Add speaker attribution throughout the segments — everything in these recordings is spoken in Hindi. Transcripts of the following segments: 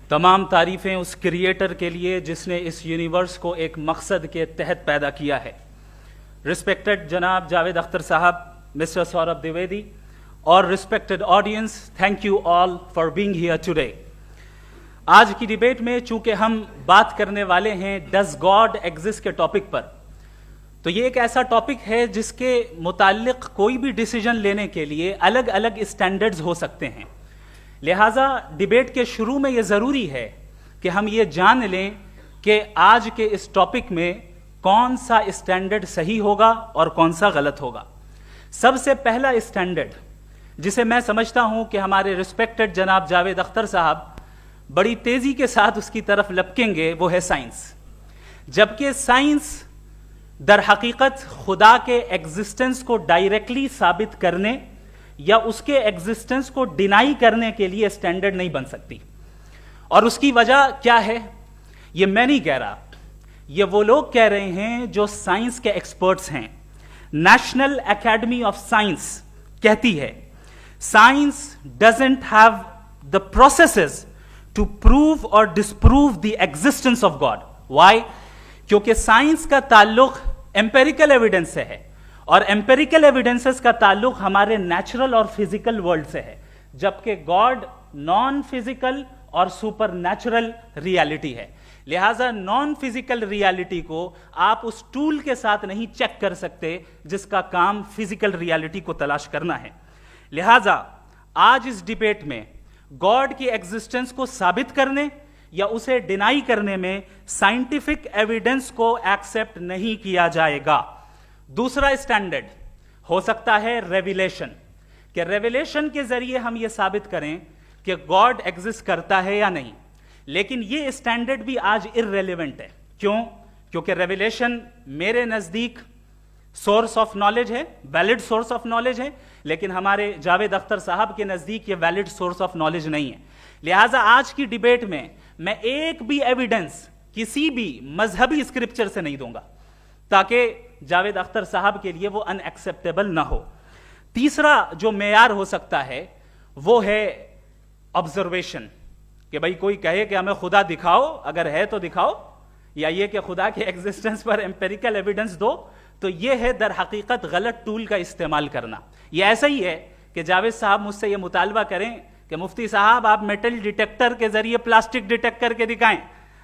Speaker 1: तमाम तारीफ़ें उस क्रिएटर के लिए जिसने इस यूनिवर्स को एक मकसद के तहत पैदा किया है। रिस्पेक्टेड जनाब जावेद अख्तर साहब, मिस्टर सौरभ द्विवेदी और respected audience, thank you all for being here today. आज की डिबेट में चूंकि हम बात करने वाले हैं डज गॉड एग्जिस्ट के टॉपिक पर, तो ये एक ऐसा टॉपिक है जिसके मुताल्लिक कोई भी डिसीजन लेने के लिए अलग अलग स्टैंडर्ड्स हो सकते हैं। लिहाजा डिबेट के शुरू में यह जरूरी है कि हम ये जान लें कि आज के इस टॉपिक में कौन सा स्टैंडर्ड सही होगा और कौन सा गलत होगा। सबसे पहला स्टैंडर्ड जिसे मैं समझता हूं कि हमारे रिस्पेक्टेड जनाब जावेद अख्तर साहब बड़ी तेजी के साथ उसकी तरफ लपकेंगे, वो है साइंस। जबकि साइंस दर हकीकत खुदा के एग्जिस्टेंस को डायरेक्टली साबित करने या उसके एग्जिस्टेंस को डिनाई करने के लिए स्टैंडर्ड नहीं बन सकती। और उसकी वजह क्या है, ये मैं नहीं कह रहा, ये वो लोग कह रहे हैं जो साइंस के एक्सपर्ट्स हैं। नेशनल एकेडमी ऑफ साइंस कहती है science doesn't have the processes to prove और disprove the existence of God. Why? क्योंकि साइंस का ताल्लुक एम्पेरिकल एविडेंस से है और एम्पेरिकल एविडेंसेस का ताल्लुक हमारे नेचुरल और फिजिकल वर्ल्ड से है, जबकि गॉड नॉन फिजिकल और सुपर नेचुरल रियलिटी है। लिहाजा नॉन फिजिकल रियलिटी को आप उस टूल के साथ नहीं चेक कर सकते जिसका काम फिजिकल रियलिटी को तलाश करना है। लिहाजा आज इस डिबेट में गॉड की एग्जिस्टेंस को साबित करने या उसे डिनाई करने में साइंटिफिक एविडेंस को एक्सेप्ट नहीं किया जाएगा। दूसरा स्टैंडर्ड हो सकता है रेविलेशन, कि रेविलेशन के जरिए हम यह साबित करें कि गॉड एग्जिस्ट करता है या नहीं। लेकिन यह स्टैंडर्ड भी आज इररेलेवेंट है। क्यों? क्योंकि रेविलेशन मेरे नजदीक सोर्स ऑफ नॉलेज है, वैलिड सोर्स ऑफ नॉलेज है, लेकिन हमारे जावेद अख्तर साहब के नजदीक यह वैलिड सोर्स ऑफ नॉलेज नहीं है। लिहाजा आज की डिबेट में मैं एक भी एविडेंस किसी भी मजहबी स्क्रिप्चर से नहीं दूंगा ताकि जावेद अख्तर साहब के लिए वो अनएक्सेप्टेबल ना हो। तीसरा जो मेयार हो सकता है वो है ऑब्जर्वेशन, कि भाई कोई कहे कि हमें खुदा दिखाओ, अगर है तो दिखाओ, या ये कि खुदा के एग्जिस्टेंस पर एम्पेरिकल एविडेंस दो, तो ये है दर हकीकत गलत टूल का इस्तेमाल करना। ये ऐसा ही है कि जावेद साहब मुझसे ये मुतालबा करें कि मुफ्ती साहब आप मेटल डिटेक्टर के जरिए प्लास्टिक डिटेक्ट करके दिखाएं।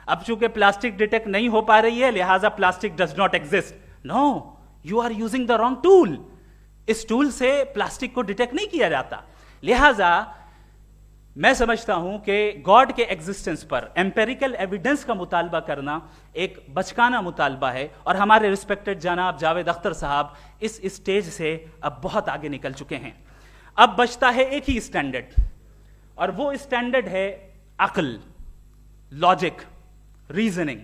Speaker 1: अब चूंकि प्लास्टिक डिटेक्ट नहीं हो पा रही है लिहाजा plastic does not exist. No, you are using the wrong tool. इस टूल से प्लास्टिक को डिटेक्ट नहीं किया जाता। लिहाजा मैं समझता हूं कि गॉड के एग्जिस्टेंस पर एम्पेरिकल एविडेंस का मुतालबा करना एक बचकाना मुतालबा है और हमारे रिस्पेक्टेड जनाब जावेद अख्तर साहब इस स्टेज से अब बहुत आगे निकल चुके हैं। अब बचता है एक ही स्टैंडर्ड, और वो स्टैंडर्ड है अक्ल, लॉजिक, रीजनिंग।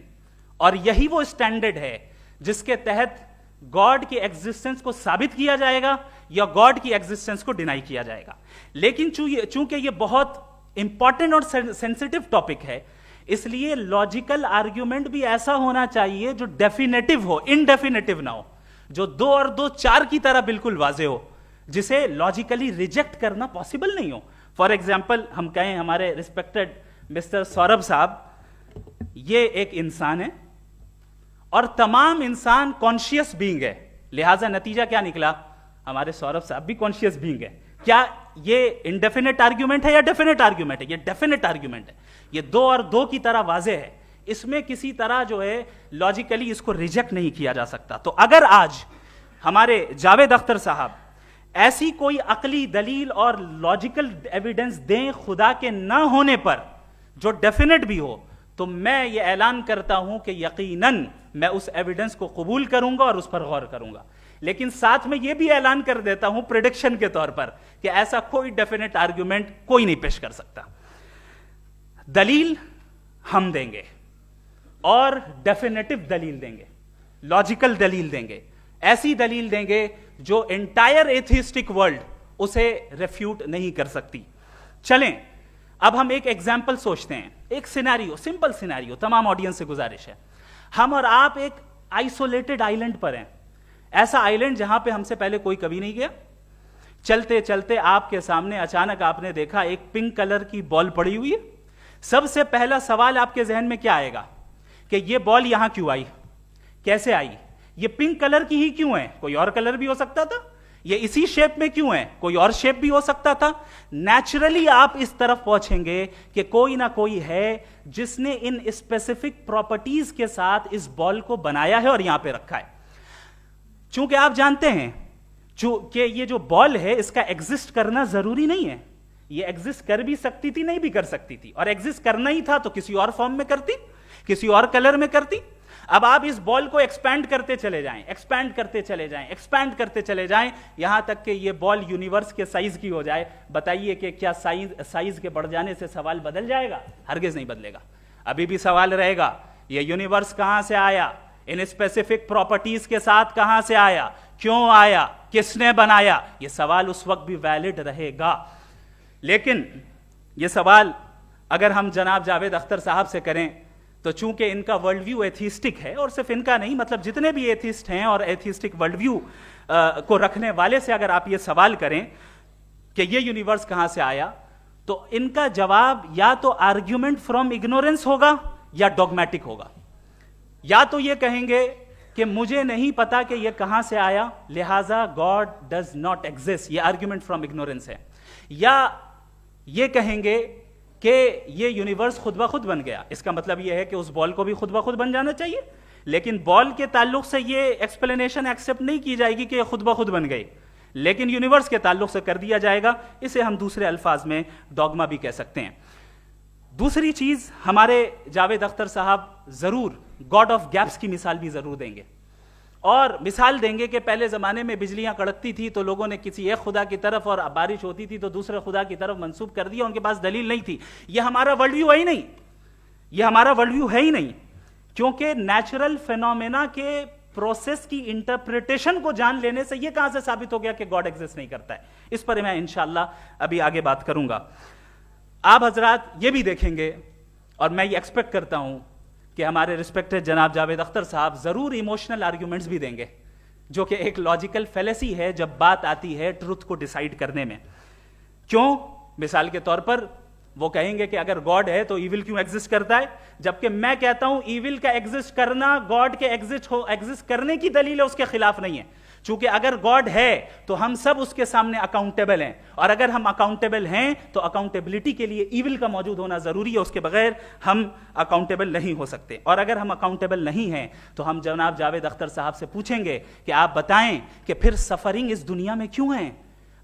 Speaker 1: और यही वो स्टैंडर्ड है जिसके तहत गॉड की एग्जिस्टेंस को साबित किया जाएगा या गॉड की एग्जिस्टेंस को डिनाई किया जाएगा। लेकिन चूंकि ये बहुत इंपॉर्टेंट और सेंसिटिव टॉपिक है, इसलिए लॉजिकल आर्ग्यूमेंट भी ऐसा होना चाहिए जो डेफिनेटिव हो, इनडेफिनेटिव ना हो, जो 2 और 2 4 की तरह बिल्कुल वाजे हो, जिसे लॉजिकली रिजेक्ट करना पॉसिबल नहीं हो। फॉर एग्जाम्पल हम कहें हमारे रिस्पेक्टेड मिस्टर सौरभ साहब, ये एक इंसान है और तमाम इंसान कॉन्शियस बीइंग है। लिहाजा नतीजा क्या निकला, हमारे सौरभ साहब भी कॉन्शियस बीइंग है। क्या ये इनडेफिनेट आर्ग्यूमेंट है या डेफिनेट आर्ग्यूमेंट है? ये डेफिनेट आर्ग्यूमेंट है। ये 2 और 2 की तरह वाजे है, इसमें किसी तरह जो है लॉजिकली इसको रिजेक्ट नहीं किया जा सकता। तो अगर आज हमारे जावेद अख्तर साहब ऐसी कोई अकली दलील और लॉजिकल एविडेंस दें खुदा के ना होने पर जो डेफिनेट भी हो, तो मैं ये ऐलान करता हूं कि यकीनन मैं उस एविडेंस को कबूल करूंगा और उस पर गौर करूंगा। लेकिन साथ में यह भी ऐलान कर देता हूं प्रेडिक्शन के तौर पर कि ऐसा कोई डेफिनेट आर्ग्यूमेंट कोई नहीं पेश कर सकता। दलील हम देंगे और डेफिनेटिव दलील देंगे, लॉजिकल दलील देंगे, ऐसी दलील देंगे जो एंटायर एथिस्टिक वर्ल्ड उसे रेफ्यूट नहीं कर सकती। चलें अब हम एक एग्जाम्पल सोचते हैं, एक सिनेरियो, सिंपल सिनेरियो, तमाम ऑडियंस से गुजारिश है, हम और आप एक आइसोलेटेड आइलैंड पर हैं, ऐसा आइलैंड जहां पे हमसे पहले कोई कभी नहीं गया। चलते चलते आपके सामने अचानक आपने देखा एक पिंक कलर की बॉल पड़ी हुई है, सबसे पहला सवाल आपके जहन में क्या आएगा कि ये बॉल यहां क्यों आई, कैसे आई, ये पिंक कलर की ही क्यों है, कोई और कलर भी हो सकता था, ये इसी शेप में क्यों है, कोई और शेप भी हो सकता था। नेचुरली आप इस तरफ पहुंचेंगे कि कोई ना कोई है जिसने इन स्पेसिफिक प्रॉपर्टीज के साथ इस बॉल को बनाया है और यहां पे रखा है। चूंकि आप जानते हैं कि ये जो बॉल है इसका एग्जिस्ट करना जरूरी नहीं है, ये एग्जिस्ट कर भी सकती थी, नहीं भी कर सकती थी, और एग्जिस्ट करना ही था तो किसी और फॉर्म में करती, किसी और कलर में करती। अब आप इस बॉल को एक्सपैंड करते चले जाएं, एक्सपैंड करते चले जाएं, एक्सपैंड करते चले जाएं, यहां तक कि ये बॉल यूनिवर्स के साइज की हो जाए। बताइए कि क्या साइज के बढ़ जाने से सवाल बदल जाएगा? हरगिज नहीं बदलेगा। अभी भी सवाल रहेगा ये यूनिवर्स कहां से आया, इन स्पेसिफिक प्रॉपर्टीज के साथ कहां से आया, क्यों आया, किसने बनाया, यह सवाल उस वक्त भी वैलिड रहेगा। लेकिन यह सवाल अगर हम जनाब जावेद अख्तर साहब से करें तो चूंकि इनका वर्ल्ड व्यू एथिस्टिक है, और सिर्फ इनका नहीं, मतलब जितने भी एथिस्ट हैं और एथिस्टिक वर्ल्ड व्यू को रखने वाले से अगर आप ये सवाल करें कि ये यूनिवर्स कहां से आया, तो इनका जवाब या तो आर्ग्यूमेंट फ्रॉम इग्नोरेंस होगा या डॉगमेटिक होगा। या तो ये कहेंगे कि मुझे नहीं पता कि ये कहां से आया, लिहाजा गॉड डज नॉट एग्जिस्ट, ये आर्ग्यूमेंट फ्रॉम इग्नोरेंस है। या ये कहेंगे कि ये यूनिवर्स खुद ब खुद बन गया, इसका मतलब ये है कि उस बॉल को भी खुद ब खुद बन जाना चाहिए, लेकिन बॉल के ताल्लुक से ये एक्सप्लेनेशन एक्सेप्ट नहीं की जाएगी कि खुद ब खुद बन गई, लेकिन यूनिवर्स के ताल्लुक से कर दिया जाएगा। इसे हम दूसरे अल्फाज में डॉगमा भी कह सकते हैं। दूसरी चीज, हमारे जावेद अख्तर साहब जरूर गॉड ऑफ गैप्स की मिसाल भी जरूर देंगे, और मिसाल देंगे कि पहले जमाने में बिजलियां कड़कती थी तो लोगों ने किसी एक खुदा की तरफ, और बारिश होती थी तो दूसरे खुदा की तरफ मंसूब कर दिया, उनके पास दलील नहीं थी। यह हमारा वर्ल्ड व्यू है ही नहीं, यह हमारा वर्ल्ड व्यू है ही नहीं, क्योंकि नेचुरल फेनोमेना के प्रोसेस की इंटरप्रिटेशन को जान लेने से यह कहां से साबित हो गया कि गॉड एग्जिस्ट नहीं करता है। इस पर मैं इंशाअल्लाह अभी आगे बात करूंगा। आप हजरात ये भी देखेंगे, और मैं ये एक्सपेक्ट करता हूं कि हमारे रिस्पेक्टेड जनाब जावेद अख्तर साहब जरूर इमोशनल आर्ग्यूमेंट्स भी देंगे, जो कि एक लॉजिकल फेलेसी है जब बात आती है ट्रुथ को डिसाइड करने में। क्यों? मिसाल के तौर पर वो कहेंगे कि अगर गॉड है तो ईविल क्यों एग्जिस्ट करता है, जबकि मैं कहता हूं ईविल का एग्जिस्ट करना गॉड के एग्जिस्ट करने की दलील है, उसके खिलाफ नहीं है। चूंकि अगर गॉड है तो हम सब उसके सामने अकाउंटेबल हैं, और अगर हम अकाउंटेबल हैं तो अकाउंटेबिलिटी के लिए ईविल का मौजूद होना जरूरी है, उसके बगैर हम अकाउंटेबल नहीं हो सकते। और अगर हम अकाउंटेबल नहीं हैं तो हम जनाब जावेद अख्तर साहब से पूछेंगे कि आप बताएं कि फिर सफरिंग इस दुनिया में क्यों है?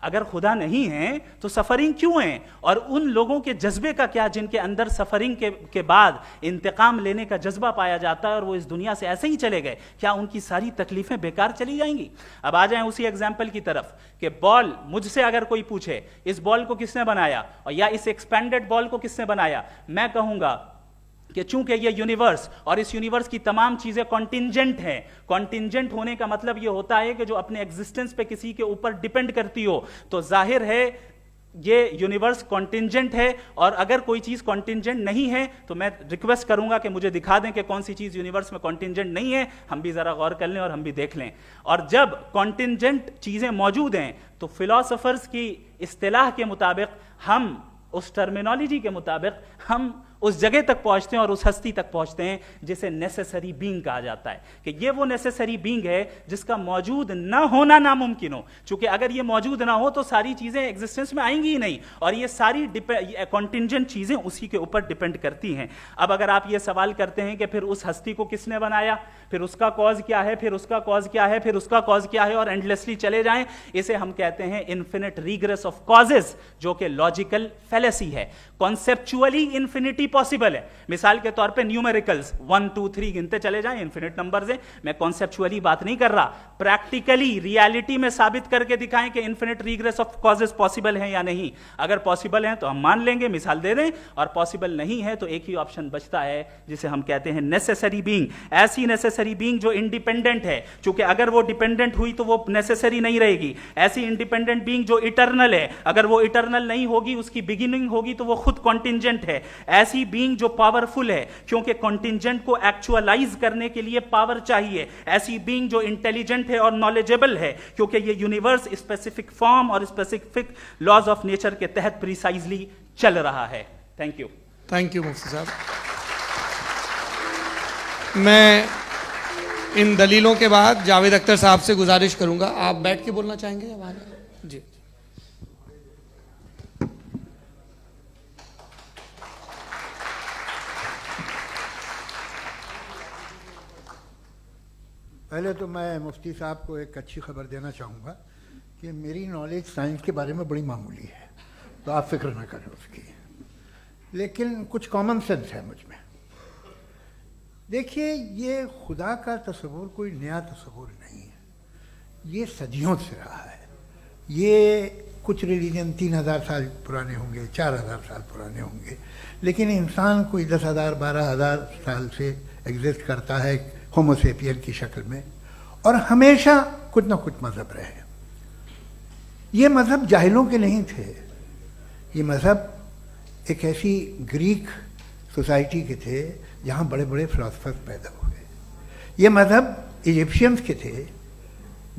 Speaker 1: अगर खुदा नहीं है तो सफरिंग क्यों है? और उन लोगों के जज्बे का क्या जिनके अंदर सफरिंग के बाद इंतकाम लेने का जज्बा पाया जाता है और वो इस दुनिया से ऐसे ही चले गए, क्या उनकी सारी तकलीफें बेकार चली जाएंगी? अब आ जाएं उसी एग्जाम्पल की तरफ कि बॉल, मुझसे अगर कोई पूछे इस बॉल को किसने बनाया और या इस एक्सपेंडेड बॉल को किसने बनाया, मैं कहूंगा कि चूंकि ये यूनिवर्स और इस यूनिवर्स की तमाम चीजें कॉन्टिंजेंट हैं। कॉन्टिंजेंट होने का मतलब ये होता है कि जो अपने एग्जिस्टेंस पे किसी के ऊपर डिपेंड करती हो, तो जाहिर है ये यूनिवर्स कॉन्टिंजेंट है। और अगर कोई चीज कॉन्टिंजेंट नहीं है तो मैं रिक्वेस्ट करूंगा कि मुझे दिखा दें कि कौन सी चीज यूनिवर्स में कॉन्टिंजेंट नहीं है, हम भी जरा गौर कर लें और हम भी देख लें। और जब कॉन्टिंजेंट चीजें मौजूद हैं तो फिलोसोफर्स की इस्तिलाह के मुताबिक, हम उस टर्मिनोलॉजी के मुताबिक हम उस जगह तक पहुंचते हैं और उस हस्ती तक पहुंचते हैं जिसे नेसेसरी बीइंग कहा जाता है, कि ये वो नेसेसरी बीइंग है जिसका मौजूद ना होना नामुमकिन हो। चूंकि अगर ये मौजूद ना हो तो सारी चीजें एग्जिस्टेंस में आएंगी ही नहीं, और ये सारी कॉन्टिंजेंट चीजें उसी के ऊपर डिपेंड करती हैं। अब अगर आप ये सवाल करते हैं कि फिर उस हस्ती को किसने बनाया, फिर उसका कॉज क्या है, फिर उसका कॉज क्या है, फिर उसका कॉज क्या है, और एंडलेसली चले जाएं, इसे हम कहते हैं इन्फिनिट रिग्रेस ऑफ कॉजेज, जो कि लॉजिकल फेलेसी है। कॉन्सेप्चुअली इन्फिनिटी पॉसिबल है। मिसाल के तौर पे न्यूमेरिकल्स 1 2 3 गिनते चले जाएं, इन्फिनिट नंबर्स हैं। मैं कॉन्सेप्चुअली बात नहीं कर रहा, प्रैक्टिकली रियलिटी में साबित करके दिखाएं कि infinite regress of causes possible हैं या नहीं। अगर पॉसिबल हैं तो हम मान लेंगे, मिसाल दे दें, और पॉसिबल नहीं है तो एक ही ऑप्शन बचता है जिसे हम कहते हैं नेसेसरी बीइंग। ऐसी नेसेसरी बीइंग जो इंडिपेंडेंट है, क्योंकि अगर वो डिपेंडेंट हुई तो वो नेसेसरी नहीं रहेगी। ऐसी इंडिपेंडेंट बीइंग जो इटर्नल है, अगर वो इटर्नल नहीं होगी, उसकी बिगिनिंग होगी तो वो खुद कॉन्टिंजेंट है। ऐसी बीइंग जो पावरफुल है, क्योंकि कॉन्टिंजेंट को एक्चुअलाइज करने के लिए पावर चाहिए। ऐसी बीइंग जो इंटेलिजेंट है और नॉलेजेबल है, क्योंकि ये यूनिवर्स स्पेसिफिक फॉर्म और स्पेसिफिक लॉज ऑफ नेचर के तहत प्रिसाइजली चल रहा है। Thank you.
Speaker 2: थैंक यू मुफ्ती साहब। मैं इन दलीलों के बाद जावेद अख्तर साहब से गुजारिश करूंगा, आप बैठ के बोलना चाहेंगे या वहाँ जी।
Speaker 3: पहले तो मैं मुफ्ती साहब को एक अच्छी खबर देना चाहूँगा कि मेरी नॉलेज साइंस के बारे में बड़ी मामूली है, तो आप फिक्र ना करें उसकी, लेकिन कुछ कॉमन सेंस है मुझ में। देखिए, ये खुदा का तस्वुर कोई नया तस्वुर नहीं है, ये सदियों से रहा है। ये कुछ रिलीजन 3000 साल पुराने होंगे, 4000 साल पुराने होंगे, लेकिन इंसान कोई 10,000 12,000 साल से एग्जिस्ट करता है होमोसेपियन की शक्ल में, और हमेशा कुछ ना कुछ मज़हब रहे। ये मज़हब जाहिलों के नहीं थे, ये मज़हब एक ऐसी ग्रीक सोसाइटी के थे जहाँ बड़े बड़े फिलोसफर्स पैदा हुए। ये मज़हब इजिप्शियंस के थे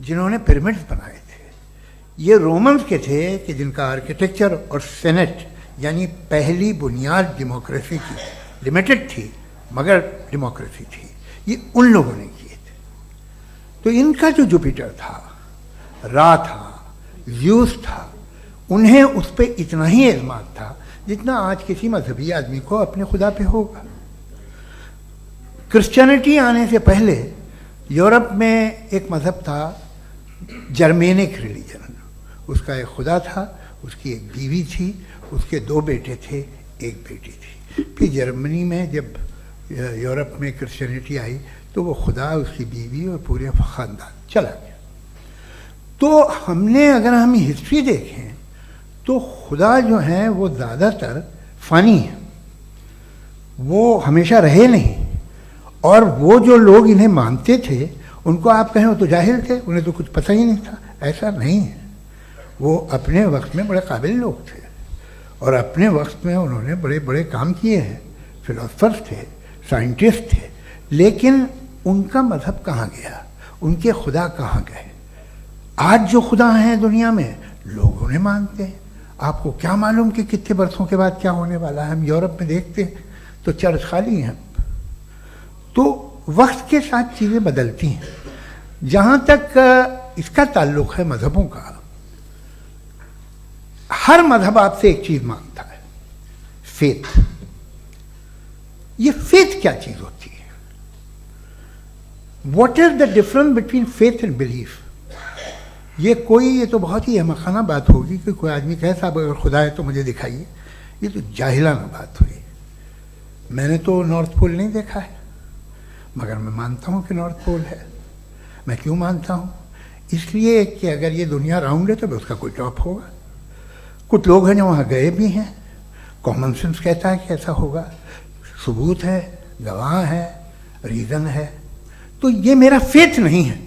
Speaker 3: जिन्होंने पिरामिड्स बनाए थे। ये रोमन्स के थे कि जिनका आर्किटेक्चर और सेनेट यानी पहली बुनियाद डेमोक्रेसी की लिमिटेड थी, मगर डेमोक्रेसी थी, ये उन लोगों ने किए थे। तो इनका जो जुपिटर था, रा था, ज़्यूस था, उन्हें उस पर इतना ही एतमाद था जितना आज किसी मजहबी आदमी को अपने खुदा पे होगा। क्रिश्चियनिटी आने से पहले यूरोप में एक मज़हब था जर्मेनिक रिलीजन, उसका एक खुदा था, उसकी एक बीवी थी, उसके 2 बेटे थे, एक बेटी थी। फिर जर्मनी में जब यूरोप में क्रिश्चियनिटी आई तो वो खुदा, उसकी बीवी और पूरे ख़ानदान चला गया। तो हमने, अगर हम हिस्ट्री देखें तो खुदा जो हैं वो ज़्यादातर फ़ानी है, वो हमेशा रहे नहीं। और वो जो लोग इन्हें मानते थे उनको आप कहें वो तो जाहिल थे, उन्हें तो कुछ पता ही नहीं था, ऐसा नहीं है। वो अपने वक्त में बड़े काबिल लोग थे और अपने वक्त में उन्होंने बड़े बड़े काम किए हैं, फिलोसफर्स थे, साइंटिस्ट थे, लेकिन उनका मज़हब कहाँ गया, उनके खुदा कहाँ गए? आज जो खुदा हैं दुनिया में लोग उन्हें मानते हैं। आपको क्या मालूम कि कितने बरसों के बाद क्या होने वाला है? हम यूरोप में देखते हैं तो चर्च खाली हैं। तो वक्त के साथ चीज़ें बदलती हैं। जहाँ तक इसका ताल्लुक़ है मज़हबों का, हर मज़हब आपसे एक चीज़ मांगता है, फेथ। ये फेथ क्या चीज़ होती है? What is the difference between faith and belief? ये तो बहुत ही अहमकाना बात होगी कि कोई आदमी कहे साहब अगर खुदा है तो मुझे दिखाइए। ये तो जाहिलाना बात हुई। मैंने तो नॉर्थ पोल नहीं देखा है, मगर मैं मानता हूँ कि नॉर्थ पोल है। मैं क्यों मानता हूँ? इसलिए कि अगर ये दुनिया राउंड है तो उसका कोई टॉप होगा। कुछ लोग हैं जो वहाँ गए भी हैं, कॉमन सेंस कहता है कि ऐसा होगा, सबूत है, गवाह है, रीज़न है। तो ये मेरा फेथ नहीं है।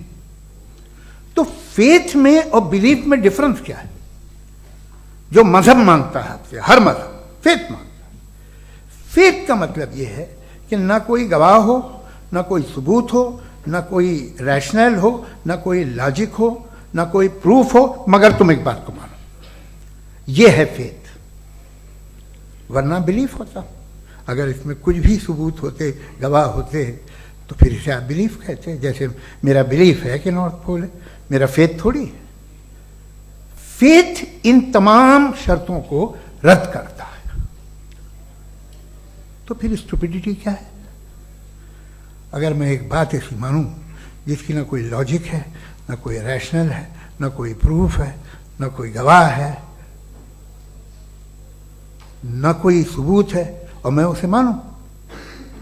Speaker 3: तो फेथ में और बिलीफ में डिफरेंस क्या है? जो मजहब मांगता है आपसे, हर मजहब फेथ मांगता है। फेथ का मतलब ये है कि ना कोई गवाह हो, ना कोई सबूत हो, ना कोई रैशनल हो, ना कोई लॉजिक हो, ना कोई प्रूफ हो, मगर तुम एक बात को मानो। ये है फेथ। वरना बिलीफ होता। अगर इसमें कुछ भी सबूत होते, गवाह होते, तो फिर इसे आप बिलीफ कहते। जैसे मेरा बिलीफ है कि नॉर्थ पोल है, मेरा फेथ थोड़ी है। फेथ इन तमाम शर्तों को रद्द करता है। तो फिर स्टुपिडिटी क्या है? अगर मैं एक बात ऐसी मानूं जिसकी ना कोई लॉजिक है, ना कोई रैशनल है, ना कोई प्रूफ है, ना कोई गवाह है, ना कोई सबूत है, और मैं उसे मानूं,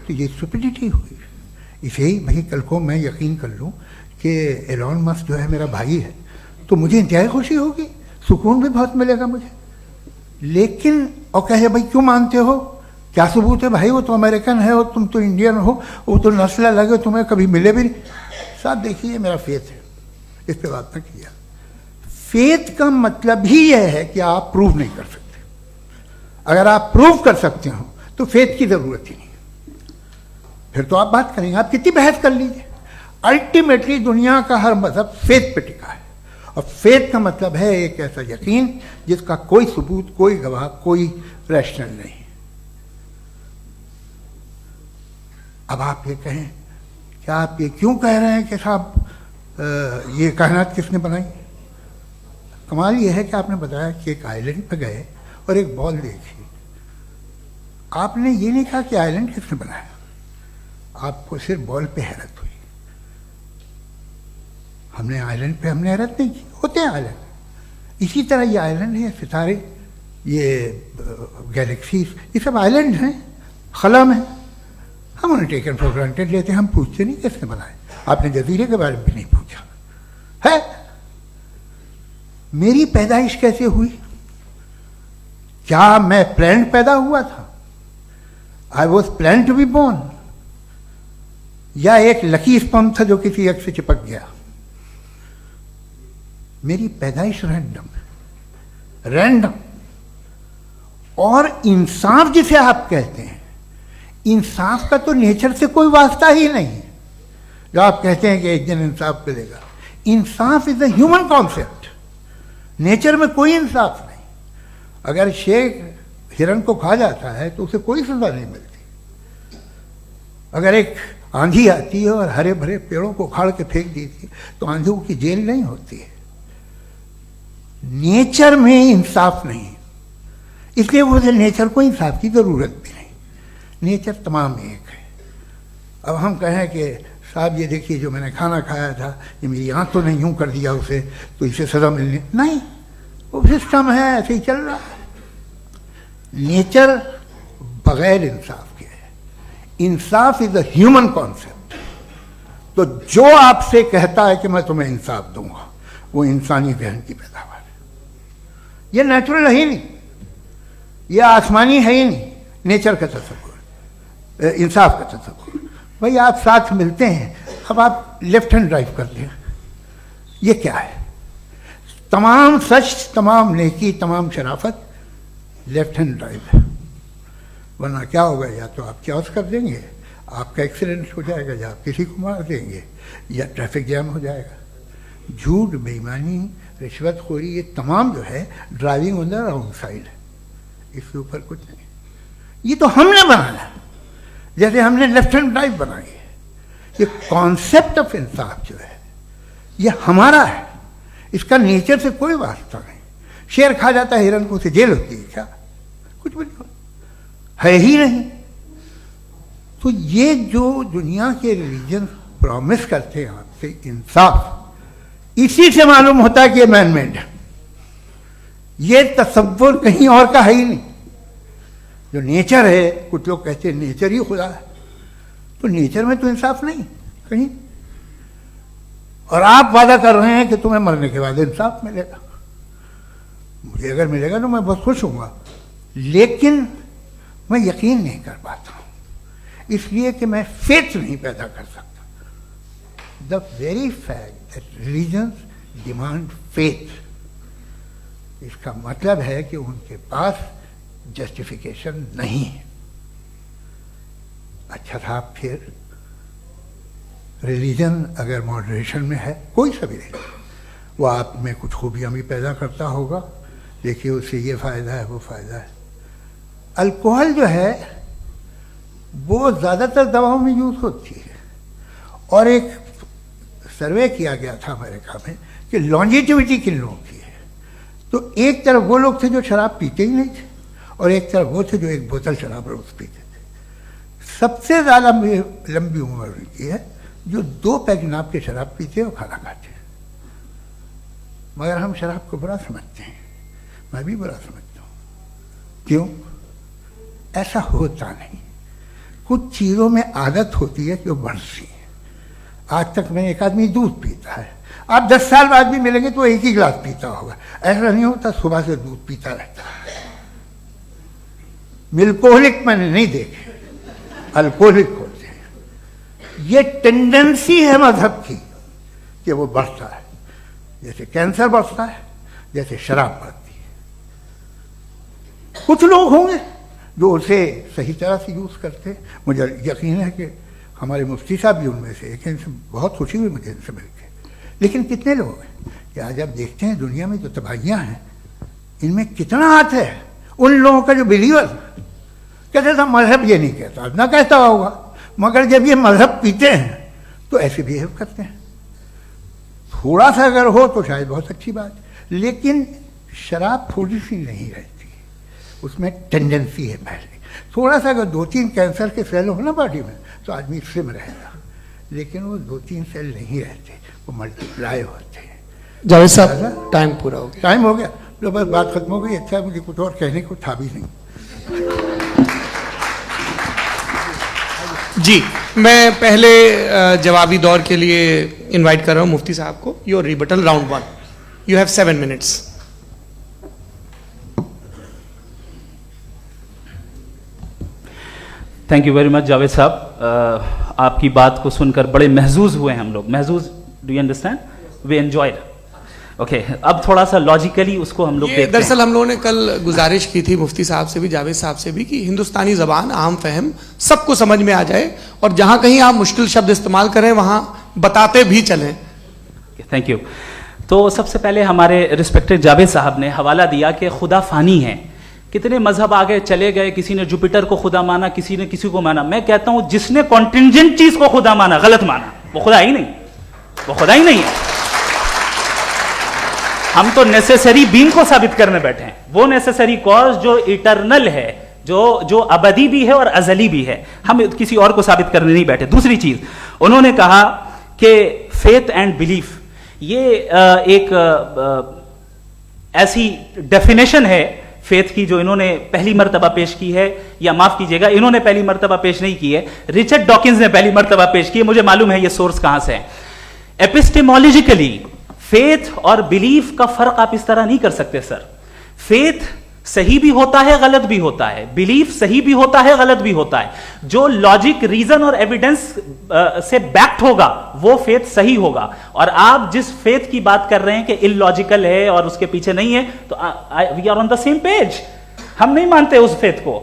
Speaker 3: तो ये स्टुपिडिटी हुई। इसे ही भाई कल को मैं यकीन कर लूं कि एलॉन मस्क जो है मेरा भाई है, तो मुझे इंतहाई खुशी होगी, सुकून भी बहुत मिलेगा मुझे। लेकिन और कहे भाई क्यों मानते हो, क्या सबूत है? भाई वो तो अमेरिकन है और तुम तो इंडियन हो, वो तो नस्ल अलग है, तुम्हें कभी मिले भी नहीं। साहब देखिए, मेरा फेथ है, इस पर बात ना किया। फेथ का मतलब ही यह है कि आप प्रूव नहीं कर सकते। अगर आप प्रूव कर सकते हो तो फेथ की जरूरत ही नहीं, फिर तो आप बात करेंगे, आप कितनी बहस कर लीजिए। अल्टीमेटली दुनिया का हर मजहब फेथ पे टिका है, और फेथ का मतलब है एक ऐसा यकीन जिसका कोई सबूत, कोई गवाह, कोई रैशनल नहीं। अब आप ये कहें, क्या आप ये क्यों कह रहे हैं कि साहब ये कायनात किसने बनाई? कमाल ये है कि आपने बताया कि एक आइलैंड पे गए और एक बॉल देखी। आपने ये नहीं कहा कि आइलैंड किसने बनाया, आपको सिर्फ बॉल पे हैरत हुई। हमने आइलैंड पे हमने हैरत नहीं की, होते हैं आइलैंड। इसी तरह ये आइलैंड है, सितारे, ये गैलेक्सीज, ये सब आइलैंड हैं खला में। हम उन्हें टेकन फॉर ग्रांटेड लेते हैं, हम पूछते नहीं किसने बनाए। आपने जजीरे के बारे में भी नहीं पूछा है। मेरी पैदाइश कैसे हुई? क्या मैं प्लान्ड पैदा हुआ था? I was plan to be born, या एक लकी स्पर्म था जो किसी एग से चिपक गया? मेरी पैदाइश रैंडम। और इंसाफ जिसे आप कहते हैं, इंसाफ का तो नेचर से कोई वास्ता ही नहीं। जो आप कहते हैं कि एक दिन इंसाफ मिलेगा, इंसाफ is a human concept, nature में कोई इंसाफ नहीं। अगर शेर हिरन को खा जाता है तो उसे कोई सजा नहीं मिलती। अगर एक आंधी आती है और हरे भरे पेड़ों को उखाड़ के फेंक देती है तो आंधियों की जेल नहीं होती है। नेचर में इंसाफ नहीं, इसलिए मुझे नेचर को इंसाफ की जरूरत भी नहीं। नेचर तमाम एक है। अब हम कहें कि साहब ये देखिए जो मैंने खाना खाया था, ये मेरी आंख तो नहीं यूं कर दिया उसे, तो इसे सजा मिलनी नहीं। वो सिस्टम है, ऐसे ही चल रहा है। नेचर बगैर इंसाफ के है। इंसाफ इज अ ह्यूमन कॉन्सेप्ट। तो जो आपसे कहता है कि मैं तुम्हें इंसाफ दूंगा, वो इंसानी जहन की पैदावार है। ये नेचुरल है ही नहीं, ये आसमानी है ही नहीं। नेचर का तसव्वुर, इंसाफ का तसव्वुर। भाई आप साथ मिलते हैं, अब आप लेफ्ट हैंड ड्राइव करते हैं, ये क्या है? तमाम सच, तमाम नेकी, तमाम शराफत लेफ्ट हैंड ड्राइव है। वरना क्या होगा, या तो आप क्रॉस कर देंगे, आपका एक्सीडेंट हो जाएगा, या आप किसी को मार देंगे, या ट्रैफिक जैम हो जाएगा। झूठ, बेईमानी, रिश्वतखोरी, ये तमाम जो है driving on the wrong side है। इसके ऊपर कुछ नहीं। ये तो हमने बनाया, जैसे हमने लेफ्ट हैंड ड्राइव बनाई है। ये कॉन्सेप्ट ऑफ इंसाफ जो है ये हमारा है, इसका नेचर से कोई वास्ता नहीं। शेर खा जाता है हिरन को, उसे जेल होती है क्या? कुछ भी नहीं, है ही नहीं। तो ये जो दुनिया के रिलीजन प्रॉमिस करते हैं आपसे इंसाफ, इसी से मालूम होता है कि ये मैन मेड है। ये तसव्वुर कहीं और का है ही नहीं। जो नेचर है, कुछ लोग कहते हैं नेचर ही खुदा है, तो नेचर में तो इंसाफ नहीं कहीं। और आप वादा कर रहे हैं कि तुम्हें मरने के बाद इंसाफ मिलेगा। मुझे अगर मिलेगा तो मैं बहुत खुश हूँगा, लेकिन मैं यकीन नहीं कर पाता हूँ, इसलिए कि मैं फेथ नहीं पैदा कर सकता। The very fact that religions demand faith, इसका मतलब है कि उनके पास जस्टिफिकेशन नहीं है। अच्छा साहब, फिर रिलीजन अगर मॉडरेशन में है, कोई सा भी नहीं, वो आप में कुछ खूबियाँ भी पैदा करता होगा, देखिए उससे ये फ़ायदा है, वो फ़ायदा है। अल्कोहल जो है वो ज़्यादातर दवाओं में यूज़ होती है, और एक सर्वे किया गया था अमेरिका में कि लॉन्जिटिविटी किन लोगों की है। तो एक तरफ वो लोग थे जो शराब पीते ही नहीं थे, और एक तरफ वो थे जो एक बोतल शराब रोज पीते थे। सबसे ज़्यादा लंबी उम्र की है जो 2 पैग नाप के शराब पीते और खाना खाते हैं। मगर हम शराब को बुरा समझते हैं, मैं भी बुरा समझता हूँ। क्यों? ऐसा होता नहीं। कुछ चीज़ों में आदत होती है कि वो बढ़ती है। आज तक में एक आदमी दूध पीता है, आप 10 साल बाद भी मिलेंगे तो एक ही गिलास पीता होगा। ऐसा नहीं होता, सुबह से दूध पीता रहता है। मिल्कोहलिक मैंने नहीं देखे, अल्कोहलिक होते हैं। ये टेंडेंसी है मजहब की कि वो बढ़ता है, जैसे कैंसर बढ़ता है, जैसे शराब बढ़ती है। कुछ लोग होंगे जो उसे सही तरह से यूज़ करते हैं। मुझे यकीन है कि हमारे मुफ्ती साहब भी उनमें से एक हैं, इनसे बहुत खुशी हुई मुझे इनसे मिलकर। लेकिन कितने लोग हैं कि आज आप देखते हैं दुनिया में जो तबाहियाँ हैं, इनमें कितना हाथ है उन लोगों का जो बिलीवर कहते था मजहब ये नहीं कहता, ना कहता होगा, मगर जब ये मजहब पीते हैं तो ऐसे बिहेव करते हैं। थोड़ा सा अगर हो तो शायद बहुत अच्छी बात, लेकिन शराब थोड़ी सी नहीं रहती, उसमें टेंडेंसी है पहले। थोड़ा सा अगर 2-3 कैंसर के सेल हो ना बॉडी में तो आदमी स्लिम रहेगा, लेकिन वो 2-3 सेल नहीं रहते, वो मल्टीप्लाई होते हैं।
Speaker 2: जावेद साहब टाइम पूरा हो गया।
Speaker 3: टाइम हो गया तो बस बात खत्म हो गई। अच्छा, मुझे कुछ और कहने को था भी नहीं।
Speaker 2: जी, मैं पहले जवाबी दौर के लिए इनवाइट कर रहा हूं मुफ्ती साहब को। Your rebuttal round 1, you have 7 minutes.
Speaker 1: Thank you very much Javed साहब, आपकी बात को सुनकर बड़े महजूज हुए हम लोग। महजूज, do you understand? We enjoyed. Okay, अब थोड़ा सा लॉजिकली उसको हम लोग देखते हैं।
Speaker 2: दरअसल हम लोगों ने कल गुजारिश की थी मुफ्ती साहब से भी, जावेद साहब से भी, कि हिंदुस्तानी जबान आम फहम सबको समझ में आ जाए और जहां कहीं आप मुश्किल शब्द इस्तेमाल करें वहां बताते भी चलें।
Speaker 1: Thank you. तो सबसे पहले हमारे रिस्पेक्टेड जावेद साहब ने हवाला दिया कि खुदा फानी है। कितने मजहब आगे चले गए, किसी ने जुपिटर को खुदा माना, किसी ने किसी को माना। मैं कहता हूं जिसने कॉन्टिंजेंट चीज को खुदा माना, गलत माना, वो खुदा ही नहीं, वो खुदा ही नहीं है। हम तो नेसेसरी बीइंग को साबित करने बैठे हैं, वो नेसेसरी कॉज जो इटरनल है, जो अबदी भी है और अजली भी है। हम किसी और को साबित करने नहीं बैठे। दूसरी चीज उन्होंने कहा कि फेथ एंड बिलीफ, ये एक ऐसी डेफिनेशन है फेथ की जो इन्होंने पहली मर्तबा पेश की है, या माफ कीजिएगा इन्होंने पहली मर्तबा पेश नहीं की है, रिचर्ड डॉकिंस ने पहली मर्तबा पेश की है। मुझे मालूम है ये सोर्स कहां से है। एपिस्टेमोलॉजिकली फेथ और बिलीफ का फर्क आप इस तरह नहीं कर सकते सर। फेथ सही भी होता है, गलत भी होता है, बिलीफ सही भी होता है, गलत भी होता है। जो लॉजिक, रीजन और एविडेंस से बैक्ड होगा वो फेथ सही होगा। और आप जिस फेथ की बात कर रहे हैं कि इलॉजिकल है और उसके पीछे नहीं है, तो we are on the same page. हम नहीं मानते उस फेथ को,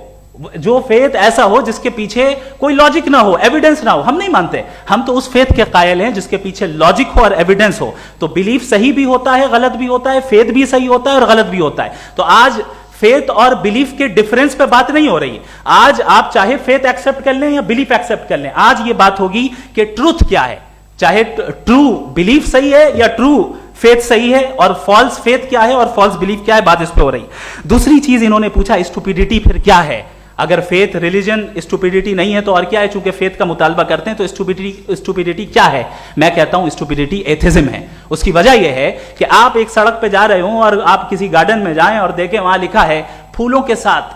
Speaker 1: जो फेथ ऐसा हो जिसके पीछे कोई लॉजिक ना हो, एविडेंस ना हो, हम नहीं मानते। हम तो उस फेथ के कायल हैं जिसके पीछे लॉजिक हो और एविडेंस हो। तो बिलीफ सही भी होता है, गलत भी होता है, फेथ भी सही होता है और गलत भी होता है। तो आज फेथ और बिलीफ के डिफरेंस पे बात नहीं हो रही। आज आप चाहे फेथ एक्सेप्ट कर लें या बिलीफ एक्सेप्ट कर लें, आज ये बात होगी कि ट्रूथ क्या है। चाहे ट्रू बिलीफ सही है या ट्रू फेथ सही है, और फॉल्स फेथ क्या है और फॉल्स बिलीफ क्या है, बात इस पे हो रही। दूसरी चीज इन्होंने पूछा स्टुपिडिटी फिर क्या है। अगर फेथ रिलीजन स्टुपिडिटी नहीं है तो और क्या है? चूंकि फेथ का मुतालबा करते हैं तो स्टुपिडिटी क्या है? मैं कहता हूं स्टुपिडिटी एथिज्म है। उसकी वजह यह है कि आप एक सड़क पे जा रहे हो और आप किसी गार्डन में जाएं और देखें वहां लिखा है फूलों के साथ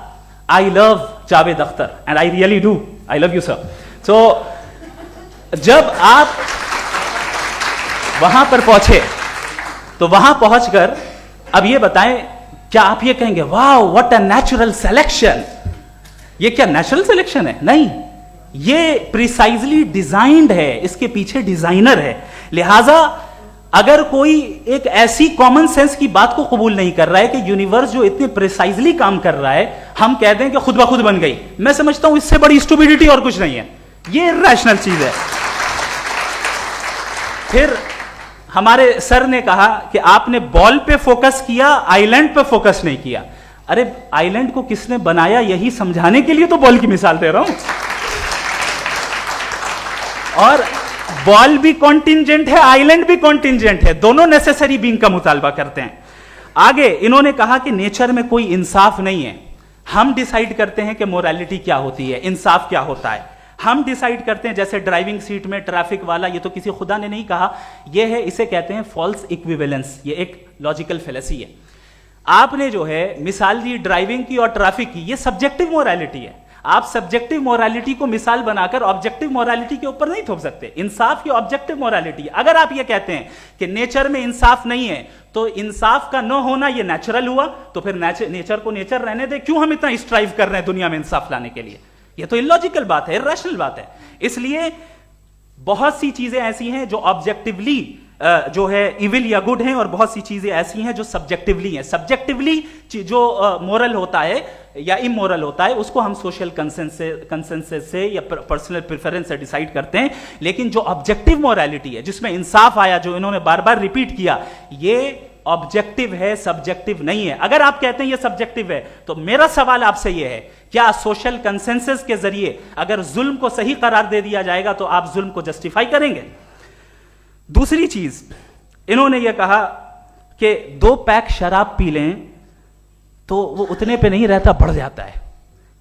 Speaker 1: I love Javed Akhtar, and I really do, I love you sir. So जब आप वहां पर पहुंचे तो वहां पहुंचकर अब ये बताएं, क्या आप ये कहेंगे वाह व्हाट अ नेचुरल सिलेक्शन? ये क्या नेचुरल सिलेक्शन है? नहीं, ये प्रिसाइजली डिजाइंड है, इसके पीछे डिजाइनर है। लिहाजा अगर कोई एक ऐसी कॉमन सेंस की बात को कबूल नहीं कर रहा है कि यूनिवर्स जो इतने प्रिसाइजली काम कर रहा है, हम कह दें कि खुद ब खुद बन गई, मैं समझता हूं इससे बड़ी स्टुपिडिटी और कुछ नहीं है। ये इरैशनल चीज है। फिर हमारे सर ने कहा कि आपने बॉल पे फोकस किया, आइलैंड पे फोकस नहीं किया। अरे आइलैंड को किसने बनाया यही समझाने के लिए तो बॉल की मिसाल दे रहा हूं। और बॉल भी कॉन्टिंजेंट है, आइलैंड भी कॉन्टिंजेंट है, दोनों नेसेसरी बीइंग का मुतालबा करते हैं। आगे इन्होंने कहा कि नेचर में कोई इंसाफ नहीं है। हम डिसाइड करते हैं कि मोरालिटी क्या होती है, इंसाफ क्या होता है। हम डिसाइड करते हैं, जैसे ड्राइविंग सीट में ट्रैफिक वाला, ये तो किसी खुदा ने नहीं कहा, ये है, इसे कहते हैं फॉल्स इक्विवेलेंस। ये एक लॉजिकल फेलेसी है। आपने जो है मिसाल दी ड्राइविंग की और ट्रैफिक की, ये सब्जेक्टिव मोरालिटी है। आप सब्जेक्टिव मोरालिटी को मिसाल बनाकर ऑब्जेक्टिव मोरालिटी के ऊपर नहीं थोप सकते। इंसाफ की ऑब्जेक्टिव मोरालिटी। अगर आप ये कहते हैं कि नेचर में इंसाफ नहीं है तो इंसाफ का न होना ये नेचुरल हुआ, तो फिर नेचर को नेचर रहने दे। क्यों हम इतना स्ट्राइव कर रहे हैं दुनिया में इंसाफ लाने के लिए? ये तो इलॉजिकल बात है, इरैशनल बात है। इसलिए बहुत सी चीजें ऐसी हैं जो ऑब्जेक्टिवली जो है इविल या गुड हैं, और बहुत सी चीजें ऐसी हैं जो सब्जेक्टिवली हैं। सब्जेक्टिवली जो मोरल होता है या इमोरल होता है उसको हम सोशल कंसेंसस से या पर्सनल प्रेफरेंस से डिसाइड करते हैं। लेकिन जो ऑब्जेक्टिव मोरालिटी है, जिसमें इंसाफ आया, जो इन्होंने बार बार रिपीट किया, ये ऑब्जेक्टिव है, सब्जेक्टिव नहीं है। अगर आप कहते हैं ये सब्जेक्टिव है, तो मेरा सवाल आपसे ये है, क्या सोशल कंसेंसस के जरिए अगर जुल्म को सही करार दे दिया जाएगा तो आप जुल्म को जस्टिफाई करेंगे? दूसरी चीज, इन्होंने ये कहा कि 2 पैक शराब पी लें तो वो उतने पे नहीं रहता, बढ़ जाता है।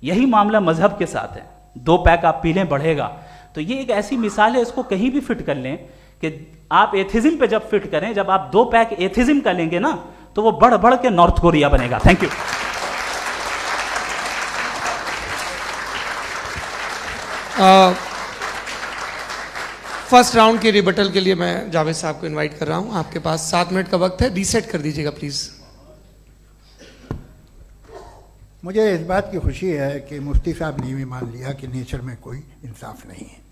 Speaker 1: यही मामला मजहब के साथ है, 2 पैक आप पी लें बढ़ेगा। तो ये एक ऐसी मिसाल है, इसको कहीं भी फिट कर लें कि आप एथिज्म पे जब फिट करें, जब आप 2 पैक एथिज्म का लेंगे ना, तो वो बढ़ बढ़ के नॉर्थ कोरिया बनेगा। Thank you.
Speaker 2: फर्स्ट राउंड के रिबटल के लिए मैं जावेद साहब को इनवाइट कर रहा हूं। आपके पास 7 मिनट का वक्त है, रीसेट कर दीजिएगा प्लीज।
Speaker 3: मुझे इस बात की खुशी है कि मुफ्ती साहब ने भी मान लिया कि नेचर में कोई इंसाफ नहीं है।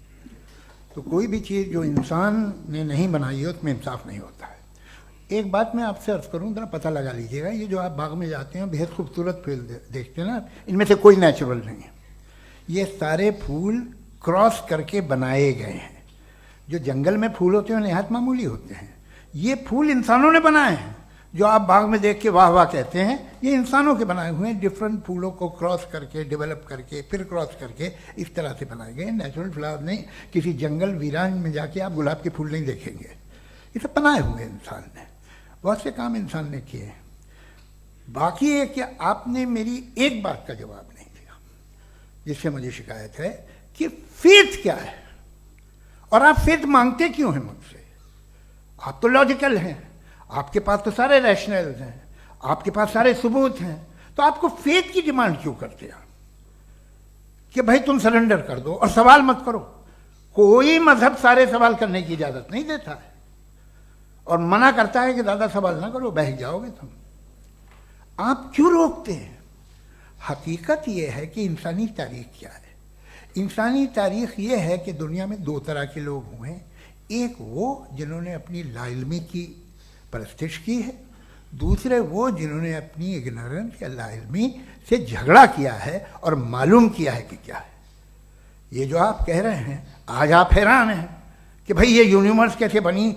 Speaker 3: तो कोई भी चीज़ जो इंसान ने नहीं बनाई है उसमें इंसाफ नहीं होता है। एक बात मैं आपसे अर्ज़ करूँ, ज़रा पता लगा लीजिएगा, ये जो आप बाग में जाते हैं बेहद खूबसूरत फूल देखते हैं ना, इनमें से कोई नेचुरल नहीं है। ये सारे फूल क्रॉस करके बनाए गए हैं। जो जंगल में फूल होते हैं नहायत मामूली होते हैं। ये फूल इंसानों ने बनाए हैं। जो आप बाग में देख के वाह वाह कहते हैं, ये इंसानों के बनाए हुए हैं। डिफरेंट फूलों को क्रॉस करके, डेवलप करके, फिर क्रॉस करके इस तरह से बनाए गए। नेचुरल फ्लावर नहीं। किसी जंगल वीरान में जाके आप गुलाब के फूल नहीं देखेंगे। ये सब बनाए हुए इंसान ने, बहुत से काम इंसान ने किए। बाकी है कि आपने मेरी एक बात का जवाब नहीं दिया, जिससे मुझे शिकायत है कि फेथ क्या है और आप फेथ मांगते क्यों हैं मुझसे? आप तो लॉजिकल हैं, आपके पास तो सारे रैशनल्स हैं, आपके पास सारे सबूत हैं, तो आपको फेथ की डिमांड क्यों करते हैं कि भाई तुम सरेंडर कर दो और सवाल मत करो? कोई मजहब सारे सवाल करने की इजाजत नहीं देता है और मना करता है कि ज़्यादा सवाल ना करो, बह जाओगे तुम। आप क्यों रोकते हैं? हकीकत यह है कि इंसानी तारीख क्या है। इंसानी तारीख ये है कि दुनिया में 2 तरह के लोग हुए। एक वो जिन्होंने अपनी लाइल्मी की परस्तिश की है, दूसरे वो जिन्होंने अपनी इग्नोरेंस या लाइल्मी से झगड़ा किया है और मालूम किया है कि क्या है। ये जो आप कह रहे हैं, आज आप हैरान हैं कि भाई ये यूनिवर्स कैसे बनी।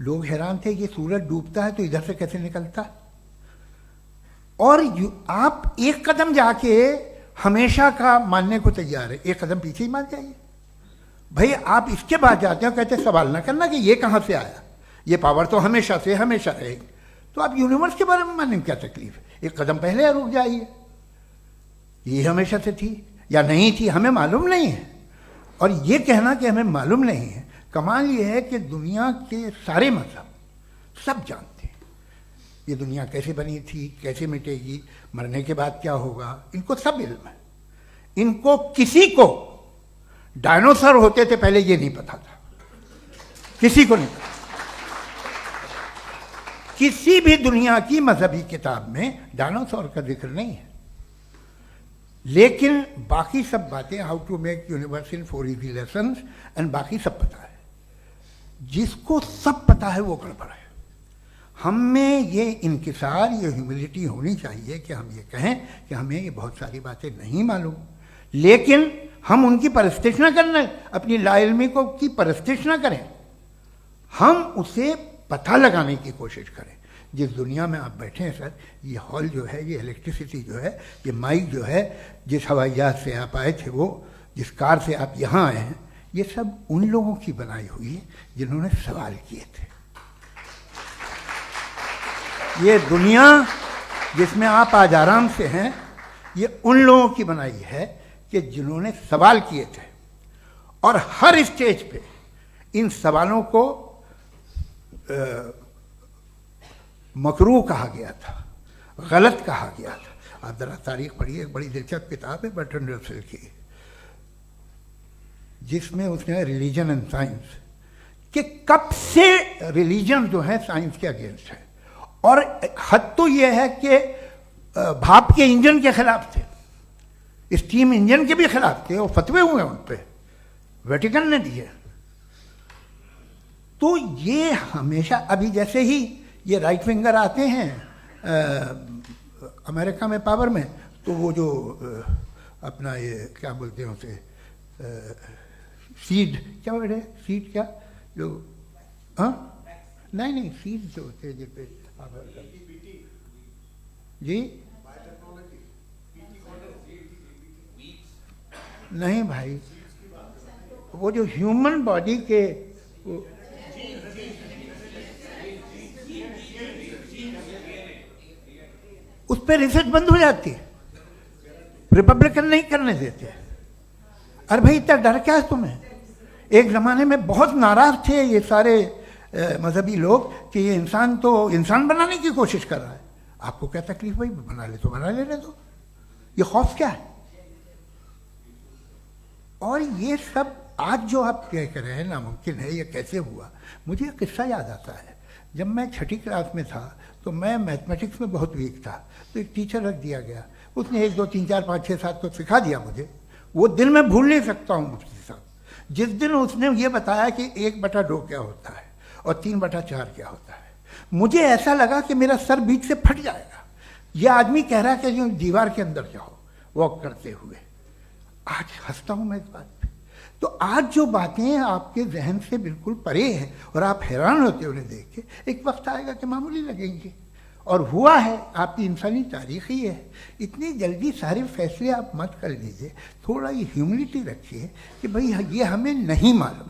Speaker 3: लोग हैरान थे ये सूरज डूबता है तो इधर से कैसे निकलता। और आप एक कदम जाके हमेशा का मानने को तैयार है, एक कदम पीछे ही मान जाइए। भाई आप इसके बाद जाते हो, कहते सवाल ना करना कि ये कहाँ से आया, ये पावर तो हमेशा से हमेशा रहेगी। तो आप यूनिवर्स के बारे में मानने में क्या तकलीफ है? एक कदम पहले रुक जाइए। ये हमेशा से थी या नहीं थी, हमें मालूम नहीं है। और ये कहना कि हमें मालूम नहीं है, कमाल ये है कि दुनिया के सारे मजहब सब जानते हैं ये दुनिया कैसे बनी थी, कैसे मिटेगी, मरने के बाद क्या होगा, इनको सब इल्म है। इनको किसी को डायनासोर होते थे पहले ये नहीं पता था, किसी को नहीं पता। किसी भी दुनिया की मजहबी किताब में डायनासोर का जिक्र नहीं है। लेकिन बाकी सब बातें, how to make universe in 4 easy lessons and बाकी सब पता है। जिसको सब पता है वो गड़बड़ है। हम में ये इंकिसार, ये ह्यूमिलिटी होनी चाहिए कि हम ये कहें कि हमें ये बहुत सारी बातें नहीं मालूम, लेकिन हम उनकी परस्तिश ना करना, अपनी लाइल्मी को की परस्तिश ना करें, हम उसे पता लगाने की कोशिश करें। जिस दुनिया में आप बैठे हैं सर, ये हॉल जो है, ये इलेक्ट्रिसिटी जो है, ये माइक जो है, जिस हवाई जहाज से आप आए थे, वो जिस कार से आप यहाँ आए हैं, ये सब उन लोगों की बनाई हुई है जिन्होंने सवाल किए थे। ये दुनिया जिसमें आप आज आराम से हैं, ये उन लोगों की बनाई है कि जिन्होंने सवाल किए थे। और हर स्टेज पे इन सवालों को मकरूह कहा गया था, गलत कहा गया था। आप जरा तारीख पढ़िए, एक बड़ी दिलचस्प किताब है बर्ट्रैंड रसेल की, जिसमें उसने रिलीजन एंड साइंस कि कब से रिलीजन जो है साइंस के अगेंस्ट है। और हद तो यह है कि भाप के इंजन के खिलाफ थे, स्टीम इंजन के भी खिलाफ थे, और फतवे हुए उन पर, वेटिकन ने दिए। तो ये हमेशा, अभी जैसे ही ये राइट विंगर आते हैं अमेरिका में पावर में, तो वो जो अपना ये क्या बोलते हैं उसे, सीड क्या बोलते हैं, सीड क्या जो, हाँ नहीं सीड जो होते हैं जिस पे जी नहीं भाई, वो जो ह्यूमन बॉडी के उस पर रिसर्च बंद हो जाती है, रिपब्लिकन नहीं करने देते। अरे भाई इतना डर क्या है तुम्हें? एक ज़माने में बहुत नाराज थे ये सारे मजहबी लोग कि ये इंसान तो इंसान बनाने की कोशिश कर रहा है। आपको क्या तकलीफ भाई, बना ले तो बना लेने दो, ये खौफ क्या है? और ये सब आज जो आप कह रहे हैं नामुमकिन है, ये कैसे हुआ? मुझे एक किस्सा याद आता है। जब मैं छठी क्लास में था तो मैं मैथमेटिक्स में बहुत वीक था, तो एक टीचर रख दिया गया, उसने 1 2 3 4 5 6 7 को सिखा दिया मुझे। वो दिन मैं भूल नहीं सकता हूँ मुफ्ती साहब, जिस दिन उसने ये बताया कि 1/2 क्या होता है और 3/4 क्या होता है। मुझे ऐसा लगा कि मेरा सर बीच से फट जाएगा। ये आदमी कह रहा है कि जो दीवार के अंदर जाओ वॉक करते हुए। आज हंसता हूँ मैं इस बात पे। तो आज जो बातें आपके जहन से बिल्कुल परे हैं और आप हैरान होते उन्हें देख के, एक वक्त आएगा कि मामूली लगेंगे। और हुआ है, आपकी इंसानी तारीख ही है। इतनी जल्दी सारे फैसले आप मत कर लीजिए, थोड़ा ये ह्यूमिलिटी रखिए कि भाई ये हमें नहीं मालूम।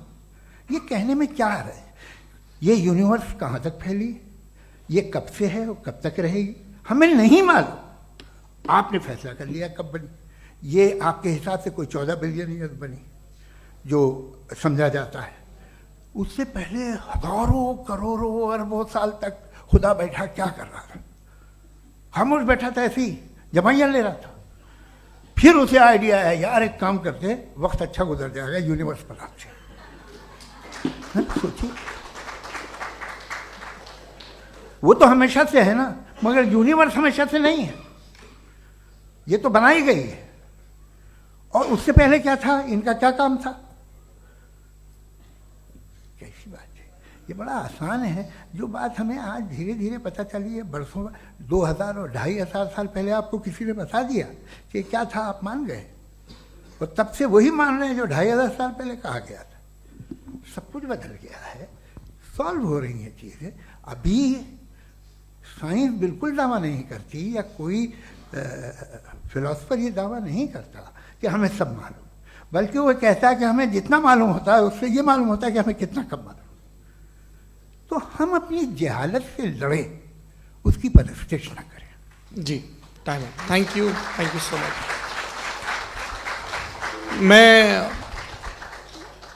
Speaker 3: ये कहने में क्या आ रहा है? ये यूनिवर्स कहाँ तक फैली, ये कब से है और कब तक रहेगी, हमें नहीं मालूम। आपने फैसला कर लिया कब बनी। ये आपके हिसाब से कोई 14 बिलियन ईयर बनी जो समझा जाता है। उससे पहले हजारों करोड़ों अरबों साल तक खुदा बैठा क्या कर रहा था? खामोश बैठा था, ऐसी जमाइयाँ ले रहा था। फिर उसे आइडिया आया, यार एक काम करते, वक्त अच्छा गुजर जाएगा, यूनिवर्स बनाते। सोचिए, वो तो हमेशा से है ना, मगर यूनिवर्स हमेशा से नहीं है, ये तो बनाई गई है। और उससे पहले क्या था, इनका क्या काम था? कैसी बात है, ये बड़ा आसान है। जो बात हमें आज धीरे धीरे पता चली है, बरसों 2000 और 2500 साल पहले आपको किसी ने बता दिया कि क्या था, आप मान गए, और तब से वही मान रहे हैं जो 2500 साल पहले कहा गया था। सब कुछ बदल गया है, सॉल्व हो रही हैं चीज़ें। अभी साइंस बिल्कुल दावा नहीं करती, या कोई फिलोसफर ये दावा नहीं करता कि हमें सब मालूम, बल्कि वो कहता है कि हमें जितना मालूम होता है उससे ये मालूम होता है कि हमें कितना कम मालूम। तो हम अपनी जहालत से लड़े, उसकी परस्तिश न करें।
Speaker 2: जी, टाइम है। Thank you so much. मैं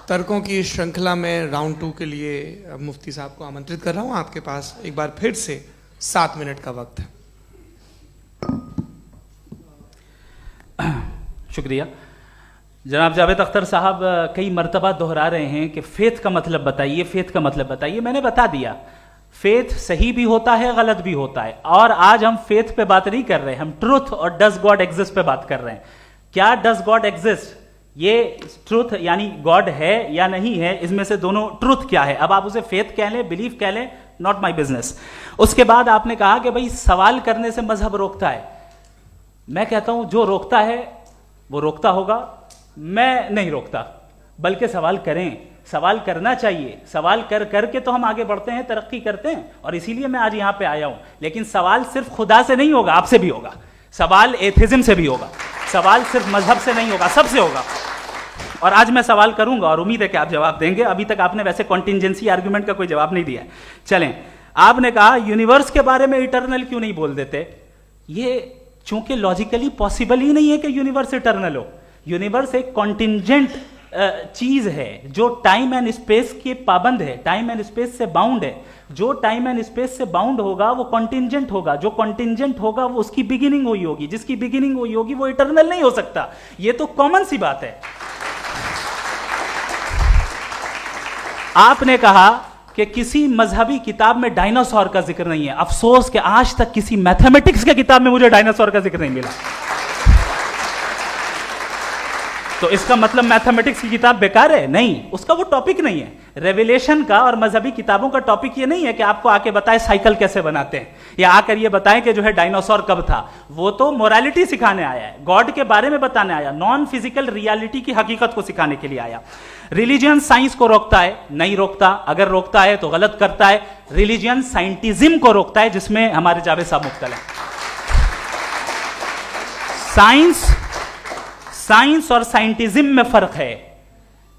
Speaker 2: तर्कों की श्रृंखला में राउंड 2 के लिए मुफ्ती साहब को आमंत्रित कर रहा हूँ। आपके पास एक बार फिर से 7 मिनट का वक्त है।
Speaker 1: शुक्रिया। जनाब जावेद अख्तर साहब कई मर्तबा दोहरा रहे हैं कि फेथ का मतलब बताइए, फेथ का मतलब बताइए। मैंने बता दिया, फेथ सही भी होता है, गलत भी होता है। और आज हम फेथ पे बात नहीं कर रहे, हम ट्रुथ और डज गॉड एग्जिस्ट पे बात कर रहे हैं। क्या डज गॉड एग्जिस्ट, ये ट्रुथ यानी गॉड है या नहीं है, इसमें से दोनों ट्रुथ क्या है। अब आप उसे फेथ कह लें, बिलीफ कह लें, नॉट माई बिजनेस। उसके बाद आपने कहा कि भाई सवाल करने से मजहब रोकता है। मैं कहता हूं जो रोकता है वो रोकता होगा, मैं नहीं रोकता, बल्कि सवाल करें, सवाल करना चाहिए। सवाल कर करके तो हम आगे बढ़ते हैं, तरक्की करते हैं, और इसीलिए मैं आज यहां पे आया हूं। लेकिन सवाल सिर्फ खुदा से नहीं होगा, आपसे भी होगा। सवाल एथिज्म से भी होगा, सवाल सिर्फ मजहब से नहीं होगा, सबसे होगा। और आज मैं सवाल करूंगा और उम्मीद है कि आप जवाब देंगे। अभी तक आपने वैसे कॉन्टिंजेंसी आर्गुमेंट का कोई जवाब नहीं दिया। चलें, आपने कहा यूनिवर्स के बारे में इटर्नल क्यों नहीं बोल देते। ये चूंकि लॉजिकली पॉसिबल ही नहीं है कि यूनिवर्स इटर्नल हो। यूनिवर्स एक कॉन्टिंजेंट चीज है जो टाइम एंड स्पेस के पाबंद है, टाइम एंड स्पेस से बाउंड है। जो टाइम एंड स्पेस से बाउंड होगा वो कॉन्टिंजेंट होगा, जो कॉन्टिंजेंट होगा वो उसकी बिगिनिंग हुई होगी, जिसकी बिगिनिंग हुई होगी वो इटर्नल नहीं हो सकता। ये तो कॉमन सी बात है। आपने कहा कि किसी मजहबी किताब में डायनासोर का जिक्र नहीं है। अफसोस कि आज तक किसी मैथमेटिक्स के किताब में मुझे डायनासोर का जिक्र नहीं मिला। तो इसका मतलब मैथमेटिक्स की किताब बेकार है? नहीं, उसका वो टॉपिक नहीं है। रेवलेशन का और मजहबी किताबों का टॉपिक ये नहीं है कि आपको आके बताए साइकिल कैसे बनाते हैं, या आकर ये बताएं कि जो है डायनासोर कब था। वो तो मोरालिटी सिखाने आया है, गॉड के बारे में बताने आया, नॉन फिजिकल रियलिटी की हकीकत को सिखाने के लिए आया। रिलीजियन साइंस को रोकता है? नहीं रोकता। अगर रोकता है तो गलत करता है। रिलीजियन साइंटिज्म को रोकता है, जिसमें हमारे जावेद साहब मुब्तला हैं। साइंस और साइंटिज्म में फर्क है।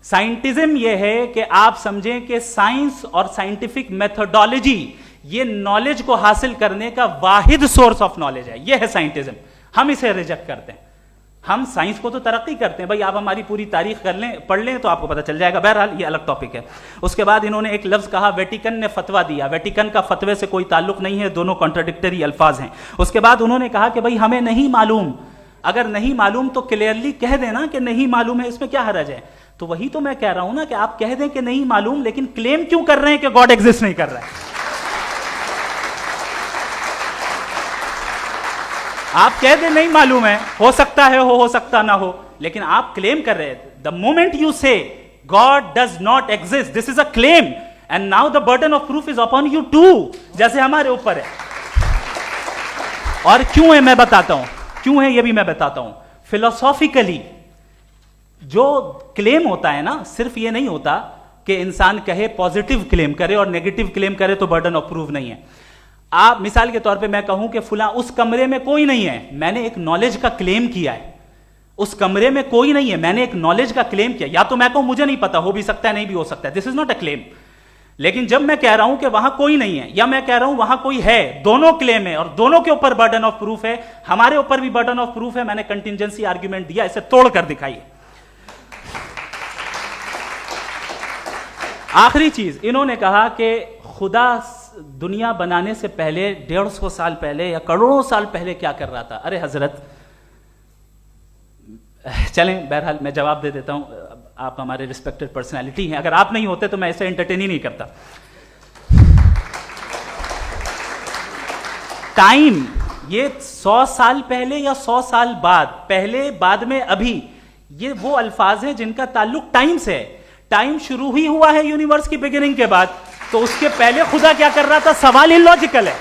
Speaker 1: साइंटिज्म यह है कि आप समझें कि साइंस और साइंटिफिक मेथोडोलॉजी ये नॉलेज को हासिल करने का वाहिद सोर्स ऑफ नॉलेज है, यह है साइंटिज्म। हम इसे रिजेक्ट करते हैं। हम साइंस को तो तरक्की करते हैं, भाई आप हमारी पूरी तारीख कर लें, पढ़ लें तो आपको पता चल जाएगा। बहरहाल ये अलग टॉपिक है। उसके बाद इन्होंने एक लफ्ज कहा, वेटिकन ने फतवा दिया। वेटिकन का फतवे से कोई ताल्लुक नहीं है, दोनों कॉन्ट्राडिक्टरी अल्फाज हैं। उसके बाद उन्होंने कहा कि भाई हमें नहीं मालूम। अगर नहीं मालूम तो क्लियरली कह देना कि नहीं मालूम है, इसमें क्या हरज है? तो वही तो मैं कह रहा हूं ना कि आप कह दें कि नहीं मालूम, लेकिन क्लेम क्यों कर रहे हैं कि गॉड एग्जिस्ट नहीं कर रहा है? आप कह दें नहीं मालूम है, हो सकता है हो सकता ना हो, लेकिन आप क्लेम कर रहे हैं। The moment you say God does not exist, this is a claim, and now the burden of proof is upon you too, जैसे हमारे ऊपर है। और क्यों है मैं बताता हूं, क्यों है ये भी मैं बताता हूं। फिलोसॉफिकली जो क्लेम होता है ना, सिर्फ ये नहीं होता कि इंसान कहे पॉजिटिव क्लेम करे और नेगेटिव क्लेम करे तो बर्डन ऑफ प्रूफ नहीं है। आप मिसाल के तौर पे मैं कहूं कि फुला उस कमरे में कोई नहीं है, मैंने एक नॉलेज का क्लेम किया है। उस कमरे में कोई नहीं है, मैंने एक नॉलेज का क्लेम किया। या तो मैं कहूं मुझे नहीं पता, हो भी सकता है नहीं भी हो सकता है, this is not a claim. लेकिन जब मैं कह रहा हूं कि वहां कोई नहीं है, या मैं कह रहा हूं वहां कोई है, दोनों क्लेम है और दोनों के ऊपर बर्डन ऑफ प्रूफ है। हमारे ऊपर भी बर्डन ऑफ प्रूफ है, मैंने कंटिजेंसी आर्ग्यूमेंट दिया, इसे तोड़कर दिखाइए। आखिरी चीज, इन्होंने कहा कि खुदा दुनिया बनाने से पहले 150 साल पहले या करोड़ों साल पहले क्या कर रहा था। अरे हजरत, चलें बहरहाल मैं जवाब दे देता हूं, आप हमारे रिस्पेक्टेड पर्सनालिटी हैं, अगर आप नहीं होते तो मैं इसे एंटरटेन ही नहीं करता। टाइम, ये 100 साल पहले या 100 साल बाद, पहले बाद में अभी, ये वो अल्फाज हैं जिनका ताल्लुक टाइम से है। टाइम शुरू ही हुआ है यूनिवर्स की बिगिनिंग के बाद, तो उसके पहले खुदा क्या कर रहा था? सवाल इलॉजिकल है,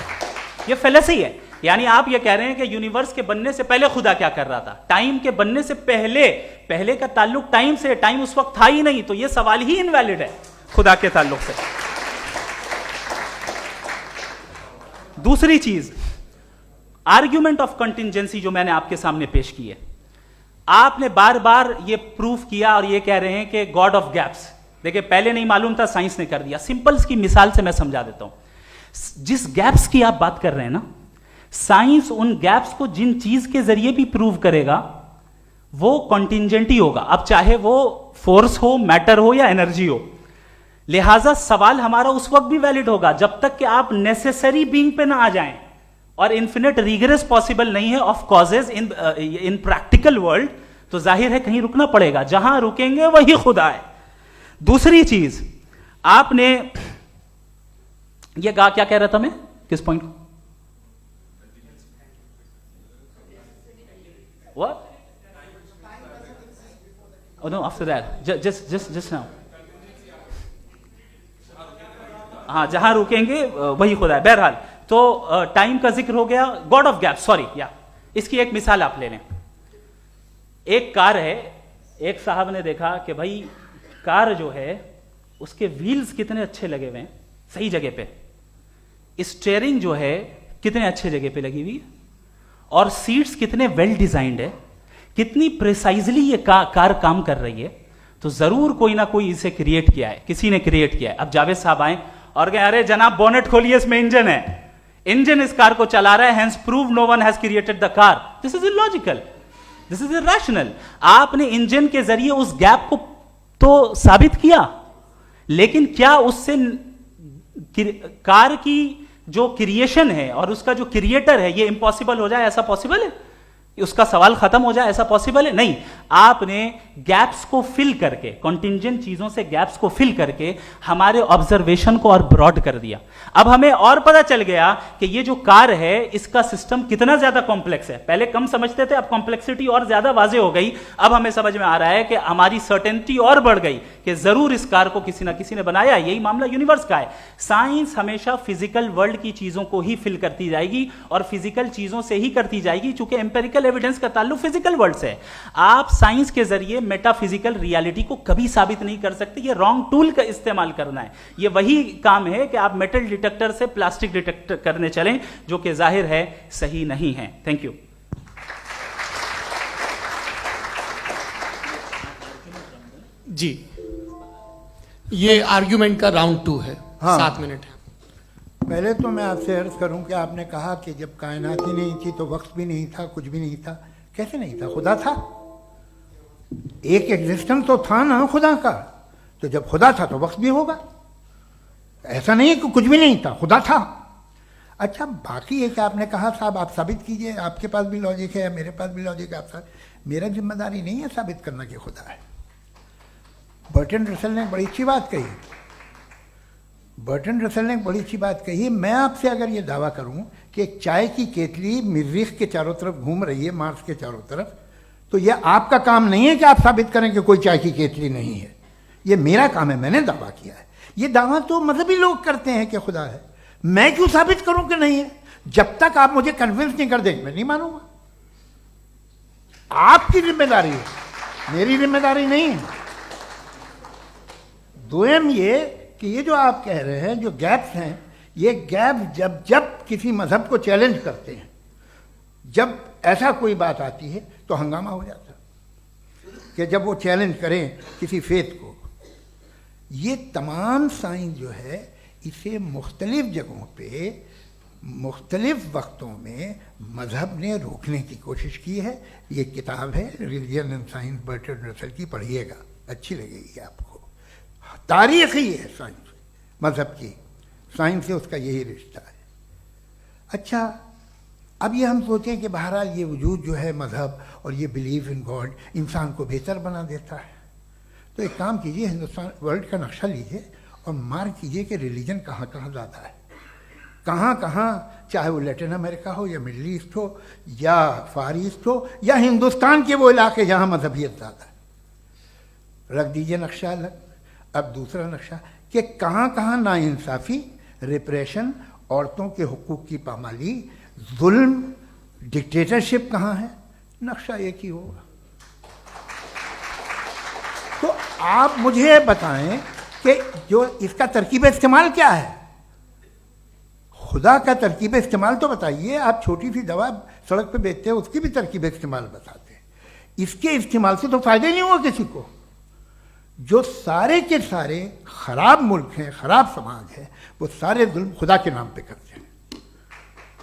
Speaker 1: ये फेलेसी है। यानी आप ये कह रहे हैं कि यूनिवर्स के बनने से पहले खुदा क्या कर रहा था? टाइम के बनने से पहले, पहले का ताल्लुक टाइम से, टाइम उस वक्त था ही नहीं, तो ये सवाल ही इनवैलिड है खुदा के ताल्लुक से। दूसरी चीज, आर्ग्यूमेंट ऑफ कंटिजेंसी जो मैंने आपके सामने पेश की है, आपने बार बार ये प्रूफ किया और ये कह रहे हैं कि गॉड ऑफ गैप्स। देखिए, पहले नहीं मालूम था, साइंस ने कर दिया। सिंपल की मिसाल से मैं समझा देता हूं। जिस गैप्स की आप बात कर रहे हैं ना, साइंस उन गैप्स को जिन चीज के जरिए भी प्रूव करेगा वो कॉन्टिजेंट ही होगा, अब चाहे वो फोर्स हो, मैटर हो या एनर्जी हो। लिहाजा सवाल हमारा उस वक्त भी वैलिड होगा जब तक कि आप नेसेसरी बीइंग पे ना आ जाएं, और इन्फिनिट रिग्रेस पॉसिबल नहीं है of causes in practical world, तो जाहिर है कहीं रुकना पड़ेगा, जहां रुकेंगे वही खुदा है। दूसरी चीज, आपने ये कहा, क्या कह रहा था मैं, किस पॉइंट को? What? Oh no, after that, just now. हाँ, जहां रुकेंगे वही खुदा है। बहरहाल, तो टाइम का जिक्र हो गया, गॉड ऑफ गैप, सॉरी, या इसकी एक मिसाल आप ले लें। एक कार है, एक साहब ने देखा कि भाई कार जो है उसके व्हील्स कितने अच्छे लगे हुए हैं, सही जगह पे, स्टीयरिंग जो है कितने अच्छे जगह पे लगी हुई है, और सीट्स कितने वेल डिजाइंड है, कितनी प्रिसाइजली ये कार काम कर रही है, तो जरूर कोई ना कोई इसे क्रिएट किया है, किसी ने क्रिएट किया है। अब जावेद साहब आए और कहे, अरे जनाब बोनेट खोलिए, इसमें इंजन है, इंजन इस कार को चला रहा है, hence prove no one has created the car. This is illogical, this is irrational. आपने इंजन के जरिए उस गैप को तो साबित किया, लेकिन क्या उससे कार की जो क्रिएशन है और उसका जो क्रिएटर है ये इम्पॉसिबल हो जाए? ऐसा पॉसिबल है? उसका सवाल खत्म हो जाए? ऐसा पॉसिबल है? नहीं। आपने गैप्स को फिल करके, कॉन्टिंजेंट चीजों से गैप्स को फिल करके हमारे ऑब्जर्वेशन को और ब्रॉड कर दिया। अब हमें और पता चल गया कि ये जो कार है इसका सिस्टम कितना ज्यादा कॉम्प्लेक्स है। पहले कम समझते थे, अब कॉम्प्लेक्सिटी और ज्यादा वाजे हो गई। अब हमें समझ में आ रहा है कि हमारी सर्टेनिटी और बढ़ गई कि जरूर इस कार को किसी ना किसी ने बनाया। यही मामला यूनिवर्स का है। साइंस हमेशा फिजिकल वर्ल्ड की चीजों को ही फिल करती जाएगी और फिजिकल चीजों से ही करती जाएगी, चूंकि एम्पेरिकल एविडेंस का ताल्लुक फिजिकल वर्ल्ड से है। आप साइंस के जरिए मेटाफिजिकल रियलिटी को कभी साबित नहीं कर सकते। ये रॉन्ग टूल का इस्तेमाल करना है। ये वही काम है कि आप मेटल डिटेक्टर से प्लास्टिक डिटेक्टर करने चलें, जो कि जाहिर है सही नहीं है। Thank you.
Speaker 2: जी, ये आर्ग्यूमेंट का राउंड 2 है।
Speaker 3: हाँ।
Speaker 2: 7 मिनट है।
Speaker 3: पहले तो मैं आपसे अर्ज करूं कि आपने कहा कि जब कायनात ही नहीं थी तो वक्त भी नहीं था, कुछ भी नहीं था। कैसे नहीं था? खुदा था। एक एग्जिस्टेंस तो था ना खुदा का। तो जब खुदा था तो वक्त भी होगा। ऐसा नहीं है कि कुछ भी नहीं था, खुदा था। अच्छा, बाकी है कि आपने कहा साहब आप साबित कीजिए, आपके पास भी लॉजिक है या मेरे पास भी लॉजिक है। आप मेरा जिम्मेदारी नहीं है साबित करना कि खुदा है। बर्टन रसल ने बड़ी अच्छी बात कही। बर्टन रसल ने बड़ी अच्छी बात कही। मैं आपसे अगर ये दावा करूं कि एक चाय की केतली मरीख के चारों तरफ घूम रही है, मार्स के चारों तरफ, तो ये आपका काम नहीं है कि आप साबित करें कि कोई चाय की केतली नहीं है। ये मेरा काम है, मैंने दावा किया है। ये दावा तो मजहबी लोग करते हैं कि खुदा है। मैं क्यों साबित करूं कि नहीं है? जब तक आप मुझे कन्विंस नहीं कर देंगे मैं नहीं मानूंगा। आपकी जिम्मेदारी है, मेरी जिम्मेदारी नहीं है। दोयम ये कि ये जो आप कह रहे हैं, जो गैप्स हैं, ये गैप जब जब किसी मजहब को चैलेंज करते हैं, जब ऐसा कोई बात आती है तो हंगामा हो जाता है कि जब वो चैलेंज करें किसी फेथ को। ये तमाम साइंस जो है इसे मुख्तलिफ जगहों पे मुख्तलिफ वक्तों में मजहब ने रोकने की कोशिश की है। ये किताब है religion and science, Burton Russell की, पढ़िएगा, अच्छी लगेगी आपको। तारीख ही है साइंस, मजहब की साइंस से उसका यही रिश्ता है। अच्छा, अब ये हम सोचें कि बहरहाल ये वजूद जो है मजहब और ये बिलीव इन गॉड इंसान को बेहतर बना देता है। तो एक काम कीजिए, हिंदुस्तान वर्ल्ड का नक्शा लीजिए और मार्क कीजिए कि रिलीजन कहाँ कहाँ ज़्यादा है, कहाँ कहाँ, चाहे वो लैटिन अमेरिका हो या मिडल ईस्ट हो या फार ईस्ट हो या हिंदुस्तान के वो इलाके जहाँ मजहबियत ज़्यादा है। रख दीजिए नक्शा अलग। अब दूसरा नक्शा कि कहाँ कहाँ नाइंसाफ़ी, रिप्रेशन, औरतों के हुकूक की पामाली, जुल्म, डिक्टेटरशिप कहाँ है। नक्शा एक ही होगा। तो आप मुझे बताएं कि जो इसका तरकीब इस्तेमाल क्या है। खुदा का तरकीब इस्तेमाल तो बताइए। आप छोटी सी दवा सड़क पे बेचते हैं, उसकी भी तरकीब इस्तेमाल बताते हैं। इसके इस्तेमाल से तो फायदा नहीं हुआ किसी को। जो सारे के सारे खराब मुल्क हैं, खराब समाज है, वो सारे जुल्म खुदा के नाम पे करते हैं।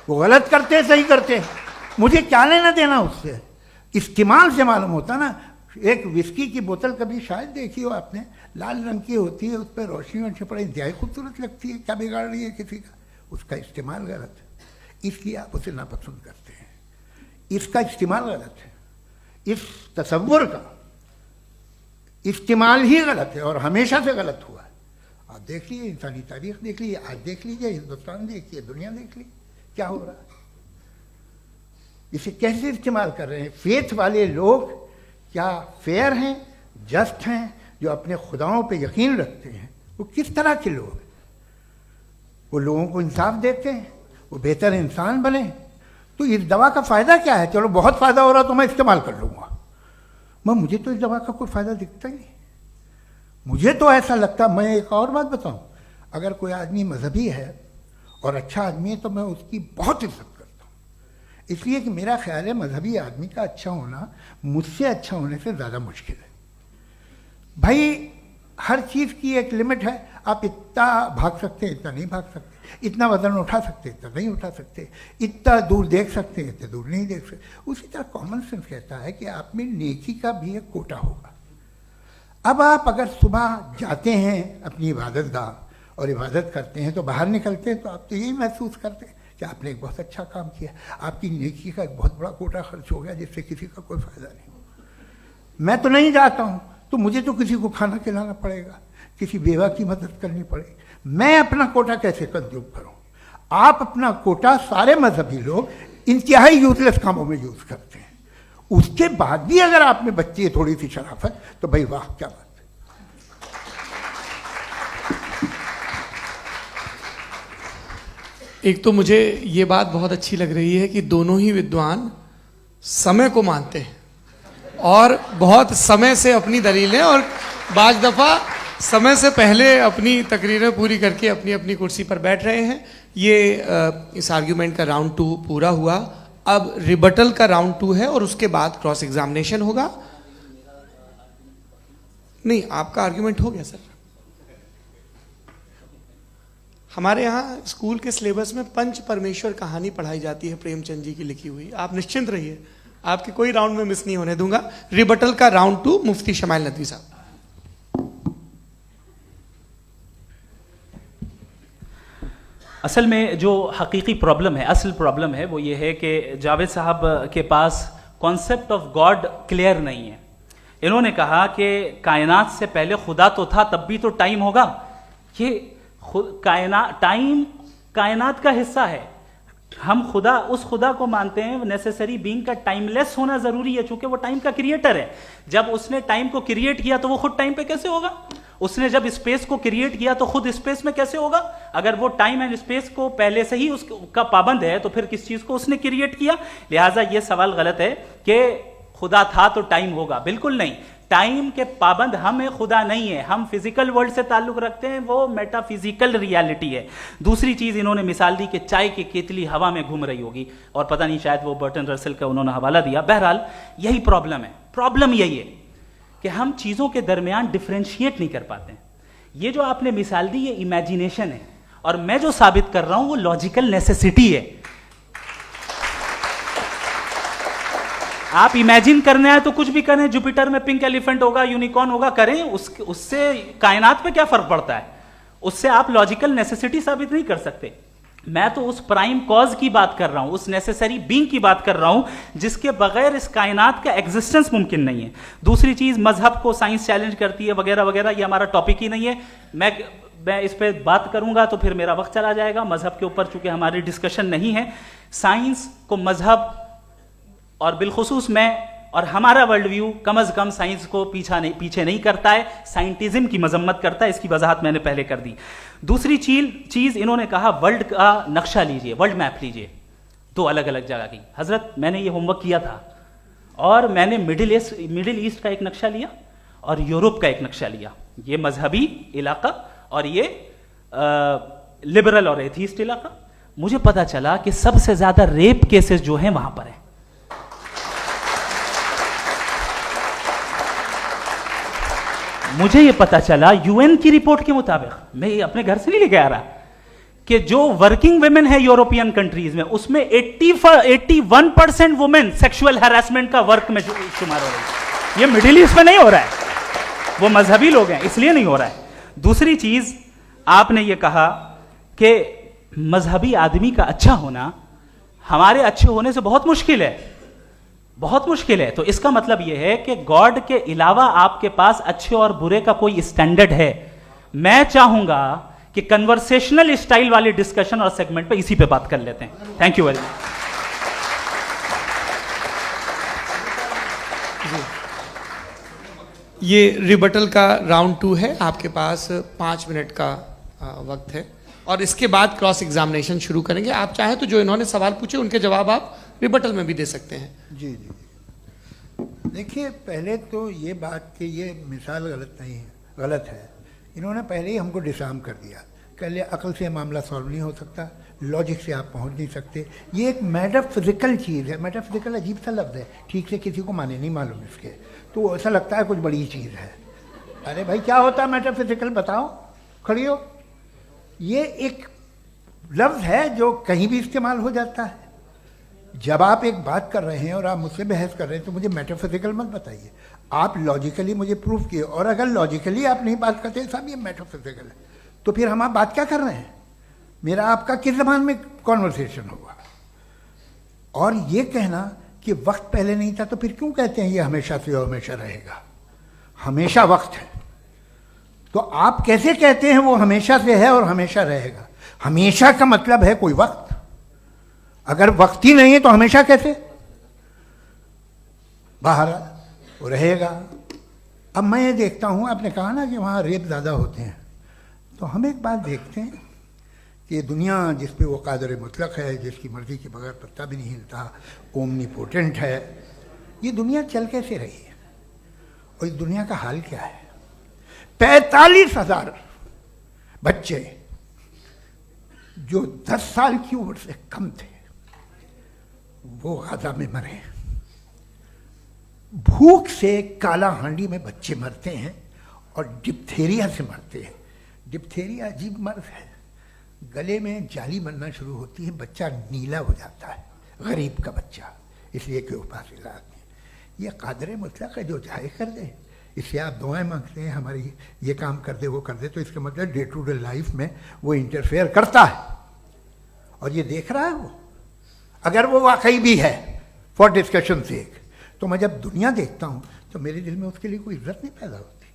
Speaker 3: वो गलत करते हैं, सही करते हैं, मुझे क्या लेना देना उससे। इस्तेमाल से मालूम होता ना। एक विस्की की बोतल कभी शायद देखी हो आपने, लाल रंग की होती है, उस पर रोशनी और छपड़ा इंतहाई खूबसूरत लगती है, क्या बिगाड़ रही है किसी का। उसका इस्तेमाल गलत है, इसलिए आप उसे नापसंद करते हैं। इसका इस्तेमाल गलत है, इस तसव्वुर का इस्तेमाल ही गलत है और हमेशा से गलत हुआ है। आप देख लीजिए, इंसानी तारीख देख लीजिए, आज देख लीजिए, हिंदुस्तान देखिए, दुनिया देख लीजिए, क्या हो रहा है। इसे कैसे इस्तेमाल कर रहे हैं। फेथ वाले लोग क्या फेयर हैं, जस्ट हैं, जो अपने खुदाओं पे यकीन रखते हैं, वो किस तरह के लोग हैं। वो लोगों को इंसाफ देते हैं, वो बेहतर इंसान बने। तो इस दवा का फ़ायदा क्या है। चलो बहुत फ़ायदा हो रहा तो मैं इस्तेमाल कर लूँगा, मैं मुझे तो इस दवा का कोई फ़ायदा दिखता ही नहीं। मुझे तो ऐसा लगता, मैं एक और बात बताऊं, अगर कोई आदमी मजहबी है और अच्छा आदमी है तो मैं उसकी बहुत इज्जत करता हूँ, इसलिए कि मेरा ख्याल है मजहबी आदमी का अच्छा होना मुझसे अच्छा होने से ज़्यादा मुश्किल है। भाई हर चीज़ की एक लिमिट है। आप इतना भाग सकते हैं, इतना नहीं भाग सकते, इतना वजन उठा सकते, इतना नहीं उठा सकते, इतना दूर देख सकते हैं, इतना दूर नहीं देख सकते। उसी तरह कॉमन सेंस कहता है कि आप में नेकी का भी एक कोटा होगा। अब आप अगर सुबह जाते हैं अपनी इबादत गाह और इबादत करते हैं तो बाहर निकलते हैं तो आप तो यही महसूस करते हैं कि आपने एक बहुत अच्छा काम किया, आपकी नेकी का एक बहुत बड़ा कोटा खर्च हो गया जिससे किसी का कोई फ़ायदा नहीं। मैं तो नहीं जाता हूँ, तो मुझे तो किसी को खाना खिलाना पड़ेगा, किसी बेवा की मदद करनी पड़ेगी। मैं अपना कोटा कैसे कंज्यूम करूँ? आप अपना कोटा सारे मजहबी लोग इंतहाई यूजलेस कामों में यूज करते हैं। उसके बाद भी अगर आप में बच्ची है थोड़ी सी शराफत, तो भाई वाह, क्या बात है।
Speaker 2: एक तो मुझे ये बात बहुत अच्छी लग रही है कि दोनों ही विद्वान समय को मानते हैं और बहुत समय से अपनी दलीलें और बाज दफा समय से पहले अपनी तकरीरें पूरी करके अपनी अपनी कुर्सी पर बैठ रहे हैं। ये इस आर्ग्यूमेंट का राउंड 2 पूरा हुआ। अब रिबटल का राउंड 2 है और उसके बाद क्रॉस एग्जामिनेशन होगा। नहीं, आपका आर्ग्यूमेंट हो गया सर। हमारे यहाँ स्कूल के सिलेबस में पंच परमेश्वर कहानी पढ़ाई जाती है, प्रेमचंद जी की लिखी हुई। आप निश्चिंत रहिए, आपके कोई राउंड में मिस नहीं होने दूंगा। रिबटल का राउंड 2, मुफ्ती शमाइल नदवी साहब।
Speaker 1: असल में जो हकीकी प्रॉब्लम है, असल प्रॉब्लम है, वो ये है कि जावेद साहब के पास कॉन्सेप्ट ऑफ गॉड क्लियर नहीं है। इन्होंने कहा कि कायनात से पहले खुदा तो था, तब भी तो टाइम होगा। ये टाइम कायनात का हिस्सा है। हम खुदा, उस खुदा को मानते हैं, नेसेसरी बीइंग का टाइमलेस होना जरूरी है, चूंकि वो टाइम का क्रिएटर है। जब उसने टाइम को क्रिएट किया तो वो खुद टाइम पे कैसे होगा? उसने जब स्पेस को क्रिएट किया तो खुद स्पेस में कैसे होगा? अगर वो टाइम एंड स्पेस को पहले से ही उसका पाबंद है तो फिर किस चीज को उसने क्रिएट किया? लिहाजा ये सवाल गलत है कि खुदा था तो टाइम होगा। बिल्कुल नहीं, टाइम के पाबंद हम हैं, खुदा नहीं है। हम फिजिकल वर्ल्ड से ताल्लुक रखते हैं, वो मेटाफिजिकल रियलिटी है। दूसरी चीज इन्होंने मिसाल दी कि चाय की केतली हवा में घूम रही होगी, और पता नहीं शायद वो बर्टन रसेल का उन्होंने हवाला दिया। बहरहाल यही प्रॉब्लम है। प्रॉब्लम यही है कि हम चीजों के दरमियान डिफरेंशिएट नहीं कर पाते हैं। ये जो आपने मिसाल दी, ये इमेजिनेशन है, और मैं जो साबित कर रहा हूं वो लॉजिकल नेसेसिटी है। आप इमेजिन करने आए तो कुछ भी करें, जुपिटर में पिंक एलिफेंट होगा, यूनिकॉर्न होगा, करें, उससे कायनात पे क्या फर्क पड़ता है? उससे आप लॉजिकल नेसेसिटी साबित नहीं कर सकते। मैं तो उस प्राइम कॉज की बात कर रहा हूं, उस नेसेसरी बीइंग की बात कर रहा हूं, जिसके बगैर इस कायनात का एग्जिस्टेंस मुमकिन नहीं है। दूसरी चीज, मजहब को साइंस चैलेंज करती है वगैरह वगैरह, ये हमारा टॉपिक ही नहीं है। मैं इस पे बात करूंगा तो फिर मेरा वक्त चला जाएगा। मजहब के ऊपर चूंकि हमारी डिस्कशन नहीं है, साइंस को मजहब और बिलखुसूस मैं और हमारा वर्ल्ड व्यू कम अज कम साइंस को पीछे नहीं करता है, साइंटिज्म की मजम्मत करता है। इसकी वजाहत मैंने पहले कर दी। दूसरी चीज इन्होंने कहा, वर्ल्ड का नक्शा लीजिए, वर्ल्ड मैप लीजिए, 2 अलग अलग जगह की। हजरत, मैंने ये होमवर्क किया था, और मैंने मिडिल ईस्ट का एक नक्शा लिया और यूरोप का एक नक्शा लिया। ये मजहबी इलाका और ये लिबरल और एथीस्ट इलाका। मुझे पता चला कि सबसे ज्यादा रेप केसेस जो हैं वहां पर है। मुझे ये पता चला यूएन की रिपोर्ट के मुताबिक, मैं ये अपने घर से नहीं लेके आ रहा, कि जो वर्किंग वुमेन है यूरोपियन कंट्रीज में, उसमें 81% वुमेन सेक्सुअल हैरेसमेंट का वर्क में शुमार हो रही है। ये मिडिल ईस्ट में नहीं हो रहा है, वो मजहबी लोग हैं इसलिए नहीं हो रहा है। दूसरी चीज, आपने ये कहा कि मजहबी आदमी का अच्छा होना हमारे अच्छे होने से बहुत मुश्किल है, बहुत मुश्किल है। तो इसका मतलब यह है कि गॉड के अलावा आपके पास अच्छे और बुरे का कोई स्टैंडर्ड है। मैं चाहूंगा कि कन्वर्सेशनल स्टाइल वाली डिस्कशन और सेगमेंट पे इसी पे बात कर लेते हैं। Thank you very much.
Speaker 2: ये रिबटल का राउंड 2 है। आपके पास 5 मिनट का वक्त है, और इसके बाद क्रॉस एग्जामिनेशन शुरू करेंगे। आप चाहें तो जो इन्होंने सवाल पूछे उनके जवाब आप रिबटल में भी दे सकते हैं।
Speaker 3: जी जी, देखिए, पहले तो ये बात कि ये मिसाल गलत नहीं है, गलत है। इन्होंने पहले ही हमको डिसार्म कर दिया। कह लिया अकल से मामला सॉल्व नहीं हो सकता, लॉजिक से आप पहुंच नहीं सकते। ये एक मेटाफिजिकल चीज़ है। मेटाफिजिकल अजीब सा लफ्ज़ है, ठीक से किसी को माने नहीं मालूम इसके, तो ऐसा लगता है कुछ बड़ी चीज़ है। अरे भाई, क्या होता है मेटाफिजिकल? बताओ, खड़ी हो। ये एक लफ्ज़ है जो कहीं भी इस्तेमाल हो जाता है। जब आप एक बात कर रहे हैं और आप मुझसे बहस कर रहे हैं तो मुझे मेटाफिजिकल मत बताइए, आप लॉजिकली मुझे प्रूफ किए। और अगर लॉजिकली आप नहीं बात करते साहब ये मेटाफिजिकल है, तो फिर हम आप बात क्या कर रहे हैं? मेरा आपका किस ज़बान में कॉन्वर्सेशन होगा? और ये कहना कि वक्त पहले नहीं था तो फिर क्यों कहते हैं ये हमेशा से और हमेशा रहेगा? हमेशा वक्त है, तो आप कैसे कहते हैं वो हमेशा से है और हमेशा रहेगा? हमेशा का मतलब है कोई वक्त, अगर वक्त ही नहीं है तो हमेशा कैसे? बाहर वो रहेगा। अब मैं ये देखता हूँ, आपने कहा ना कि वहाँ रेप ज़्यादा होते हैं, तो हम एक बात देखते हैं कि दुनिया जिस पे वो कादर मुतलक है, जिसकी मर्जी के बगैर पत्ता भी नहीं हिलता, ओमनीपोटेंट है, ये दुनिया चल कैसे रही है? और इस दुनिया का हाल क्या है? 45,000 बच्चे जो 10 साल की उम्र से कम थे वो गाजा में मरे। भूख से काला हांडी में बच्चे मरते हैं और डिप्थेरिया से मरते हैं। डिप्थेरिया अजीब मर्ज है, गले में जाली बनना शुरू होती है, बच्चा नीला हो जाता है, गरीब का बच्चा, इसलिए कि उपास इलाज में। ये कादर मुतलक है जो चाहे कर दे, इससे आप दुआएं मांगते हैं हमारी ये काम कर दे वो कर दे, तो इसका मतलब डे टू डे लाइफ में वो इंटरफेयर करता है और ये देख रहा है वो। अगर वो वाकई भी है फॉर डिस्कशन सेक, तो मैं जब दुनिया देखता हूं तो मेरे दिल में उसके लिए कोई इज्जत नहीं पैदा होती।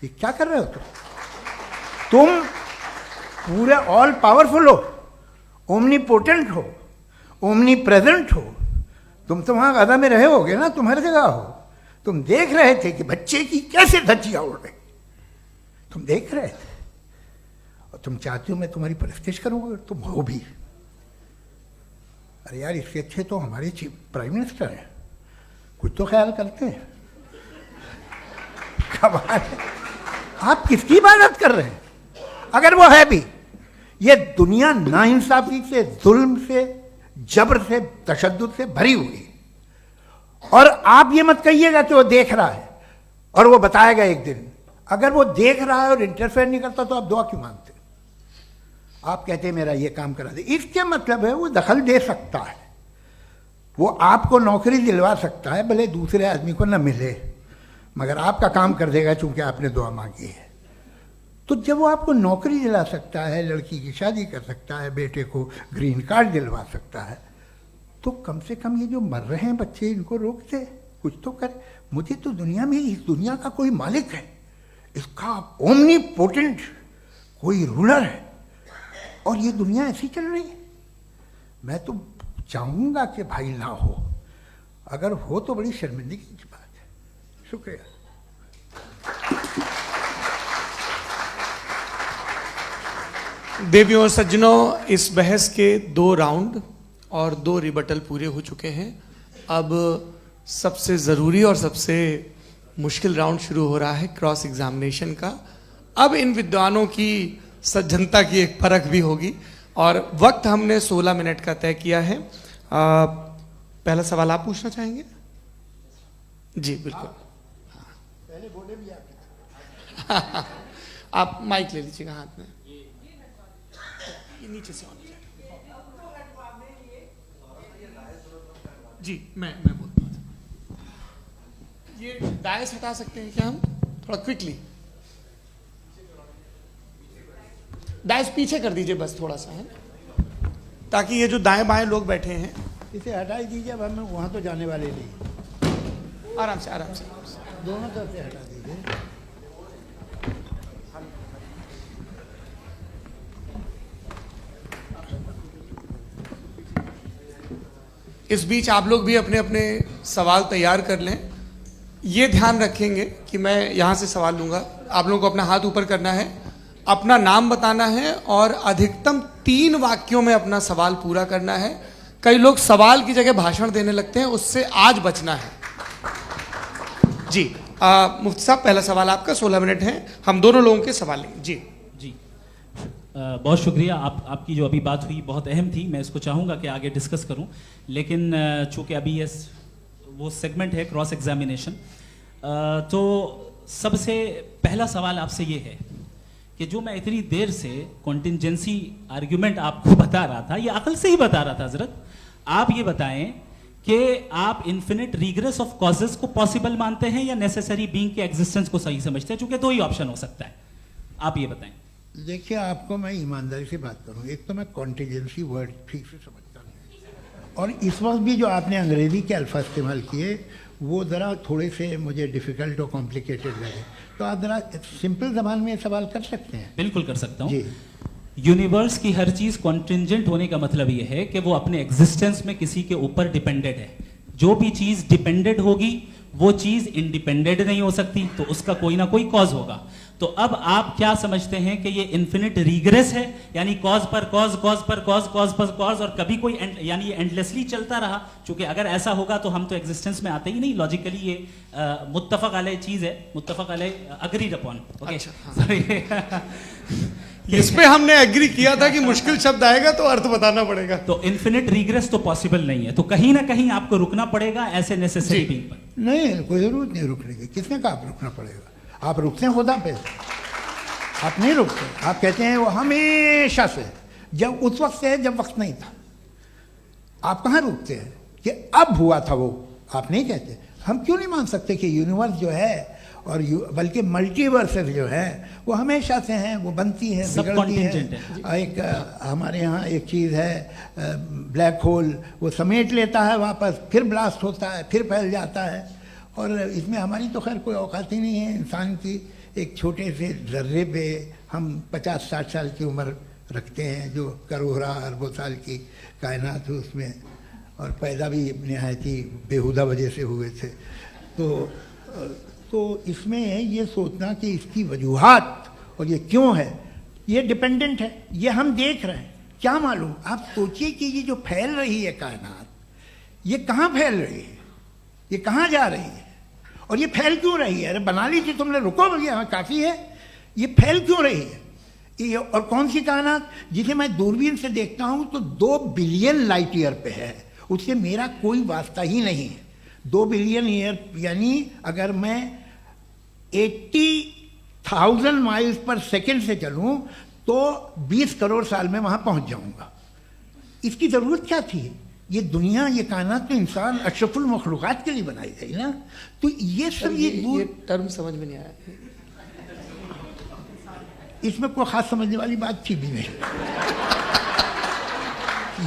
Speaker 3: ये क्या कर रहे हो तुम पूरे ऑल पावरफुल हो, ओमनीपोटेंट हो, ओमनी प्रेजेंट हो, तुम तो वहां गाजा में रहे होगे ना, तुम हर जगह हो। तुम देख रहे थे कि बच्चे की कैसे धज्जियां उड़ रही, तुम देख रहे थे और तुम चाहते हो मैं तुम्हारी परस्तिश करूंगा, तुम हो भी। अरे यार, इसके अच्छे तो हमारे चीफ प्राइम मिनिस्टर हैं, कुछ तो ख्याल करते हैं। कमाल है, आप किसकी इबादत कर रहे हैं? अगर वो है भी, ये दुनिया नाइंसाफी से, जुल्म से, जबर से, तशद्दुद से भरी हुई, और आप ये मत कहिएगा कि वो देख रहा है और वो बताएगा एक दिन। अगर वो देख रहा है और इंटरफेयर नहीं करता तो आप दुआ क्यों मांगते? आप कहते हैं मेरा ये काम करा दे, इसके मतलब है वो दखल दे सकता है, वो आपको नौकरी दिलवा सकता है, भले दूसरे आदमी को न मिले, मगर आपका काम कर देगा चूंकि आपने दुआ मांगी है। तो जब वो आपको नौकरी दिला सकता है, लड़की की शादी कर सकता है, बेटे को ग्रीन कार्ड दिलवा सकता है, तो कम से कम ये जो मर रहे हैं बच्चे, इनको रोक दे, कुछ तो करे। मुझे तो दुनिया में, इस दुनिया का कोई मालिक है, इसका ओमनीपोटेंट कोई रूलर है, और ये दुनिया ऐसी चल रही है। मैं तो चाहूंगा कि भाई ना हो, अगर हो तो बड़ी शर्मिंदगी की बात है। शुक्रिया।
Speaker 2: देवियों और सज्जनों, इस बहस के 2 राउंड और 2 रिबटल पूरे हो चुके हैं। अब सबसे ज़रूरी और सबसे मुश्किल राउंड शुरू हो रहा है, क्रॉस एग्जामिनेशन का। अब इन विद्वानों की सज्जनता की एक परख भी होगी, और वक्त हमने 16 मिनट का तय किया है। पहला सवाल आप पूछना चाहेंगे? जी बिल्कुल।
Speaker 3: पहले बोले भी आप
Speaker 2: आप माइक ले लीजिएगा हाथ में, ये नीचे से होना चाहिए। जी मैं बोलता हूँ, ये डायस हटा सकते हैं क्या हम थोड़ा क्विकली? डायस पीछे कर दीजिए बस थोड़ा सा, है, ताकि ये जो दाएं बाएं लोग बैठे हैं,
Speaker 3: इसे हटा ही दीजिए। अब हम वहां तो जाने वाले नहीं,
Speaker 2: आराम से आराम से।
Speaker 3: दोनों तरफ से हटा दीजिए।
Speaker 2: इस बीच आप लोग भी अपने अपने सवाल तैयार कर लें। ये ध्यान रखेंगे कि मैं यहाँ से सवाल लूँगा, आप लोगों को अपना हाथ ऊपर करना है, अपना नाम बताना है और अधिकतम 3 वाक्यों में अपना सवाल पूरा करना है। कई लोग सवाल की जगह भाषण देने लगते हैं, उससे आज बचना है। जी मुफ्ती साहब, पहला सवाल आपका, 16 मिनट हैं, हम दोनों लोगों के सवाल लेंगे। जी
Speaker 1: जी बहुत शुक्रिया। आपकी जो अभी बात हुई बहुत अहम थी, मैं इसको चाहूँगा कि आगे डिस्कस करूँ, लेकिन चूँकि अभी ये वो सेगमेंट है क्रॉस एग्जामिनेशन, तो सबसे पहला सवाल आपसे ये है कि जो मैं इतनी देर से कॉन्टिंजेंसी आर्ग्यूमेंट आपको बता रहा था, ये अकल से ही बता रहा था हजरत, आप ये बताएं कि आप इन्फिनिट रिग्रेस ऑफ कॉजेस को पॉसिबल मानते हैं या नेसेसरी बीइंग के एग्जिस्टेंस को सही समझते हैं, चूंकि 2 ही ऑप्शन हो सकता है, आप ये बताएं। देखिए, आपको मैं ईमानदारी से बात करूं, एक तो मैं कॉन्टिजेंसी वर्ड ठीक से समझता नहीं,
Speaker 3: और इस वक्त भी जो आपने अंग्रेज़ी के अल्फाज इस्तेमाल किए वो ज़रा थोड़े से मुझे डिफ़िकल्ट और कॉम्प्लिकेटेड लगे, तो आप ज़रा सिंपल ज़बान में सवाल कर सकते हैं?
Speaker 1: बिल्कुल कर सकता हूँ।
Speaker 3: जी।
Speaker 1: यूनिवर्स की हर चीज कॉन्टिंजेंट होने का मतलब ये है कि वो अपने एग्जिस्टेंस में किसी के ऊपर डिपेंडेंट है। जो भी चीज डिपेंडेंट होगी वो चीज इंडिपेंडेंट नहीं हो सकती, तो उसका कोई ना कोई कॉज होगा। तो अब आप क्या समझते हैं कि ये इन्फिनिट रिग्रेस है, यानी कॉज पर कॉज, कॉज पर कॉज, कॉज पर कॉज, और कभी कोई यानी ये एंडलेसली चलता रहा? क्योंकि अगर ऐसा होगा तो हम तो एग्जिस्टेंस में आते ही नहीं। लॉजिकली ये मुत्तफक अलैह चीज है, मुत्तफक अलैह, अग्रीड अपॉन। ओके,
Speaker 2: इस पे हमने एग्री किया था कि मुश्किल शब्द आएगा तो अर्थ बताना पड़ेगा।
Speaker 1: तो इन्फिनिट रिग्रेस तो पॉसिबल नहीं है, तो कहीं ना कहीं आपको रुकना पड़ेगा ऐसे नेसेसिटी पर।
Speaker 3: नहीं, कोई ज़रूरत नहीं रुकने की। किसने कहा आप रुकना पड़ेगा? आप रुकते हैं खुदा पे, आप नहीं रुकते। आप कहते हैं वो हमेशा से, जब उस वक्त से जब वक्त नहीं था। आप कहाँ रुकते हैं कि अब हुआ था वो? आप नहीं कहते। हम क्यों नहीं मान सकते कि यूनिवर्स जो है और बल्कि मल्टीवर्सेस जो है वो हमेशा से हैं, वो बनती है,
Speaker 1: सब
Speaker 3: बिगड़ती
Speaker 1: contingent
Speaker 3: है। एक हमारे यहाँ एक चीज़ है ब्लैक होल, वो समेट लेता है वापस, फिर ब्लास्ट होता है, फिर फैल जाता है। और इसमें हमारी तो खैर कोई औकात ही नहीं है। इंसान की एक छोटे से ज़र्रे पे हम 50-60 साल की उम्र रखते हैं, जो करोड़ों अरबों साल की कायनात है उसमें, और पैदा भी नहायत ही बेहुदा वजह से हुए थे। तो इसमें ये सोचना कि इसकी वजूहात और ये क्यों है, ये डिपेंडेंट है, ये हम देख रहे हैं, क्या मालूम। आप सोचिए कि ये जो फैल रही है कायनात, ये कहाँ फैल रही है, ये कहाँ जा रही है, और ये फैल क्यों रही है? अरे बना लीजिए तुमने, रुको भैया, हाँ काफ़ी है। ये फैल क्यों रही है? ये और कौन सी कायनात जिसे मैं दूरबीन से देखता हूँ तो 2 बिलियन लाइट ईयर पे है, उससे मेरा कोई वास्ता ही नहीं है। 2 बिलियन ईयर यानी अगर मैं 80,000 माइल्स पर सेकेंड से चलूं तो 20 करोड़ साल में वहां पहुंच जाऊंगा। इसकी जरूरत क्या थी? ये दुनिया, ये कायनात तो इंसान अशरफुल मखलूकात के लिए बनाई गई ना। तो ये सब ये
Speaker 2: टर्म समझ में नहीं आया।
Speaker 3: इसमें कोई खास समझने वाली बात थी भी नहीं।